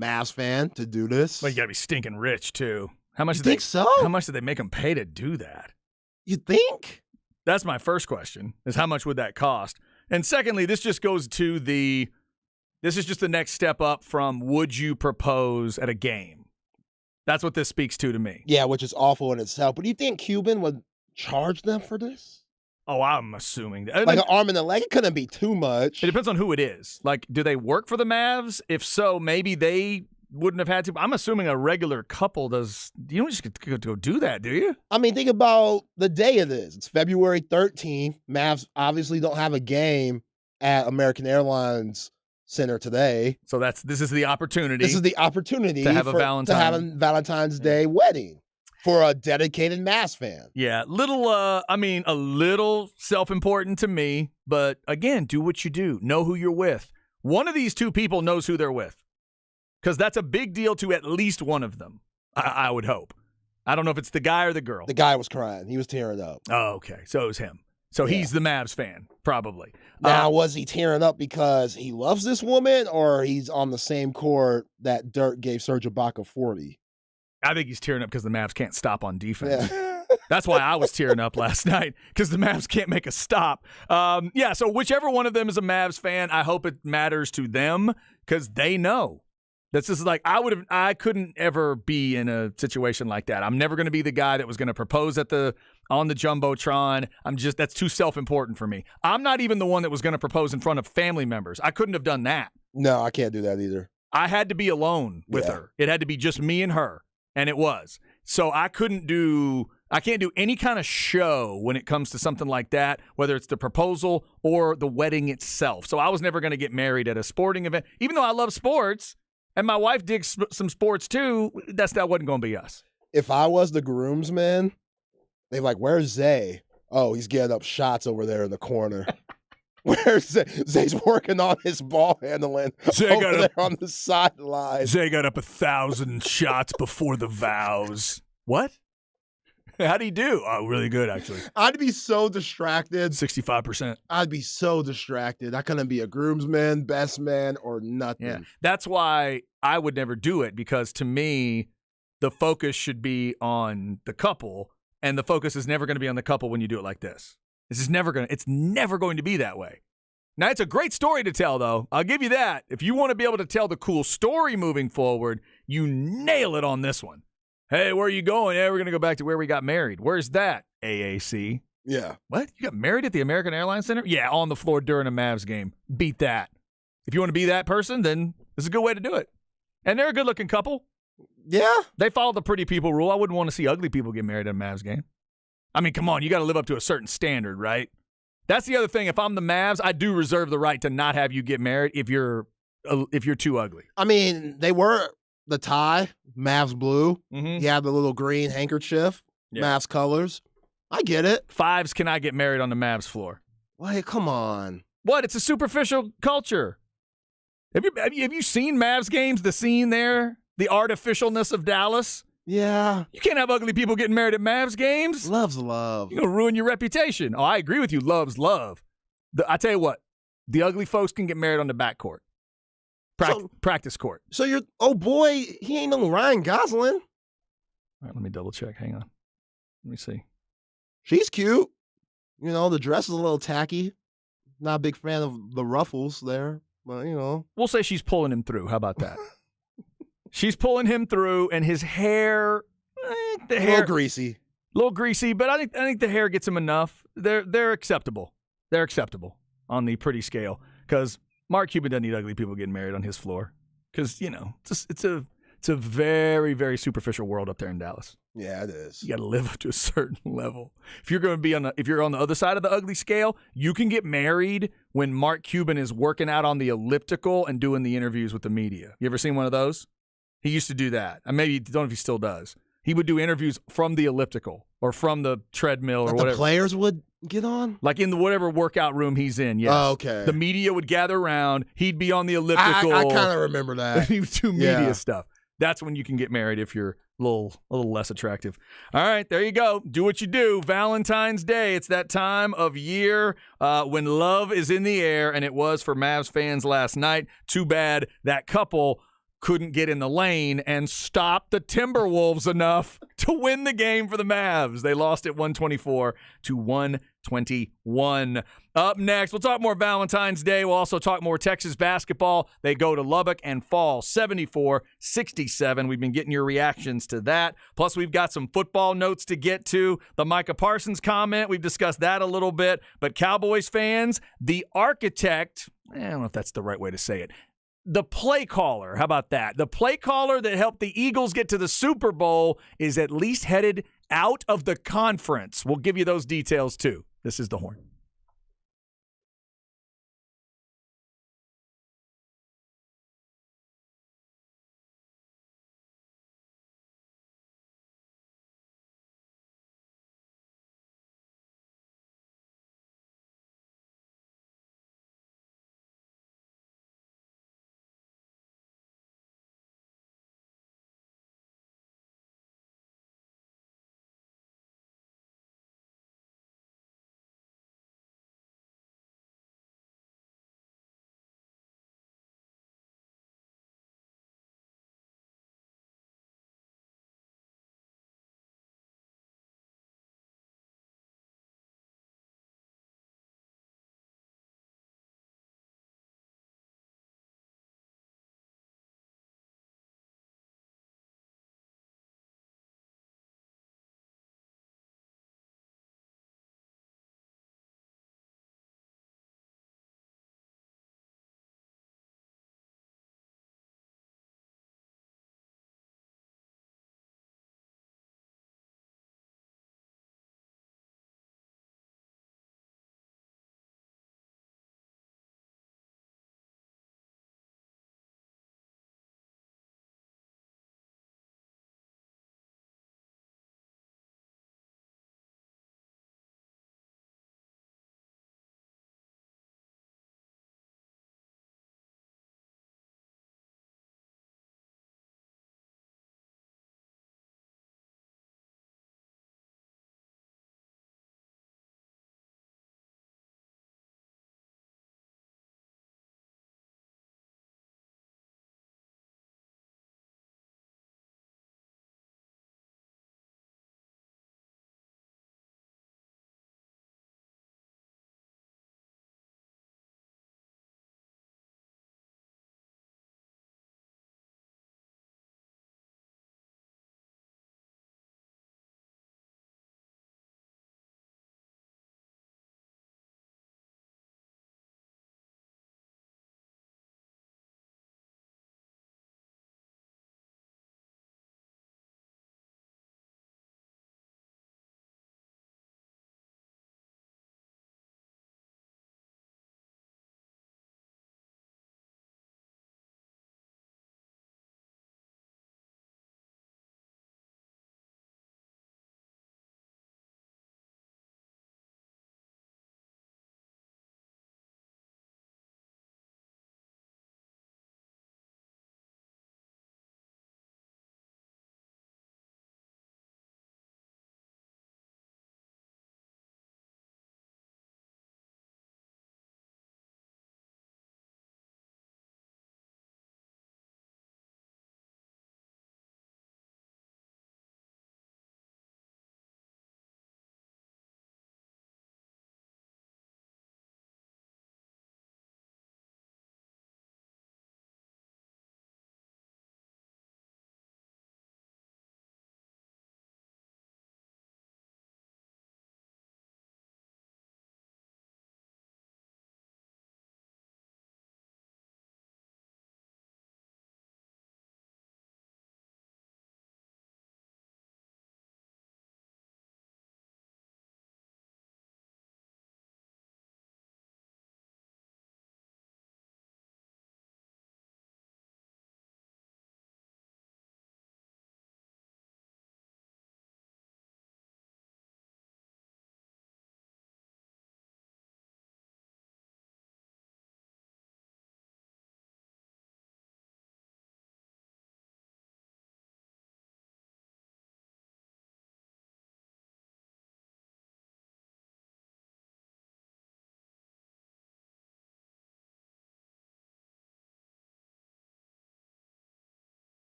Mavs fan to do this. Well, you got to be stinking rich, too. How much so? How much did they make them pay to do that? You think? That's my first question, is how much would that cost? And secondly, this just goes to this is just the next step up from would you propose at a game? That's what this speaks to me. Yeah, which is awful in itself. But do you think Cuban would charge them for this? Oh, I'm assuming that. Like an arm and a leg? It couldn't be too much. It depends on who it is. Like, do they work for the Mavs? If so, maybe they wouldn't have had to. I'm assuming a regular couple does. You don't just get to go do that, do you? I mean, think about the day of this. It's February 13th. Mavs obviously don't have a game at American Airlines Center today. So this is the opportunity. This is the opportunity to have a Valentine's Day wedding for a dedicated Mavs fan. Yeah, a little self-important to me, but again, do what you do. Know who you're with. One of these two people knows who they're with. Because that's a big deal to at least one of them, I would hope. I don't know if it's the guy or the girl. The guy was crying. He was tearing up. Oh, okay. So it was him. So he's the Mavs fan, probably. Now, was he tearing up because he loves this woman, or he's on the same court that Dirk gave Serge Ibaka 40? I think he's tearing up because the Mavs can't stop on defense. Yeah. That's why I was tearing up last night, because the Mavs can't make a stop. So whichever one of them is a Mavs fan, I hope it matters to them, because they know. This is like, I couldn't ever be in a situation like that. I'm never going to be the guy that was going to propose on the Jumbotron. That's too self-important for me. I'm not even the one that was going to propose in front of family members. I couldn't have done that. No, I can't do that either. I had to be alone with her. It had to be just me and her, and it was. So I can't do any kind of show when it comes to something like that, whether it's the proposal or the wedding itself. So I was never going to get married at a sporting event, even though I love sports. And my wife digs some sports too. That wasn't going to be us. If I was the groomsman, they're like, "Where's Zay?" Oh, he's getting up shots over there in the corner. Where's Zay? Zay's working on his ball handling over there on the sideline. Zay got up 1,000 shots before the vows. What? How'd he do? Oh, really good, actually. I'd be so distracted. 65%. I'd be so distracted. I couldn't be a groomsman, best man, or nothing. Yeah. That's why I would never do it, because to me, the focus should be on the couple, and the focus is never going to be on the couple when you do it like this. It's never going to be that way. Now, it's a great story to tell, though. I'll give you that. If you want to be able to tell the cool story moving forward, you nail it on this one. Hey, where are you going? Yeah, we're going to go back to where we got married. Where's that? AAC. Yeah. What? You got married at the American Airlines Center? Yeah, on the floor during a Mavs game. Beat that. If you want to be that person, then this is a good way to do it. And they're a good-looking couple. Yeah. They follow the pretty people rule. I wouldn't want to see ugly people get married at a Mavs game. I mean, come on. You got to live up to a certain standard, right? That's the other thing. If I'm the Mavs, I do reserve the right to not have you get married if you're too ugly. I mean, they were the tie, Mavs blue. Mm-hmm. You have the little green handkerchief, Mavs colors. I get it. Fives cannot get married on the Mavs floor. Wait, come on. What? It's a superficial culture. Have you seen Mavs games? The scene there, the artificialness of Dallas. Yeah. You can't have ugly people getting married at Mavs games. Love's love. You're gonna ruin your reputation. Oh, I agree with you. Love's love. I tell you what, the ugly folks can get married on the backcourt. Practice court. So boy, he ain't no Ryan Gosling. All right, let me double check. Hang on. Let me see. She's cute. You know, the dress is a little tacky. Not a big fan of the ruffles there, but you know. We'll say she's pulling him through. How about that? She's pulling him through, and his hair, a little greasy. A little greasy, but I think the hair gets him enough. They're acceptable. They're acceptable on the pretty scale, because Mark Cuban doesn't need ugly people getting married on his floor, because, you know, it's a very, very superficial world up there in Dallas. Yeah, it is. You got to live up to a certain level. If you're on the other side of the ugly scale, you can get married when Mark Cuban is working out on the elliptical and doing the interviews with the media. You ever seen one of those? He used to do that. I maybe don't know if he still does. He would do interviews from the elliptical or from the treadmill or whatever. The players would get on? Like in whatever workout room he's in, yes. Oh, okay. The media would gather around. He'd be on the elliptical. I kind of remember that. He would do media stuff. That's when you can get married if you're a little less attractive. All right, there you go. Do what you do. Valentine's Day. It's that time of year when love is in the air, and it was for Mavs fans last night. Too bad that couple couldn't get in the lane and stop the Timberwolves enough to win the game for the Mavs. They lost it 124 to 121. Up next, we'll talk more Valentine's Day. We'll also talk more Texas basketball. They go to Lubbock and fall 74-67. We've been getting your reactions to that. Plus, we've got some football notes to get to. The Micah Parsons comment, we've discussed that a little bit. But Cowboys fans, the architect, I don't know if that's the right way to say it, the play caller, how about that? The play caller that helped the Eagles get to the Super Bowl is at least headed out of the conference. We'll give you those details, too. This is The Horn.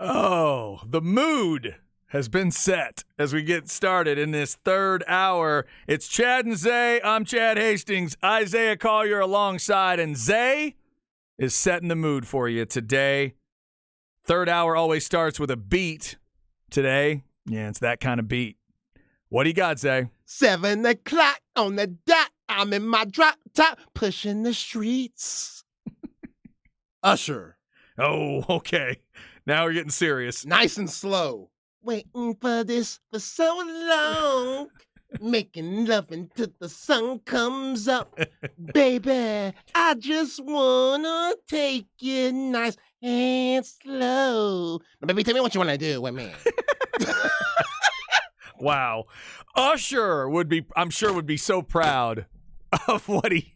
Oh, the mood has been set as we get started in this third hour. It's Chad and Zay. I'm Chad Hastings. Isaiah Collier alongside, and Zay is setting the mood for you today. Third hour always starts with a beat. Today, yeah, it's that kind of beat. What do you got, Zay? 7 o'clock on the dot. I'm in my drop top, pushing the streets. Usher. Oh, okay. Now we're getting serious. Nice and slow. Waiting for this for so long. Making love until the sun comes up. Baby, I just wanna take it nice and slow. Now, baby, tell me what you wanna do with me. Wow. Usher I'm sure would be so proud of what he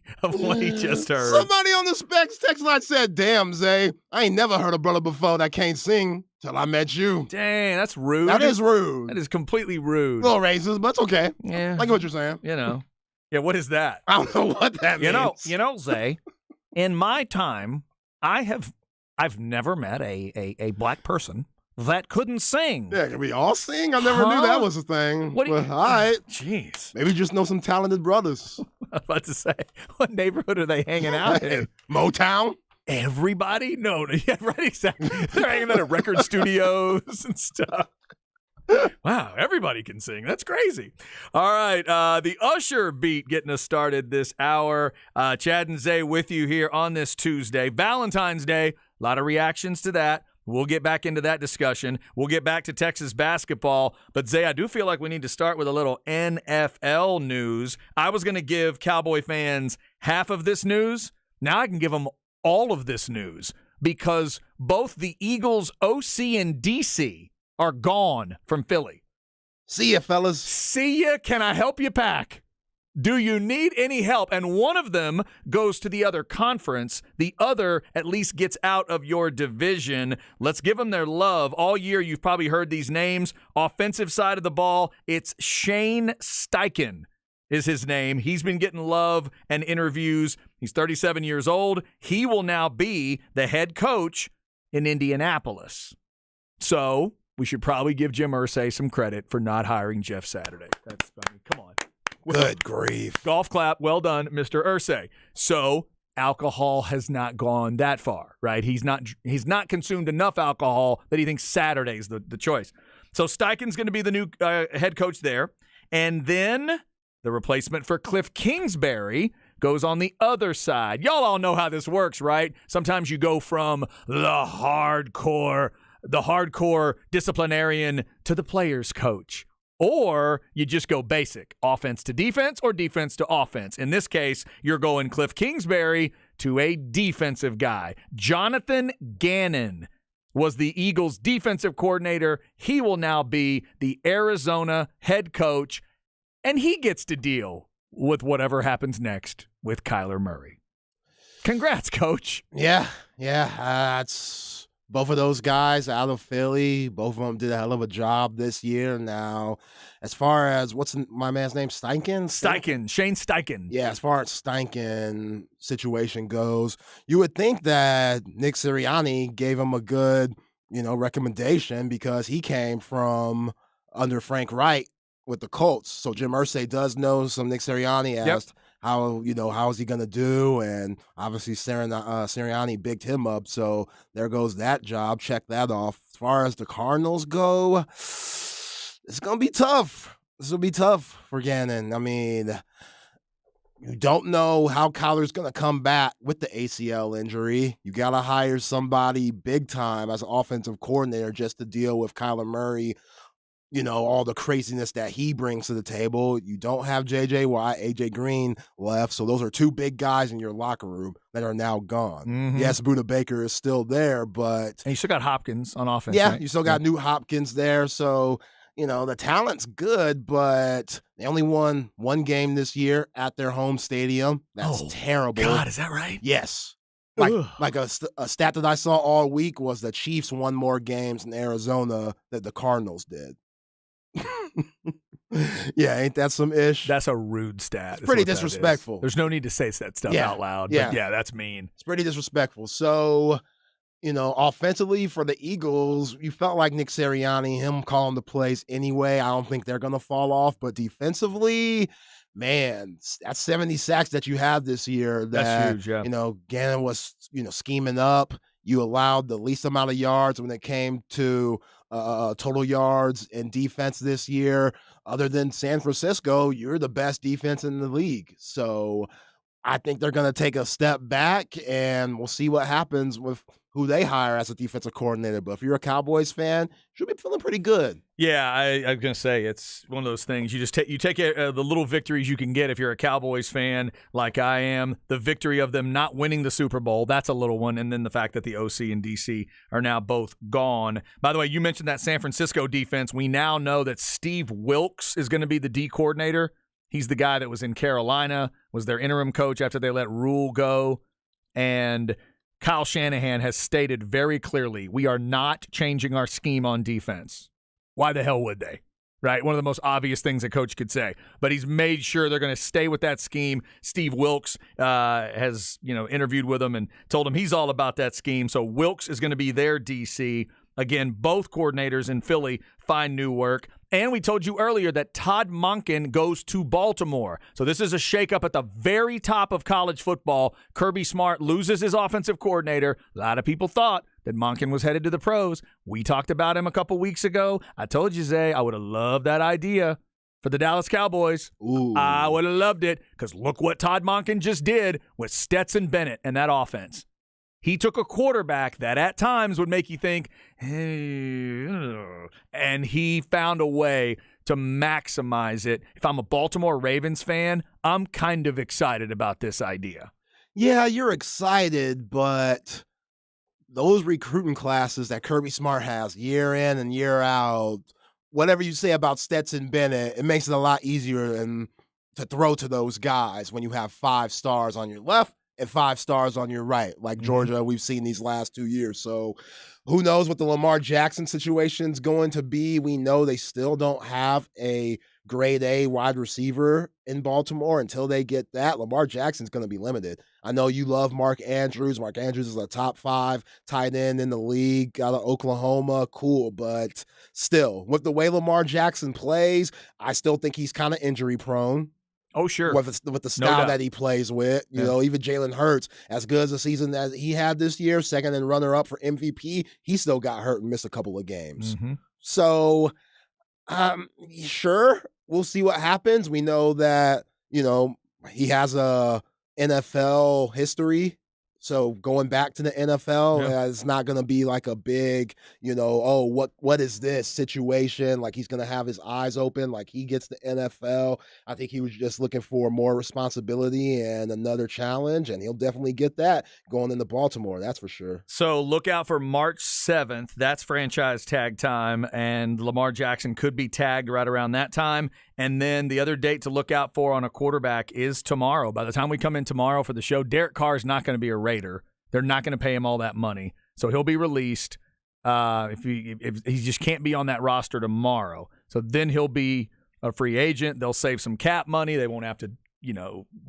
just heard. Somebody on the Specs text line said, "Damn, Zay, I ain't never heard a brother before that can't sing till I met you." Dang, that's rude. That is rude. That is completely rude. Little racist, but it's okay. Yeah. I get what you're saying. You know. Yeah, what is that? I don't know what that means. You know, Zay, in my time, I've never met a black person that couldn't sing. Yeah, can we all sing? I never knew that was a thing. What do you, all right. Jeez. Maybe just know some talented brothers. I was about to say, what neighborhood are they hanging out in? Motown? Everybody? No. Yeah, right, exactly. They're hanging out at record studios and stuff. Wow, everybody can sing. That's crazy. All right, the Usher beat getting us started this hour. Chad and Zay with you here on this Tuesday. Valentine's Day, a lot of reactions to that. We'll get back into that discussion. We'll get back to Texas basketball. But, Zay, I do feel like we need to start with a little NFL news. I was going to give Cowboy fans half of this news. Now I can give them all of this news because both the Eagles' OC and DC are gone from Philly. See ya, fellas. See ya. Can I help you pack? Do you need any help? And one of them goes to the other conference. The other at least gets out of your division. Let's give them their love. All year you've probably heard these names. Offensive side of the ball, it's Shane Steichen is his name. He's been getting love and interviews. He's 37 years old. He will now be the head coach in Indianapolis. So we should probably give Jim Irsay some credit for not hiring Jeff Saturday. Come on. Good grief. Golf clap. Well done, Mr. Irsay. So alcohol has not gone that far, right? He's not consumed enough alcohol that he thinks Saturday's the choice. So Steichen's going to be the new head coach there. And then the replacement for Cliff Kingsbury goes on the other side. Y'all all know how this works, right? Sometimes you go from the hardcore disciplinarian to the player's coach. Or you just go basic, offense to defense or defense to offense. In this case, you're going Cliff Kingsbury to a defensive guy. Jonathan Gannon was the Eagles' defensive coordinator. He will now be the Arizona head coach, and he gets to deal with whatever happens next with Kyler Murray. Congrats, Coach. Yeah. It's both of those guys out of Philly. Both of them did a hell of a job this year. Now, as far as what's my man's name? Shane Steichen. Yeah, as far as Steichen situation goes, you would think that Nick Sirianni gave him a good, recommendation because he came from under Frank Reich with the Colts. So Jim Irsay does know some Nick Sirianni asked how is he going to do? And obviously Sirianni bigged him up. So there goes that job. Check that off. As far as the Cardinals go, it's going to be tough. This will be tough for Gannon. I mean, you don't know how Kyler's going to come back with the ACL injury. You got to hire somebody big time as an offensive coordinator just to deal with Kyler Murray, all the craziness that he brings to the table. You don't have J.J. Watt, A.J. Green left, so those are two big guys in your locker room that are now gone. Mm-hmm. Yes, Budda Baker is still there, but... And you still got Hopkins on offense, Yeah, right? You still got Newt Hopkins there, so... the talent's good, but they only won one game this year at their home stadium. That's terrible. God, is that right? Yes. Like a stat that I saw all week was the Chiefs won more games in Arizona than the Cardinals did. Yeah, ain't that some ish? That's a rude stat. It's pretty disrespectful. There's no need to say that stuff out loud. But yeah, that's mean. It's pretty disrespectful. So, offensively for the Eagles, you felt like Nick Sirianni, him calling the plays anyway. I don't think they're going to fall off. But defensively, man, that's 70 sacks that you have this year. That's huge, yeah. Gannon was, scheming up. You allowed the least amount of yards when it came to total yards and defense this year. Other than San Francisco, you're the best defense in the league. So I think they're going to take a step back, and we'll see what happens with who they hire as a defensive coordinator. But if you're a Cowboys fan, you should be feeling pretty good. Yeah, I was going to say, it's one of those things. You just take the little victories you can get if you're a Cowboys fan like I am. The victory of them not winning the Super Bowl, that's a little one. And then the fact that the OC and DC are now both gone. By the way, you mentioned that San Francisco defense. We now know that Steve Wilks is going to be the D coordinator. He's the guy that was in Carolina, was their interim coach after they let Rule go. And Kyle Shanahan has stated very clearly, we are not changing our scheme on defense. Why the hell would they? Right? One of the most obvious things a coach could say. But he's made sure they're going to stay with that scheme. Steve Wilks has, interviewed with him and told him he's all about that scheme. So Wilks is going to be their DC. Again, both coordinators in Philly find new work. And we told you earlier that Todd Monken goes to Baltimore. So this is a shakeup at the very top of college football. Kirby Smart loses his offensive coordinator. A lot of people thought that Monken was headed to the pros. We talked about him a couple weeks ago. I told you, Zay, I would have loved that idea for the Dallas Cowboys. Ooh. I would have loved it, because look what Todd Monken just did with Stetson Bennett and that offense. He took a quarterback that at times would make you think, hey, and he found a way to maximize it. If I'm a Baltimore Ravens fan, I'm kind of excited about this idea. Yeah, you're excited, but those recruiting classes that Kirby Smart has year in and year out, whatever you say about Stetson Bennett, it makes it a lot easier to throw to those guys when you have 5 stars on your left and 5 stars on your right, like Georgia we've seen these last 2 years. So who knows what the Lamar Jackson situation is going to be. We know they still don't have a grade A wide receiver in Baltimore. Until they get that, Lamar Jackson's going to be limited. I know you love Mark Andrews. Mark Andrews is a top 5 tight end in the league out of Oklahoma. Cool, but still, with the way Lamar Jackson plays, I still think he's kind of injury prone. Oh, sure. With the style that he plays with. You know, even Jalen Hurts, as good as a season that he had this year, second and runner-up for MVP, he still got hurt and missed a couple of games. Mm-hmm. So, sure, we'll see what happens. We know that, he has a NFL history. So going back to the NFL, it's not going to be like a big, what is this situation? Like he's going to have his eyes open, like he gets the NFL. I think he was just looking for more responsibility and another challenge, and he'll definitely get that going into Baltimore. That's for sure. So look out for March 7th. That's franchise tag time, and Lamar Jackson could be tagged right around that time. And then the other date to look out for on a quarterback is tomorrow. By the time we come in tomorrow for the show, Derek Carr is not going to be a Raider. They're not going to pay him all that money. So he'll be released if he just can't be on that roster tomorrow. So then he'll be a free agent. They'll save some cap money. They won't have to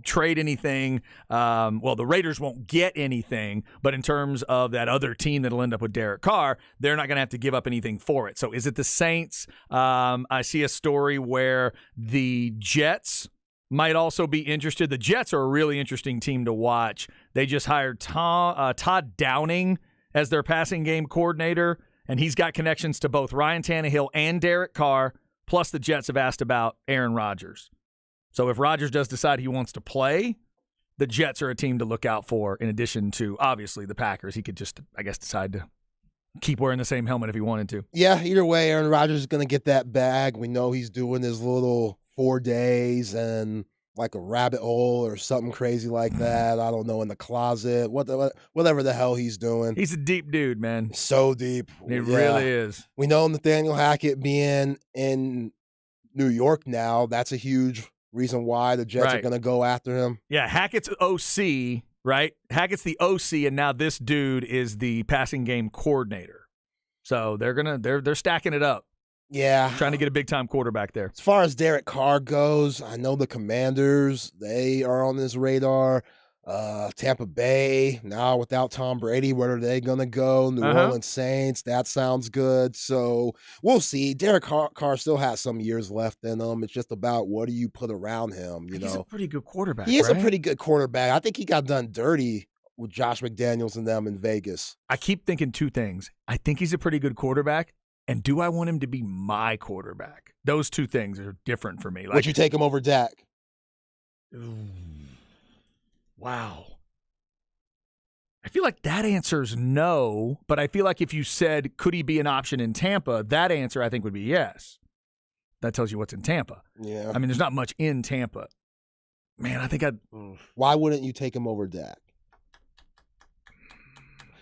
trade anything. The Raiders won't get anything, but in terms of that other team that'll end up with Derek Carr, they're not going to have to give up anything for it. So is it the Saints? I see a story where the Jets might also be interested. The Jets are a really interesting team to watch. They just hired Todd Downing as their passing game coordinator, and he's got connections to both Ryan Tannehill and Derek Carr, plus the Jets have asked about Aaron Rodgers. So if Rodgers does decide he wants to play, the Jets are a team to look out for, in addition to, obviously, the Packers. He could just, decide to keep wearing the same helmet if he wanted to. Yeah, either way, Aaron Rodgers is going to get that bag. We know he's doing his little 4 days and like a rabbit hole or something crazy like that. I don't know, in the closet, whatever the hell he's doing. He's a deep dude, man. So deep. He really is. We know Nathaniel Hackett being in New York now, that's a huge reason why the Jets are going to go after him. Yeah, Hackett's OC, right? Hackett's the OC, and now this dude is the passing game coordinator. So they're stacking it up. Yeah. Trying to get a big-time quarterback there. As far as Derek Carr goes, I know the Commanders, they are on his radar. Tampa Bay, now without Tom Brady, where are they going to go? New Orleans Saints, that sounds good. So we'll see. Derek Carr still has some years left in him. It's just about what do you put around him, you know? He's a pretty good quarterback, He is right? a pretty good quarterback. I think he got done dirty with Josh McDaniels and them in Vegas. I keep thinking two things. I think he's a pretty good quarterback, and do I want him to be my quarterback? Those two things are different for me. Would you take him over Dak? Wow. I feel like that answer's no, but I feel like if you said, could he be an option in Tampa, that answer I think would be yes. That tells you what's in Tampa. Yeah. I mean, there's not much in Tampa. Man, I think I'd... Why wouldn't you take him over Dak?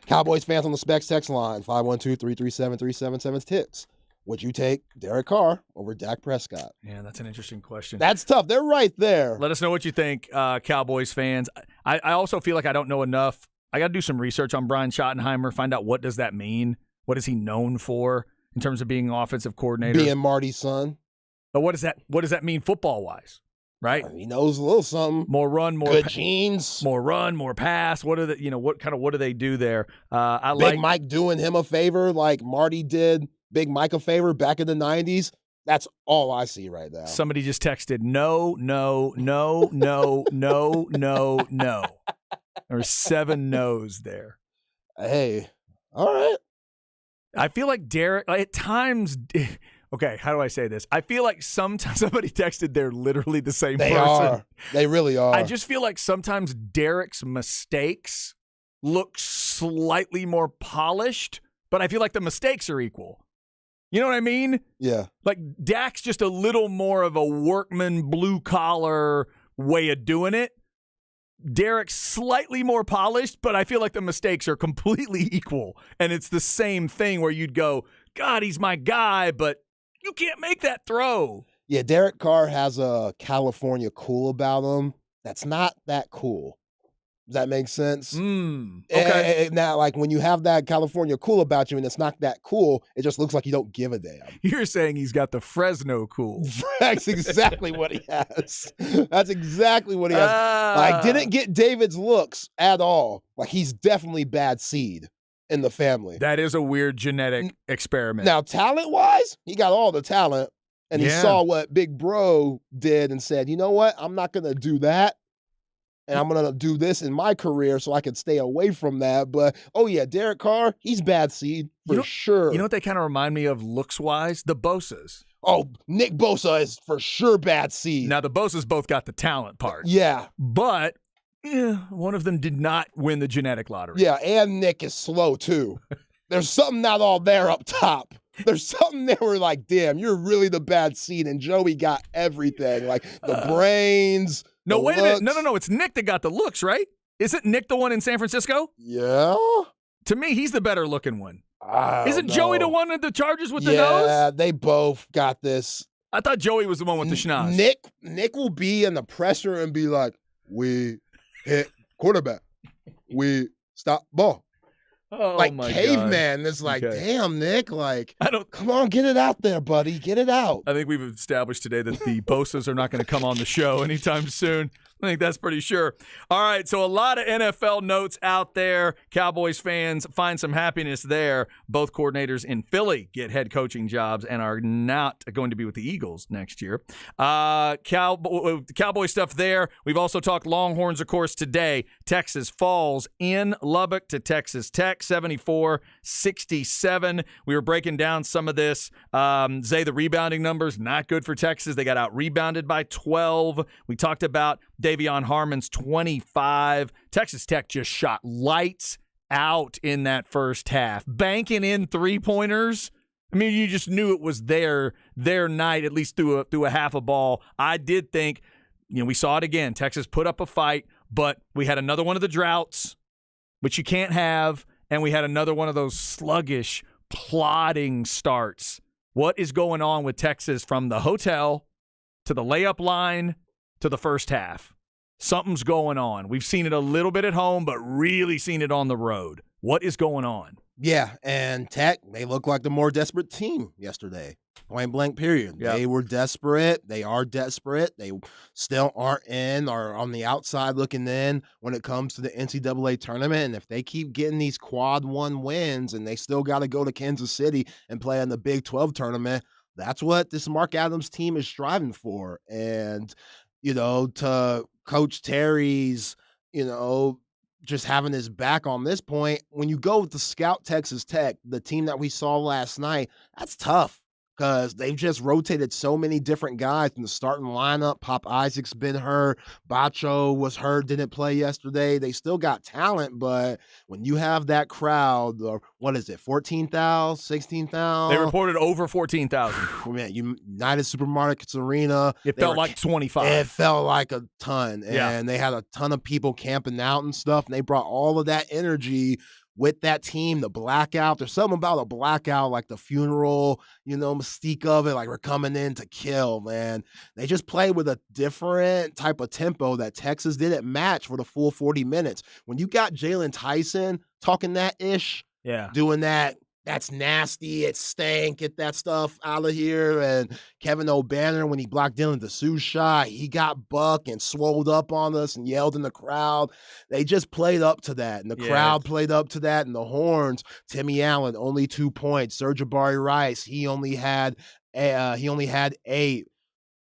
Cowboys fans on the Specs text line, 512-337-3776. Would you take Derek Carr over Dak Prescott? Yeah, that's an interesting question. That's tough. They're right there. Let us know what you think, Cowboys fans. I also feel like I don't know enough. I got to do some research on Brian Schottenheimer, find out what does that mean? What is he known for in terms of being an offensive coordinator? Being Marty's son. But what does that mean football-wise? Right? He knows a little something. More run, more good genes. More run, more pass. What are the what do they do there? Big Mike doing him a favor like Marty did Big Mike a favor back in the 90s. That's all I see right now. Somebody just texted no. There's 7 no's there. Hey, all right. I feel like Derek at times. Okay, how do I say this? I feel like sometimes somebody texted they're literally the same person. Are. They really are. I just feel like sometimes Derek's mistakes look slightly more polished, but I feel like the mistakes are equal. You know what I mean? Yeah. Like Dak's just a little more of a workman, blue-collar way of doing it. Derek's slightly more polished, but I feel like the mistakes are completely equal. And it's the same thing where you'd go, God, he's my guy, but you can't make that throw. Yeah, Derek Carr has a California cool about him that's not that cool. Does that make sense? Okay. Now, like when you have that California cool about you and it's not that cool, it just looks like you don't give a damn. You're saying he's got the Fresno cool. That's exactly what he has. That's exactly what he has. Like, didn't get David's looks at all. Like, he's definitely bad seed in the family. That is a weird genetic experiment. Now, talent-wise, he got all the talent, and he saw what Big Bro did and said, you know what? I'm not going to do that, and I'm going to do this in my career so I can stay away from that. But, oh, yeah, Derek Carr, he's bad seed for sure. You know what they kind of remind me of looks-wise? The Bosas. Oh, Nick Bosa is for sure bad seed. Now, the Bosas both got the talent part. Yeah. But one of them did not win the genetic lottery. Yeah, and Nick is slow, too. There's something not all there up top. There's something there where like, damn, you're really the bad seed, and Joey got everything. Like the brains. No, the wait looks. a minute. No. It's Nick that got the looks, right? Isn't Nick the one in San Francisco? Yeah. To me, he's the better looking one. Isn't know. Joey the one at the Chargers with the nose? Yeah, they both got this. I thought Joey was the one with the schnoz. Nick will be in the presser and be like, we hit quarterback. We stop ball. Oh, like my caveman. God. It's like, Okay. damn, Nick, like, I don't. come on, get it out there, buddy. Get it out. I think we've established today that the Bosas are not going to come on the show anytime soon. I think that's pretty sure. All right, so a lot of NFL notes out there. Cowboys fans, find some happiness there. Both coordinators in Philly get head coaching jobs and are not going to be with the Eagles next year. Cowboy stuff there. We've also talked Longhorns, of course, today. Texas falls in Lubbock to Texas Tech, 74-67. We were breaking down some of this. Zay, the rebounding numbers, not good for Texas. They got out-rebounded by 12. We talked about Davion Harmon's 25. Texas Tech just shot lights out in that first half. Banking in three-pointers. I mean, you just knew it was their night, at least through a half a ball. I did think, we saw it again. Texas put up a fight, but we had another one of the droughts, which you can't have, and we had another one of those sluggish, plodding starts. What is going on with Texas from the hotel to the layup line to the first half? Something's going on. We've seen it a little bit at home, but really seen it on the road. What is going on? Yeah, and Tech, they look like the more desperate team yesterday. Point blank, period. Yep. They were desperate. They are desperate. They still aren't in or on the outside looking in when it comes to the NCAA tournament. And if they keep getting these quad one wins and they still got to go to Kansas City and play in the Big 12 tournament, that's what this Mark Adams team is striving for. And, to Coach Terry's, just having his back on this point, when you go with the Scout Texas Tech, the team that we saw last night, that's tough because they've just rotated so many different guys in the starting lineup. Pop Isaac's been hurt. Bacho was hurt, didn't play yesterday. They still got talent, but when you have that crowd, what is it, 14,000, 16,000? They reported over 14,000. Man, United Supermarkets Arena. It felt like 25. It felt like a ton. And Yeah. they had a ton of people camping out and stuff, and they brought all of that energy with that team, the blackout. There's something about a blackout, like the funeral, mystique of it, like we're coming in to kill, man. They just played with a different type of tempo that Texas didn't match for the full 40 minutes. When you got Jalen Tyson talking that ish, Yeah. doing that's nasty, it stank, get that stuff out of here. And Kevin O'Banner, when he blocked Dylan DeSue's shot, he got buck and swolled up on us and yelled in the crowd. They just played up to that, and the crowd played up to that, and the horns. Timmy Allen, only 2 points. Sir'Jabari Rice, he only had 8.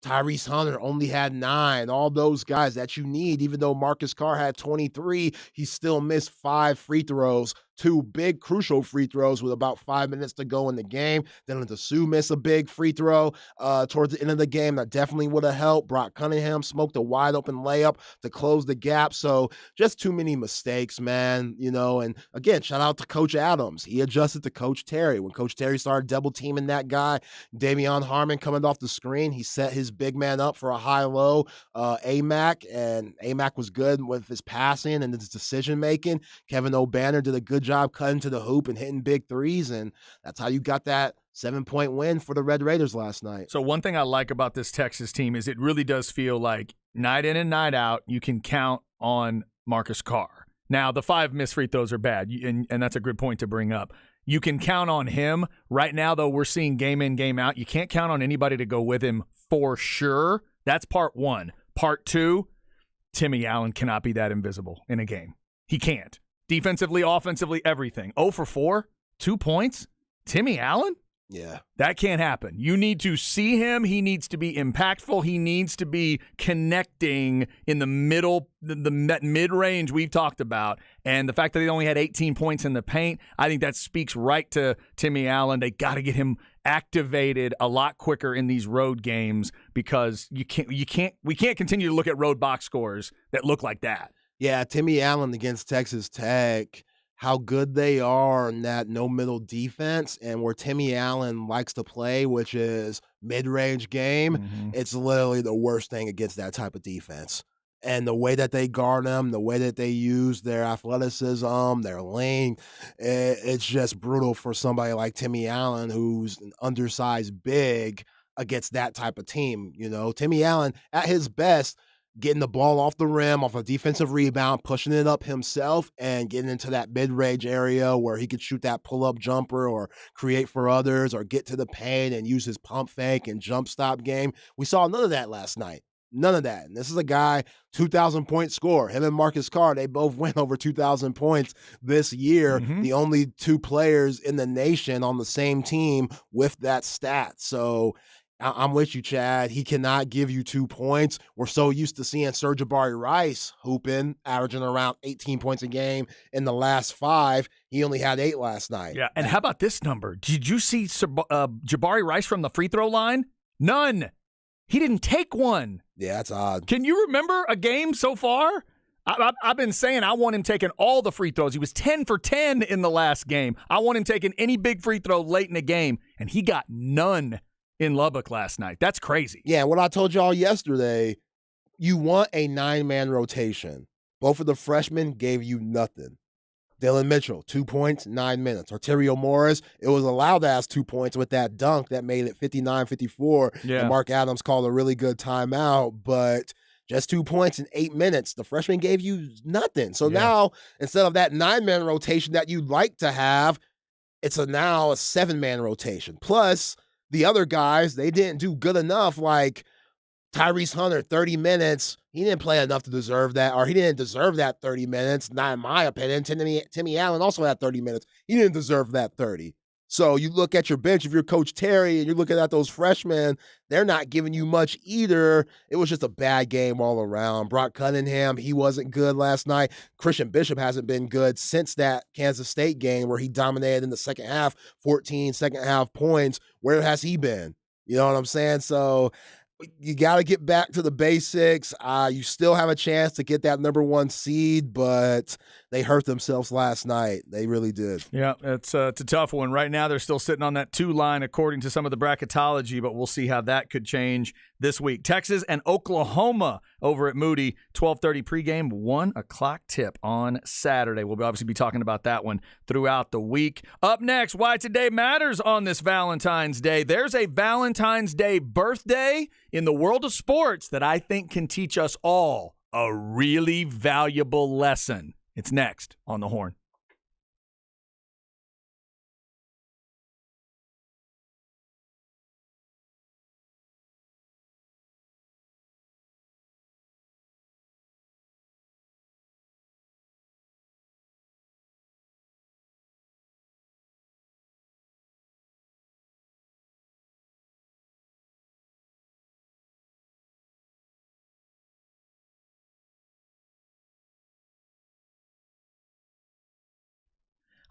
Tyrese Hunter only had 9. All those guys that you need, even though Marcus Carr had 23, he still missed 5 free throws, 2 big crucial free throws with about 5 minutes to go in the game. Then DeSue missed a big free throw towards the end of the game that definitely would have helped. Brock Cunningham smoked a wide open layup to close the gap. So just too many mistakes, man, and again, shout out to Coach Adams. He adjusted to Coach Terry. When Coach Terry started double teaming that guy, Davion Harmon coming off the screen, he set his big man up for a high-low AMAC, and AMAC was good with his passing and his decision-making. Kevin O'Banner did a good job cutting to the hoop and hitting big threes, and that's how you got that 7-point win for the Red Raiders last night. So one thing I like about this Texas team is it really does feel like night in and night out you can count on Marcus Carr. Now, the 5 missed free throws are bad, and that's a good point to bring up. You can count on him. Right now, though, we're seeing game in, game out. You can't count on anybody to go with him for sure. That's part 1. Part 2, Timmy Allen cannot be that invisible in a game. He can't. Defensively, offensively, everything. 0 for 4, 2 points. Timmy Allen? Yeah. That can't happen. You need to see him. He needs to be impactful. He needs to be connecting in the middle, the mid-range we've talked about. And the fact that he only had 18 points in the paint, I think that speaks right to Timmy Allen. They got to get him activated a lot quicker in these road games because we can't continue to look at road box scores that look like that. Yeah, Timmy Allen against Texas Tech, how good they are in that no-middle defense, and where Timmy Allen likes to play, which is mid-range game, It's literally the worst thing against that type of defense. And the way that they guard them, the way that they use their athleticism, their length, it's just brutal for somebody like Timmy Allen, who's an undersized big, against that type of team. Timmy Allen, at his best, getting the ball off the rim, off a defensive rebound, pushing it up himself, and getting into that mid-range area where he could shoot that pull-up jumper or create for others or get to the paint and use his pump fake and jump stop game. We saw none of that last night. None of that. And this is a guy, 2,000-point scorer. Him and Marcus Carr, they both went over 2,000 points this year. The only 2 players in the nation on the same team with that stat. So I'm with you, Chad. He cannot give you 2 points. We're so used to seeing Sir'Jabari Rice hooping, averaging around 18 points a game in the last 5. He only had 8 last night. Yeah, and how about this number? Did you see Jabari Rice from the free throw line? None. He didn't take one. Yeah, that's odd. Can you remember a game so far? I've been saying I want him taking all the free throws. He was 10 for 10 in the last game. I want him taking any big free throw late in the game, and he got none in Lubbock last night. That's crazy. Yeah, what I told y'all yesterday, you want a 9-man rotation. Both of the freshmen gave you nothing. Dylan Mitchell, 2 points, 9 minutes. Arterio Morris, it was allowed to ask 2 points with that dunk that made it 59-54. Yeah. And Mark Adams called a really good timeout, but just 2 points in 8 minutes. The freshman gave you nothing. So now, instead of that 9-man rotation that you'd like to have, it's now a 7-man rotation. Plus, the other guys, they didn't do good enough. Like Tyrese Hunter, 30 minutes. He didn't play enough to deserve that, or he didn't deserve that 30 minutes, not in my opinion. Timmy Allen also had 30 minutes. He didn't deserve that 30. So you look at your bench, if you're Coach Terry and you're looking at those freshmen, they're not giving you much either. It was just a bad game all around. Brock Cunningham, he wasn't good last night. Christian Bishop hasn't been good since that Kansas State game where he dominated in the second half, 14 second half points. Where has he been? You know what I'm saying? So you got to get back to the basics. You still have a chance to get that number 1 seed, but they hurt themselves last night. They really did. Yeah, it's a tough one. Right now, they're still sitting on that 2 line according to some of the bracketology, but we'll see how that could change this week. Texas and Oklahoma over at Moody, 12:30 pregame, 1 o'clock tip on Saturday. We'll obviously be talking about that one throughout the week. Up next, why today matters on this Valentine's Day. There's a Valentine's Day birthday in the world of sports that I think can teach us all a really valuable lesson. It's next on The Horn.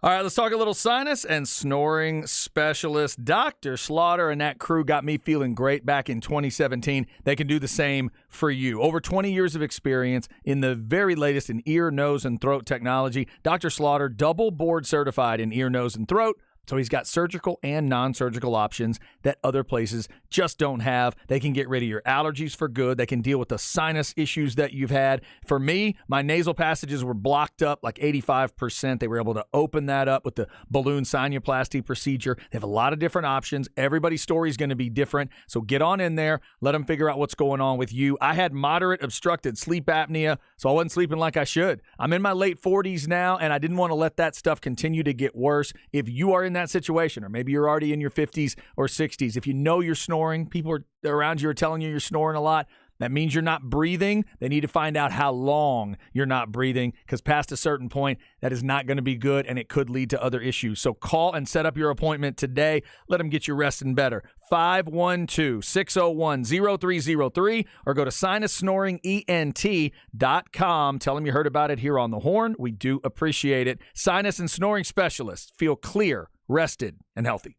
All right, let's talk a little sinus and snoring specialist. Dr. Slaughter and that crew got me feeling great back in 2017. They can do the same for you. Over 20 years of experience in the very latest in ear, nose, and throat technology. Dr. Slaughter, double board certified in ear, nose, and throat. So he's got surgical and non-surgical options that other places just don't have. They can get rid of your allergies for good. They can deal with the sinus issues that you've had. For me, my nasal passages were blocked up like 85%. They were able to open that up with the balloon sinuplasty procedure. They have a lot of different options. Everybody's story is going to be different. So get on in there. Let them figure out what's going on with you. I had moderate obstructed sleep apnea, so I wasn't sleeping like I should. I'm in my late 40s now, and I didn't want to let that stuff continue to get worse. If you are in that situation, or maybe you're already in your 50s or 60s, if you know you're snoring, people around you are telling you you're snoring a lot, that means you're not breathing. They need to find out how long you're not breathing, because past a certain point, that is not going to be good, and it could lead to other issues. So call and set up your appointment today. Let them get you resting better. 512-601-0303, or go to sinussnoringent.com. Tell them you heard about it here on The Horn. We do appreciate it. Sinus and snoring specialists. Feel clear, rested, and healthy.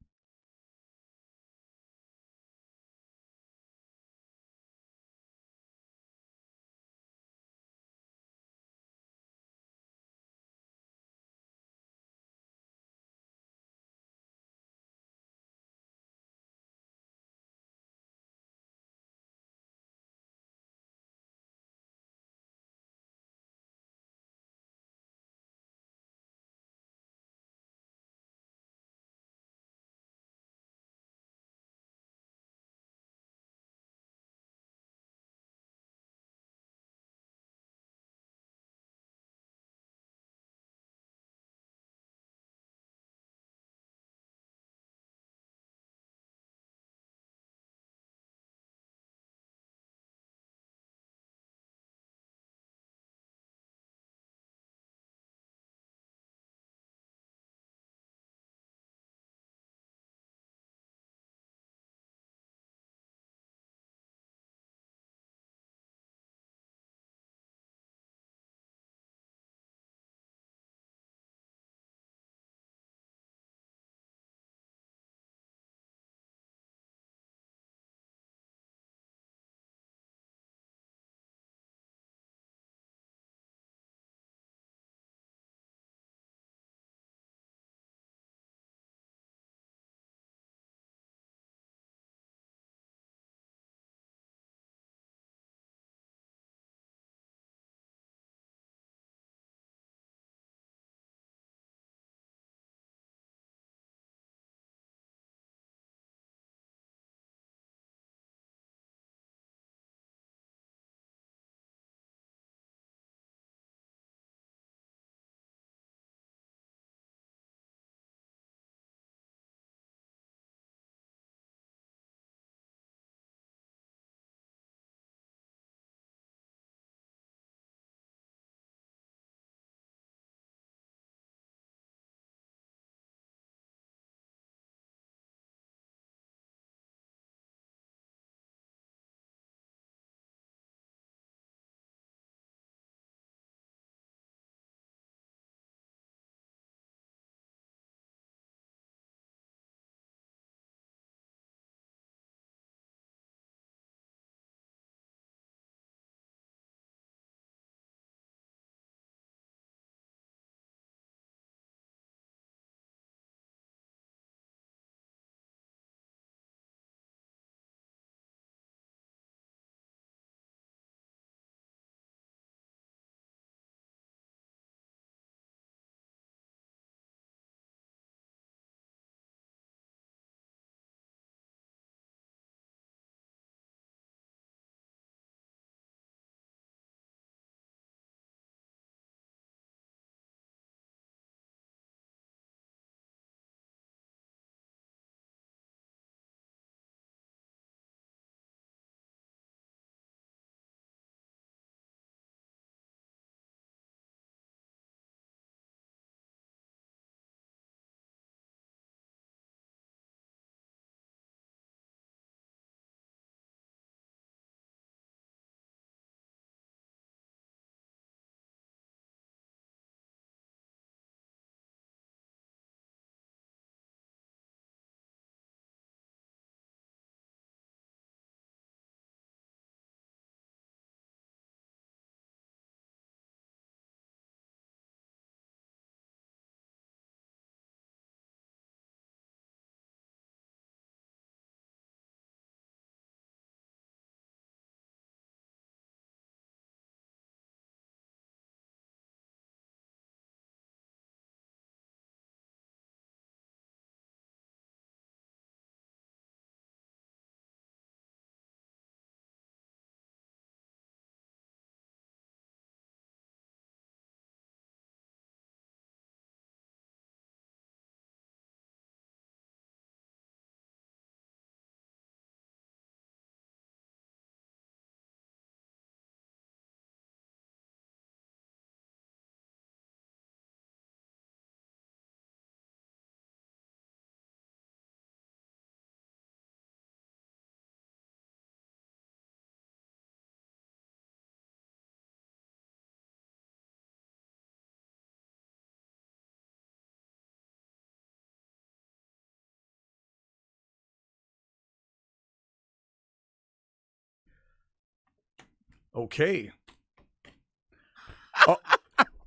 Okay.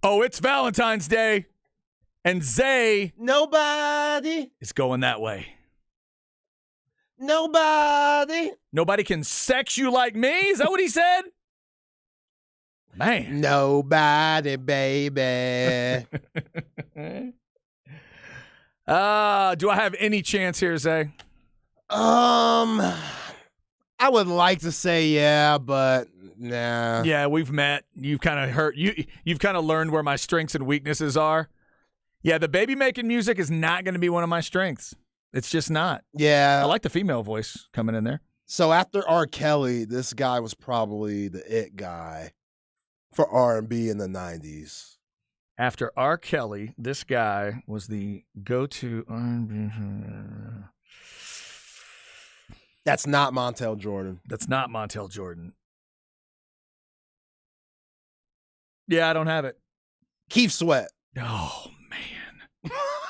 Oh, it's Valentine's Day. And Zay Nobody. is going that way. Nobody. Nobody can sex you like me? Is that what he said? Man. Nobody, baby. Do I have any chance here, Zay? I would like to say yeah, but nah. Yeah, we've met. You've kind of you've kind of learned where my strengths and weaknesses are. Yeah, the baby making music is not going to be one of my strengths. It's just not. Yeah. I like the female voice coming in there. So after R. Kelly, this guy was probably the it guy for R&B in the 90s. After R. Kelly, this guy was the go-to R&B. That's not Montel Jordan. That's not Montel Jordan. Yeah, I don't have it. Keith Sweat. Oh, man.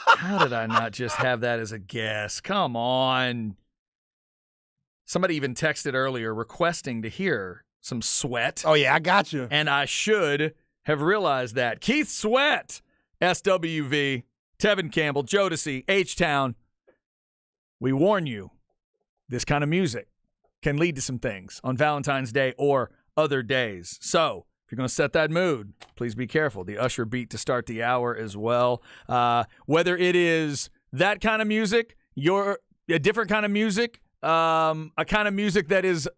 How did I not just have that as a guess? Come on. Somebody even texted earlier requesting to hear some Sweat. Oh, yeah, I got you. And I should have realized that. Keith Sweat, SWV, Tevin Campbell, Jodeci, H-Town. We warn you, this kind of music can lead to some things on Valentine's Day or other days. So if you're going to set that mood, please be careful. The Usher beat to start the hour as well. Whether it is that kind of music, a different kind of music, a kind of music that is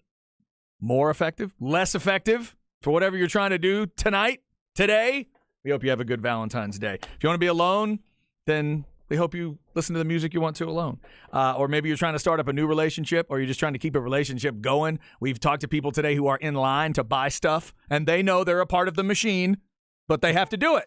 more effective, less effective for whatever you're trying to do tonight, today, we hope you have a good Valentine's Day. If you want to be alone, then we hope you listen to the music you want to alone. Or maybe you're trying to start up a new relationship, or you're just trying to keep a relationship going. We've talked to people today who are in line to buy stuff, and they know they're a part of the machine, but they have to do it.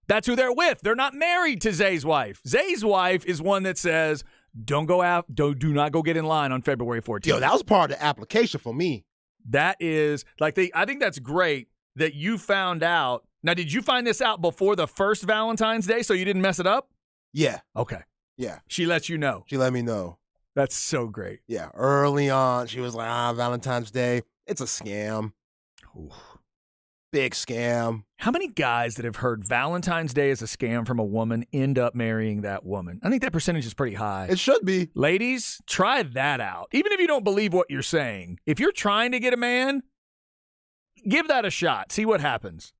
That's who they're with. They're not married to Zay's wife. Zay's wife is one that says, don't go out, do not go get in line on February 14th. Yo, that was part of the application for me. That is, I think that's great that you found out. Now, did you find this out before the first Valentine's Day so you didn't mess it up? Yeah. Okay. Yeah. She lets you know. She let me know. That's so great. Yeah. Early on, she was like, Valentine's Day, it's a scam. Ooh. Big scam. How many guys that have heard Valentine's Day is a scam from a woman end up marrying that woman? I think that percentage is pretty high. It should be. Ladies, try that out. Even if you don't believe what you're saying, if you're trying to get a man, give that a shot. See what happens.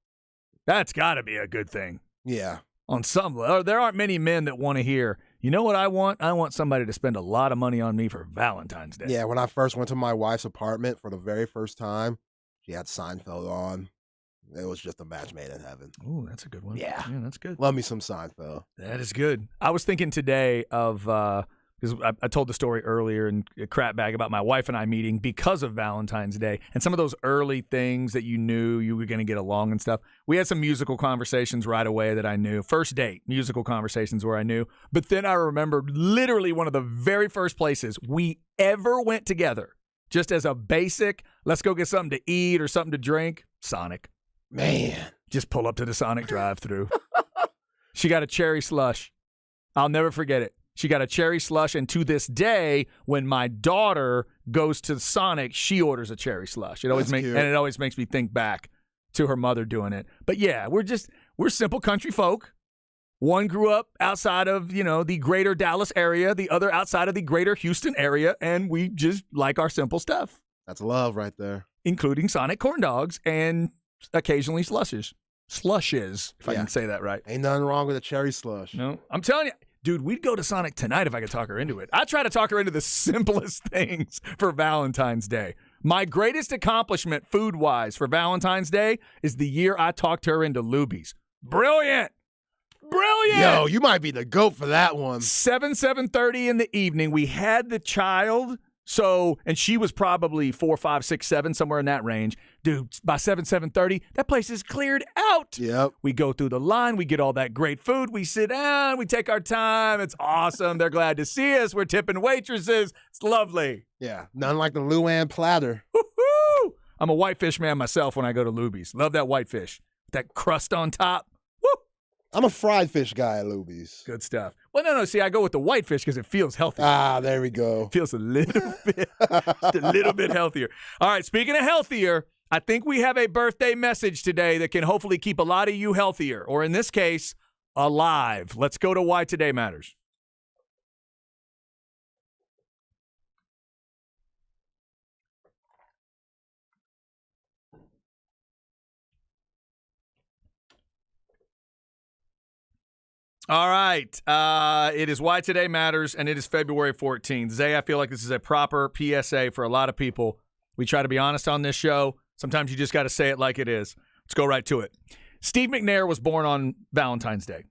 That's got to be a good thing. Yeah. On some level. There aren't many men that want to hear, you know what I want? I want somebody to spend a lot of money on me for Valentine's Day. Yeah, when I first went to my wife's apartment for the very first time, she had Seinfeld on. It was just a match made in heaven. Ooh, that's a good one. Yeah. That's good. Love me some Seinfeld. That is good. I was thinking today of, because I told the story earlier in a crap bag about my wife and I meeting because of Valentine's Day and some of those early things that you knew you were going to get along and stuff. We had some musical conversations right away that I knew. First date, musical conversations where I knew. But then I remembered literally one of the very first places we ever went together, just as a basic, let's go get something to eat or something to drink, Sonic. Man. Just pull up to the Sonic drive-thru. She got a cherry slush. I'll never forget it. She got a cherry slush, and to this day, when my daughter goes to Sonic, she orders a cherry slush. It always makes me think back to her mother doing it. But yeah, we're simple country folk. One grew up outside of, the greater Dallas area, the other outside of the greater Houston area, and we just like our simple stuff. That's love right there. Including Sonic corn dogs and occasionally slushes, if I can say that right. Ain't nothing wrong with a cherry slush. No, I'm telling you, dude, we'd go to Sonic tonight if I could talk her into it. I try to talk her into the simplest things for Valentine's Day. My greatest accomplishment food-wise for Valentine's Day is the year I talked her into Luby's. Brilliant. Yo, you might be the GOAT for that one. 7:30 in the evening, we had the child. So, and she was probably 4, 5, 6, 7, somewhere in that range. Dude, by 7:30, that place is cleared out. Yep. We go through the line. We get all that great food. We sit down. We take our time. It's awesome. They're glad to see us. We're tipping waitresses. It's lovely. Yeah. Nothing like the Luann platter. Woo-hoo! I'm a whitefish man myself when I go to Luby's. Love that whitefish. That crust on top. Woo! I'm a fried fish guy at Luby's. Good stuff. Well, no. See, I go with the whitefish because it feels healthy. There we go. It feels a little bit, just a little bit healthier. All right. Speaking of healthier, I think we have a birthday message today that can hopefully keep a lot of you healthier, or in this case, alive. Let's go to Why Today Matters. All right. It is Why Today Matters, and it is February 14th. Zay, I feel like this is a proper PSA for a lot of people. We try to be honest on this show. Sometimes you just got to say it like it is. Let's go right to it. Steve McNair was born on Valentine's Day.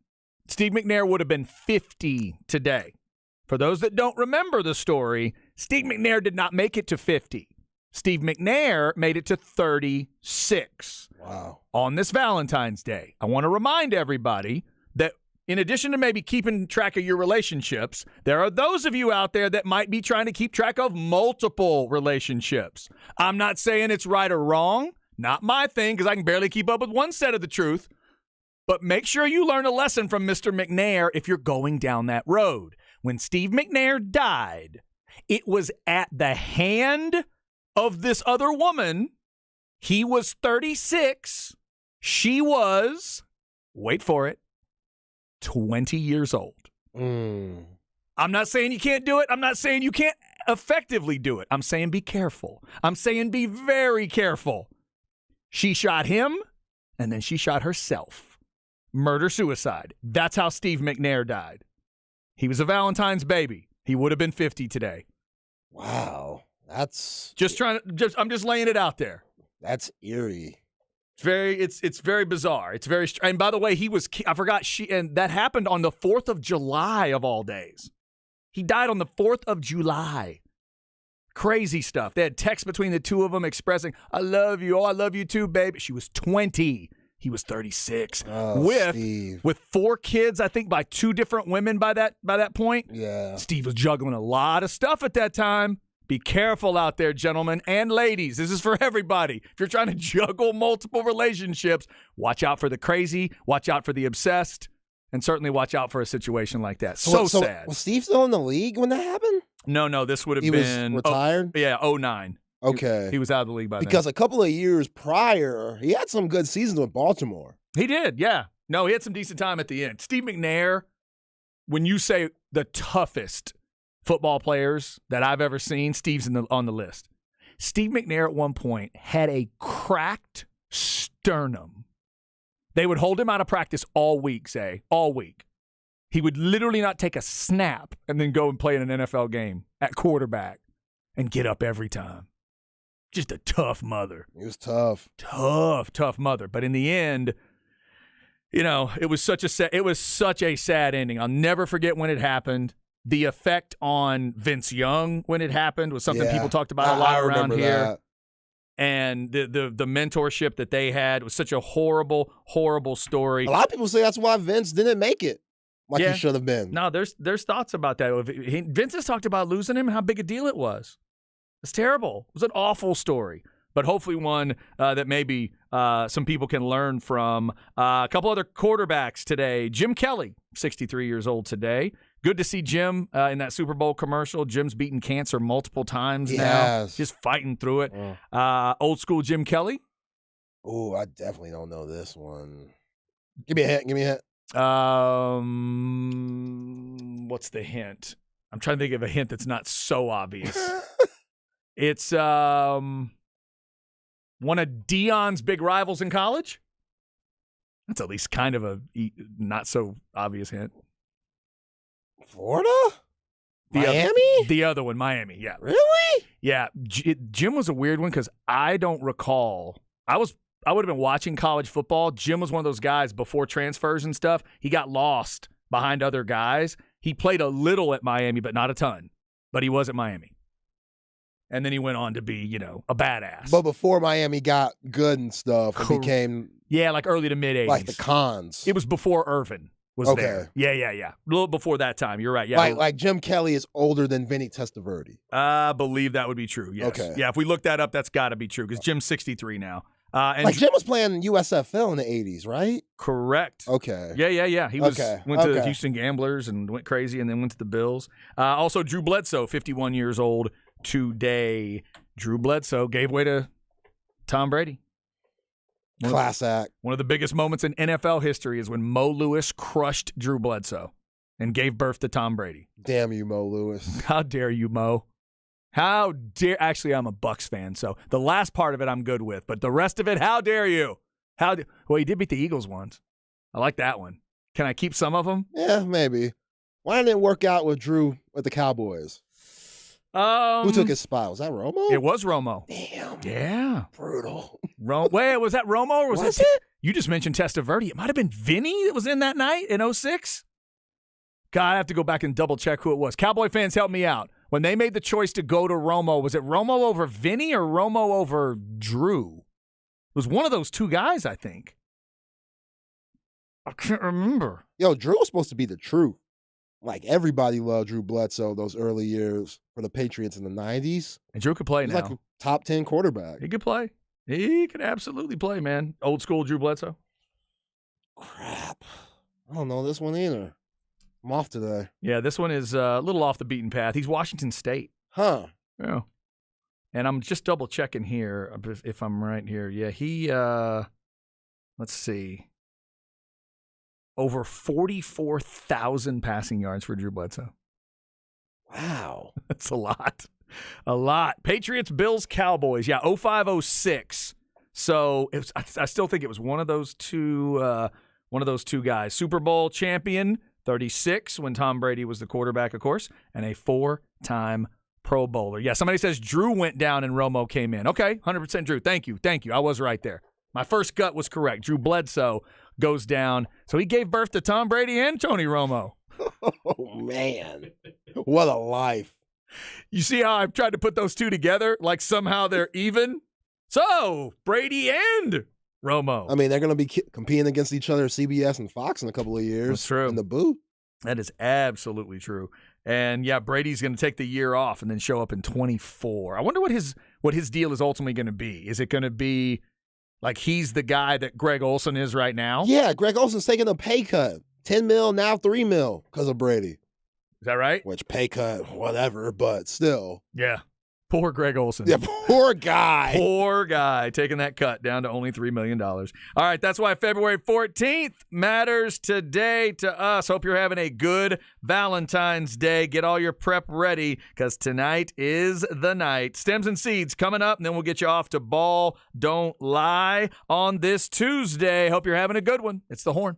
Steve McNair would have been 50 today. For those that don't remember the story, Steve McNair did not make it to 50. Steve McNair made it to 36. Wow. On this Valentine's Day. I want to remind everybody that in addition to maybe keeping track of your relationships, there are those of you out there that might be trying to keep track of multiple relationships. I'm not saying it's right or wrong. Not my thing, because I can barely keep up with one set of the truth. But make sure you learn a lesson from Mr. McNair if you're going down that road. When Steve McNair died, it was at the hand of this other woman. He was 36. She was, wait for it, 20 years old. I'm not saying you can't do it. I'm not saying you can't effectively do it. I'm saying be careful. I'm saying be very careful. She shot him, and then she shot herself. Murder-suicide. That's how Steve McNair died. He was a Valentine's baby. He would have been 50 today. Wow. That's I'm just laying it out there. That's eerie. It's very bizarre. It's very and by the way, I forgot and that happened on the 4th of July of all days. He died on the 4th of July. Crazy stuff. They had texts between the two of them expressing, I love you. Oh, I love you too, baby. She was 20. He was 36. Oh, with 4 kids, I think, by 2 different women by that point. Yeah. Steve was juggling a lot of stuff at that time. Be careful out there, gentlemen and ladies. This is for everybody. If you're trying to juggle multiple relationships, watch out for the crazy, watch out for the obsessed, and certainly watch out for a situation like that. So sad. Was Steve still in the league when that happened? No, this would have He been was retired? 09. Okay. He was out of the league by then. Because a couple of years prior, he had some good seasons with Baltimore. He did, yeah. No, he had some decent time at the end. Steve McNair, when you say the toughest football players that I've ever seen, Steve's on the list. Steve McNair at one point had a cracked sternum. They would hold him out of practice all week, all week. He would literally not take a snap and then go and play in an NFL game at quarterback and get up every time. Just a tough mother. He was tough. Tough mother. But in the end, it was such a sad ending. I'll never forget when it happened. The effect on Vince Young when it happened was something people talked about a lot around here. That. And the mentorship that they had was such a horrible, horrible story. A lot of people say that's why Vince didn't make it like he should have been. No, there's thoughts about that. Vince has talked about losing him and how big a deal it was. It's terrible. It was an awful story. But hopefully one that maybe some people can learn from. A couple other quarterbacks today. Jim Kelly, 63 years old today. Good to see Jim in that Super Bowl commercial. Jim's beaten cancer multiple times now. Just fighting through it. Old school Jim Kelly. Oh, I definitely don't know this one. Give me a hint. What's the hint? I'm trying to think of a hint that's not so obvious. It's one of Dion's big rivals in college. That's at least kind of a not so obvious hint. Florida? Miami? The other one, Miami, yeah. Really? Yeah. Jim was a weird one because I don't recall. I would have been watching college football. Jim was one of those guys before transfers and stuff. He got lost behind other guys. He played a little at Miami, but not a ton. But he was at Miami. And then he went on to be, a badass. But before Miami got good and stuff, it became... Yeah, like early to mid-'80s. Like the Cons. It was before Irvin was there. Yeah. A little before that time. You're right. Yeah. Like Jim Kelly is older than Vinny Testaverde. I believe that would be true, yes. Okay. Yeah, if we look that up, that's got to be true because Jim's 63 now. And Jim was playing USFL in the 80s, right? Correct. Okay. Yeah. He went to the Houston Gamblers and went crazy and then went to the Bills. Also, Drew Bledsoe, 51 years old today. Drew Bledsoe gave way to Tom Brady. Class act. One of the biggest moments in NFL history is when Mo Lewis crushed Drew Bledsoe and gave birth to Tom Brady. Damn you, Mo Lewis. How dare you, Mo? How dare? Actually, I'm a Bucks fan, so the last part of it I'm good with, but the rest of it, how dare you? Well, he did beat the Eagles once. I like that one. Can I keep some of them? Yeah, maybe. Why didn't it work out with Drew with the Cowboys? Who took his spot? Was that Romo? It was Romo. Damn. Yeah. Brutal. Wait, was that Romo or was it? You just mentioned Testaverde. It might have been Vinny that was in that night in 06. God, I have to go back and double check who it was. Cowboy fans, help me out. When they made the choice to go to Romo, was it Romo over Vinny or Romo over Drew? It was one of those two guys, I think. I can't remember. Yo, Drew was supposed to be the truth. Like, everybody loved Drew Bledsoe those early years for the Patriots in the 90s. And Drew could play now. Like a top 10 quarterback. He could play. He could absolutely play, man. Old school Drew Bledsoe. Crap. I don't know this one either. I'm off today. Yeah, this one is a little off the beaten path. He's Washington State. Huh. Yeah. And I'm just double checking here if I'm right here. Yeah, he, let's see. Over 44,000 passing yards for Drew Bledsoe. Wow. That's a lot. A lot. Patriots, Bills, Cowboys. Yeah, 05-06. So I still think it was one of those two guys. Super Bowl champion, 36, when Tom Brady was the quarterback, of course, and a 4-time Pro Bowler. Yeah, somebody says Drew went down and Romo came in. Okay, 100% Drew. Thank you. I was right there. My first gut was correct. Drew Bledsoe goes down. So he gave birth to Tom Brady and Tony Romo. Oh, man. What a life. You see how I've tried to put those two together? Like somehow they're even? So, Brady and Romo. I mean, they're going to be competing against each other at CBS and Fox in a couple of years. That's true. In the booth. That is absolutely true. And, yeah, Brady's going to take the year off and then show up in 24. I wonder what his deal is ultimately going to be. Is it going to be like he's the guy that Greg Olsen is right now? Yeah, Greg Olsen's taking a pay cut. 10 mil, now 3 mil because of Brady. Is that right? Which pay cut, whatever, but still. Yeah. Poor Greg Olsen. Yeah, poor guy. Poor guy taking that cut down to only $3 million. All right, that's why February 14th matters today to us. Hope you're having a good Valentine's Day. Get all your prep ready because tonight is the night. Stems and Seeds coming up, and then we'll get you off to Ball Don't Lie on this Tuesday. Hope you're having a good one. It's The Horn.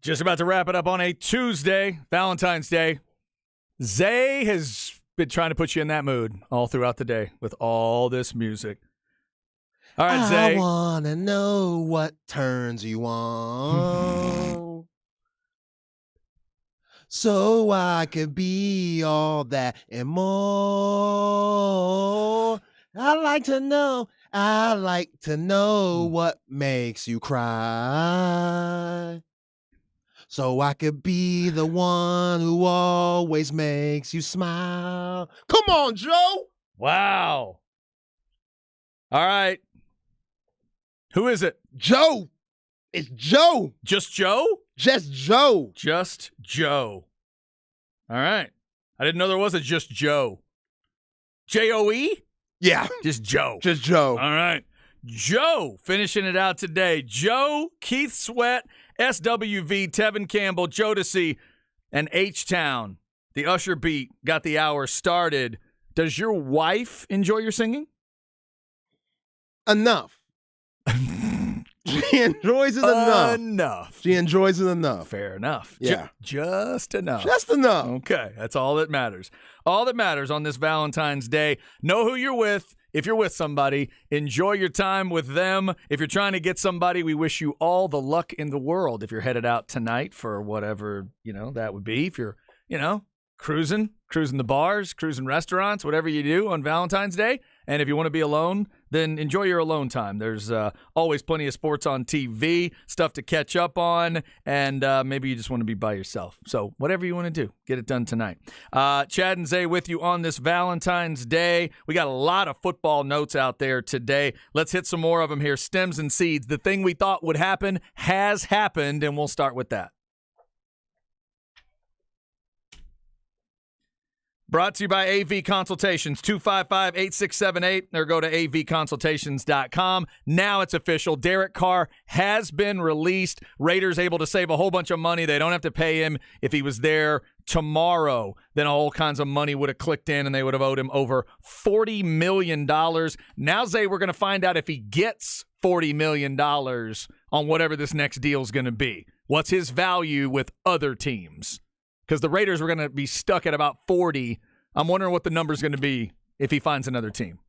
Just about to wrap it up on a Tuesday, Valentine's Day. Zay has been trying to put you in that mood all throughout the day with all this music. All right, Zay. I want to know what turns you on. So I could be all that and more. I like to know what makes you cry. So I could be the one who always makes you smile. Come on, Joe. Wow. All right. Who is it? Joe. It's Joe. Just Joe? Just Joe. Just Joe. All right. I didn't know there was a Just Joe. J-O-E? Yeah. Just Joe. Just Joe. All right. Joe finishing it out today. Joe, Keith Sweat, SWV, Tevin Campbell, Jodeci, and H-Town. The Usher beat got the hour started. Does your wife enjoy your singing? Enough. She enjoys it enough. Enough. She enjoys it enough. Fair enough. Yeah. Just enough. Just enough. Okay. That's all that matters. All that matters on this Valentine's Day. Know who you're with. If you're with somebody, enjoy your time with them. If you're trying to get somebody, we wish you all the luck in the world. If you're headed out tonight for whatever, that would be. If you're, cruising the bars, cruising restaurants, whatever you do on Valentine's Day. And if you want to be alone, then enjoy your alone time. There's always plenty of sports on TV, stuff to catch up on, and maybe you just want to be by yourself. So whatever you want to do, get it done tonight. Chad and Zay with you on this Valentine's Day. We got a lot of football notes out there today. Let's hit some more of them here. Stems and seeds. The thing we thought would happen has happened, and we'll start with that. Brought to you by AV Consultations, 255-8678, or go to avconsultations.com. Now it's official. Derek Carr has been released. Raiders able to save a whole bunch of money. They don't have to pay him. If he was there tomorrow, then all kinds of money would have clicked in, and they would have owed him over $40 million. Now, Zay, we're going to find out if he gets $40 million on whatever this next deal is going to be. What's his value with other teams? Because the Raiders were going to be stuck at about 40. I'm wondering what the number's going to be if he finds another team.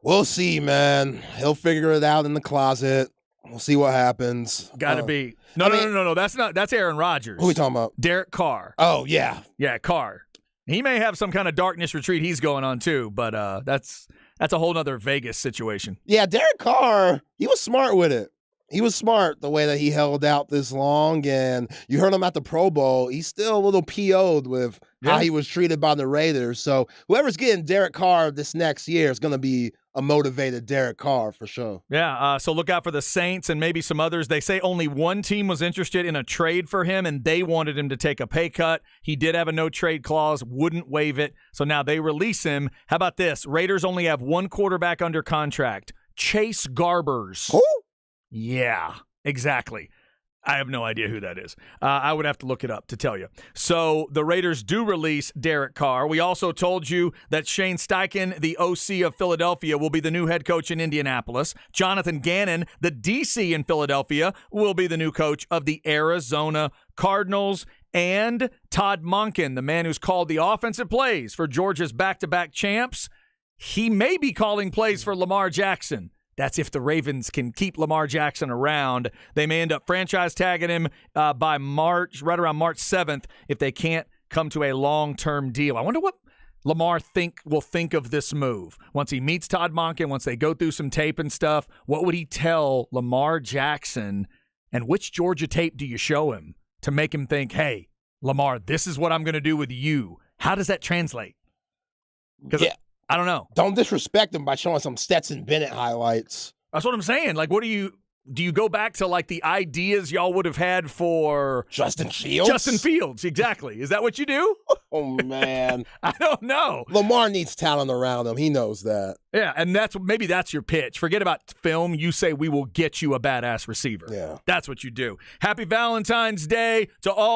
We'll see, man. He'll figure it out in the closet. We'll see what happens. Got to be. No. That's Aaron Rodgers. Who are we talking about? Derek Carr. Oh, yeah. Yeah, Carr. He may have some kind of darkness retreat he's going on too, but that's a whole other Vegas situation. Yeah, Derek Carr, he was smart with it. He was smart the way that he held out this long, and you heard him at the Pro Bowl. He's still a little PO'd with how he was treated by the Raiders. So whoever's getting Derek Carr this next year is going to be a motivated Derek Carr for sure. Yeah, so look out for the Saints and maybe some others. They say only one team was interested in a trade for him, and they wanted him to take a pay cut. He did have a no-trade clause, wouldn't waive it, so now they release him. How about this? Raiders only have one quarterback under contract, Chase Garbers. Who? Yeah, exactly. I have no idea who that is. I would have to look it up to tell you. So the Raiders do release Derek Carr. We also told you that Shane Steichen, the OC of Philadelphia, will be the new head coach in Indianapolis. Jonathan Gannon, the DC in Philadelphia, will be the new coach of the Arizona Cardinals. And Todd Monken, the man who's called the offensive plays for Georgia's back-to-back champs, he may be calling plays for Lamar Jackson. That's if the Ravens can keep Lamar Jackson around. They may end up franchise tagging him by March, right around March 7th, if they can't come to a long-term deal. I wonder what Lamar will think of this move. Once he meets Todd Monken, once they go through some tape and stuff, what would he tell Lamar Jackson, and which Georgia tape do you show him to make him think, hey, Lamar, this is what I'm going to do with you? How does that translate? Because I don't know. Don't disrespect him by showing some Stetson Bennett highlights. That's what I'm saying. Like, do you go back to, like, the ideas y'all would have had for Justin Fields? Justin Fields, exactly. Is that what you do? Oh, man. I don't know. Lamar needs talent around him. He knows that. Yeah, and maybe that's your pitch. Forget about film. You say we will get you a badass receiver. Yeah. That's what you do. Happy Valentine's Day to all of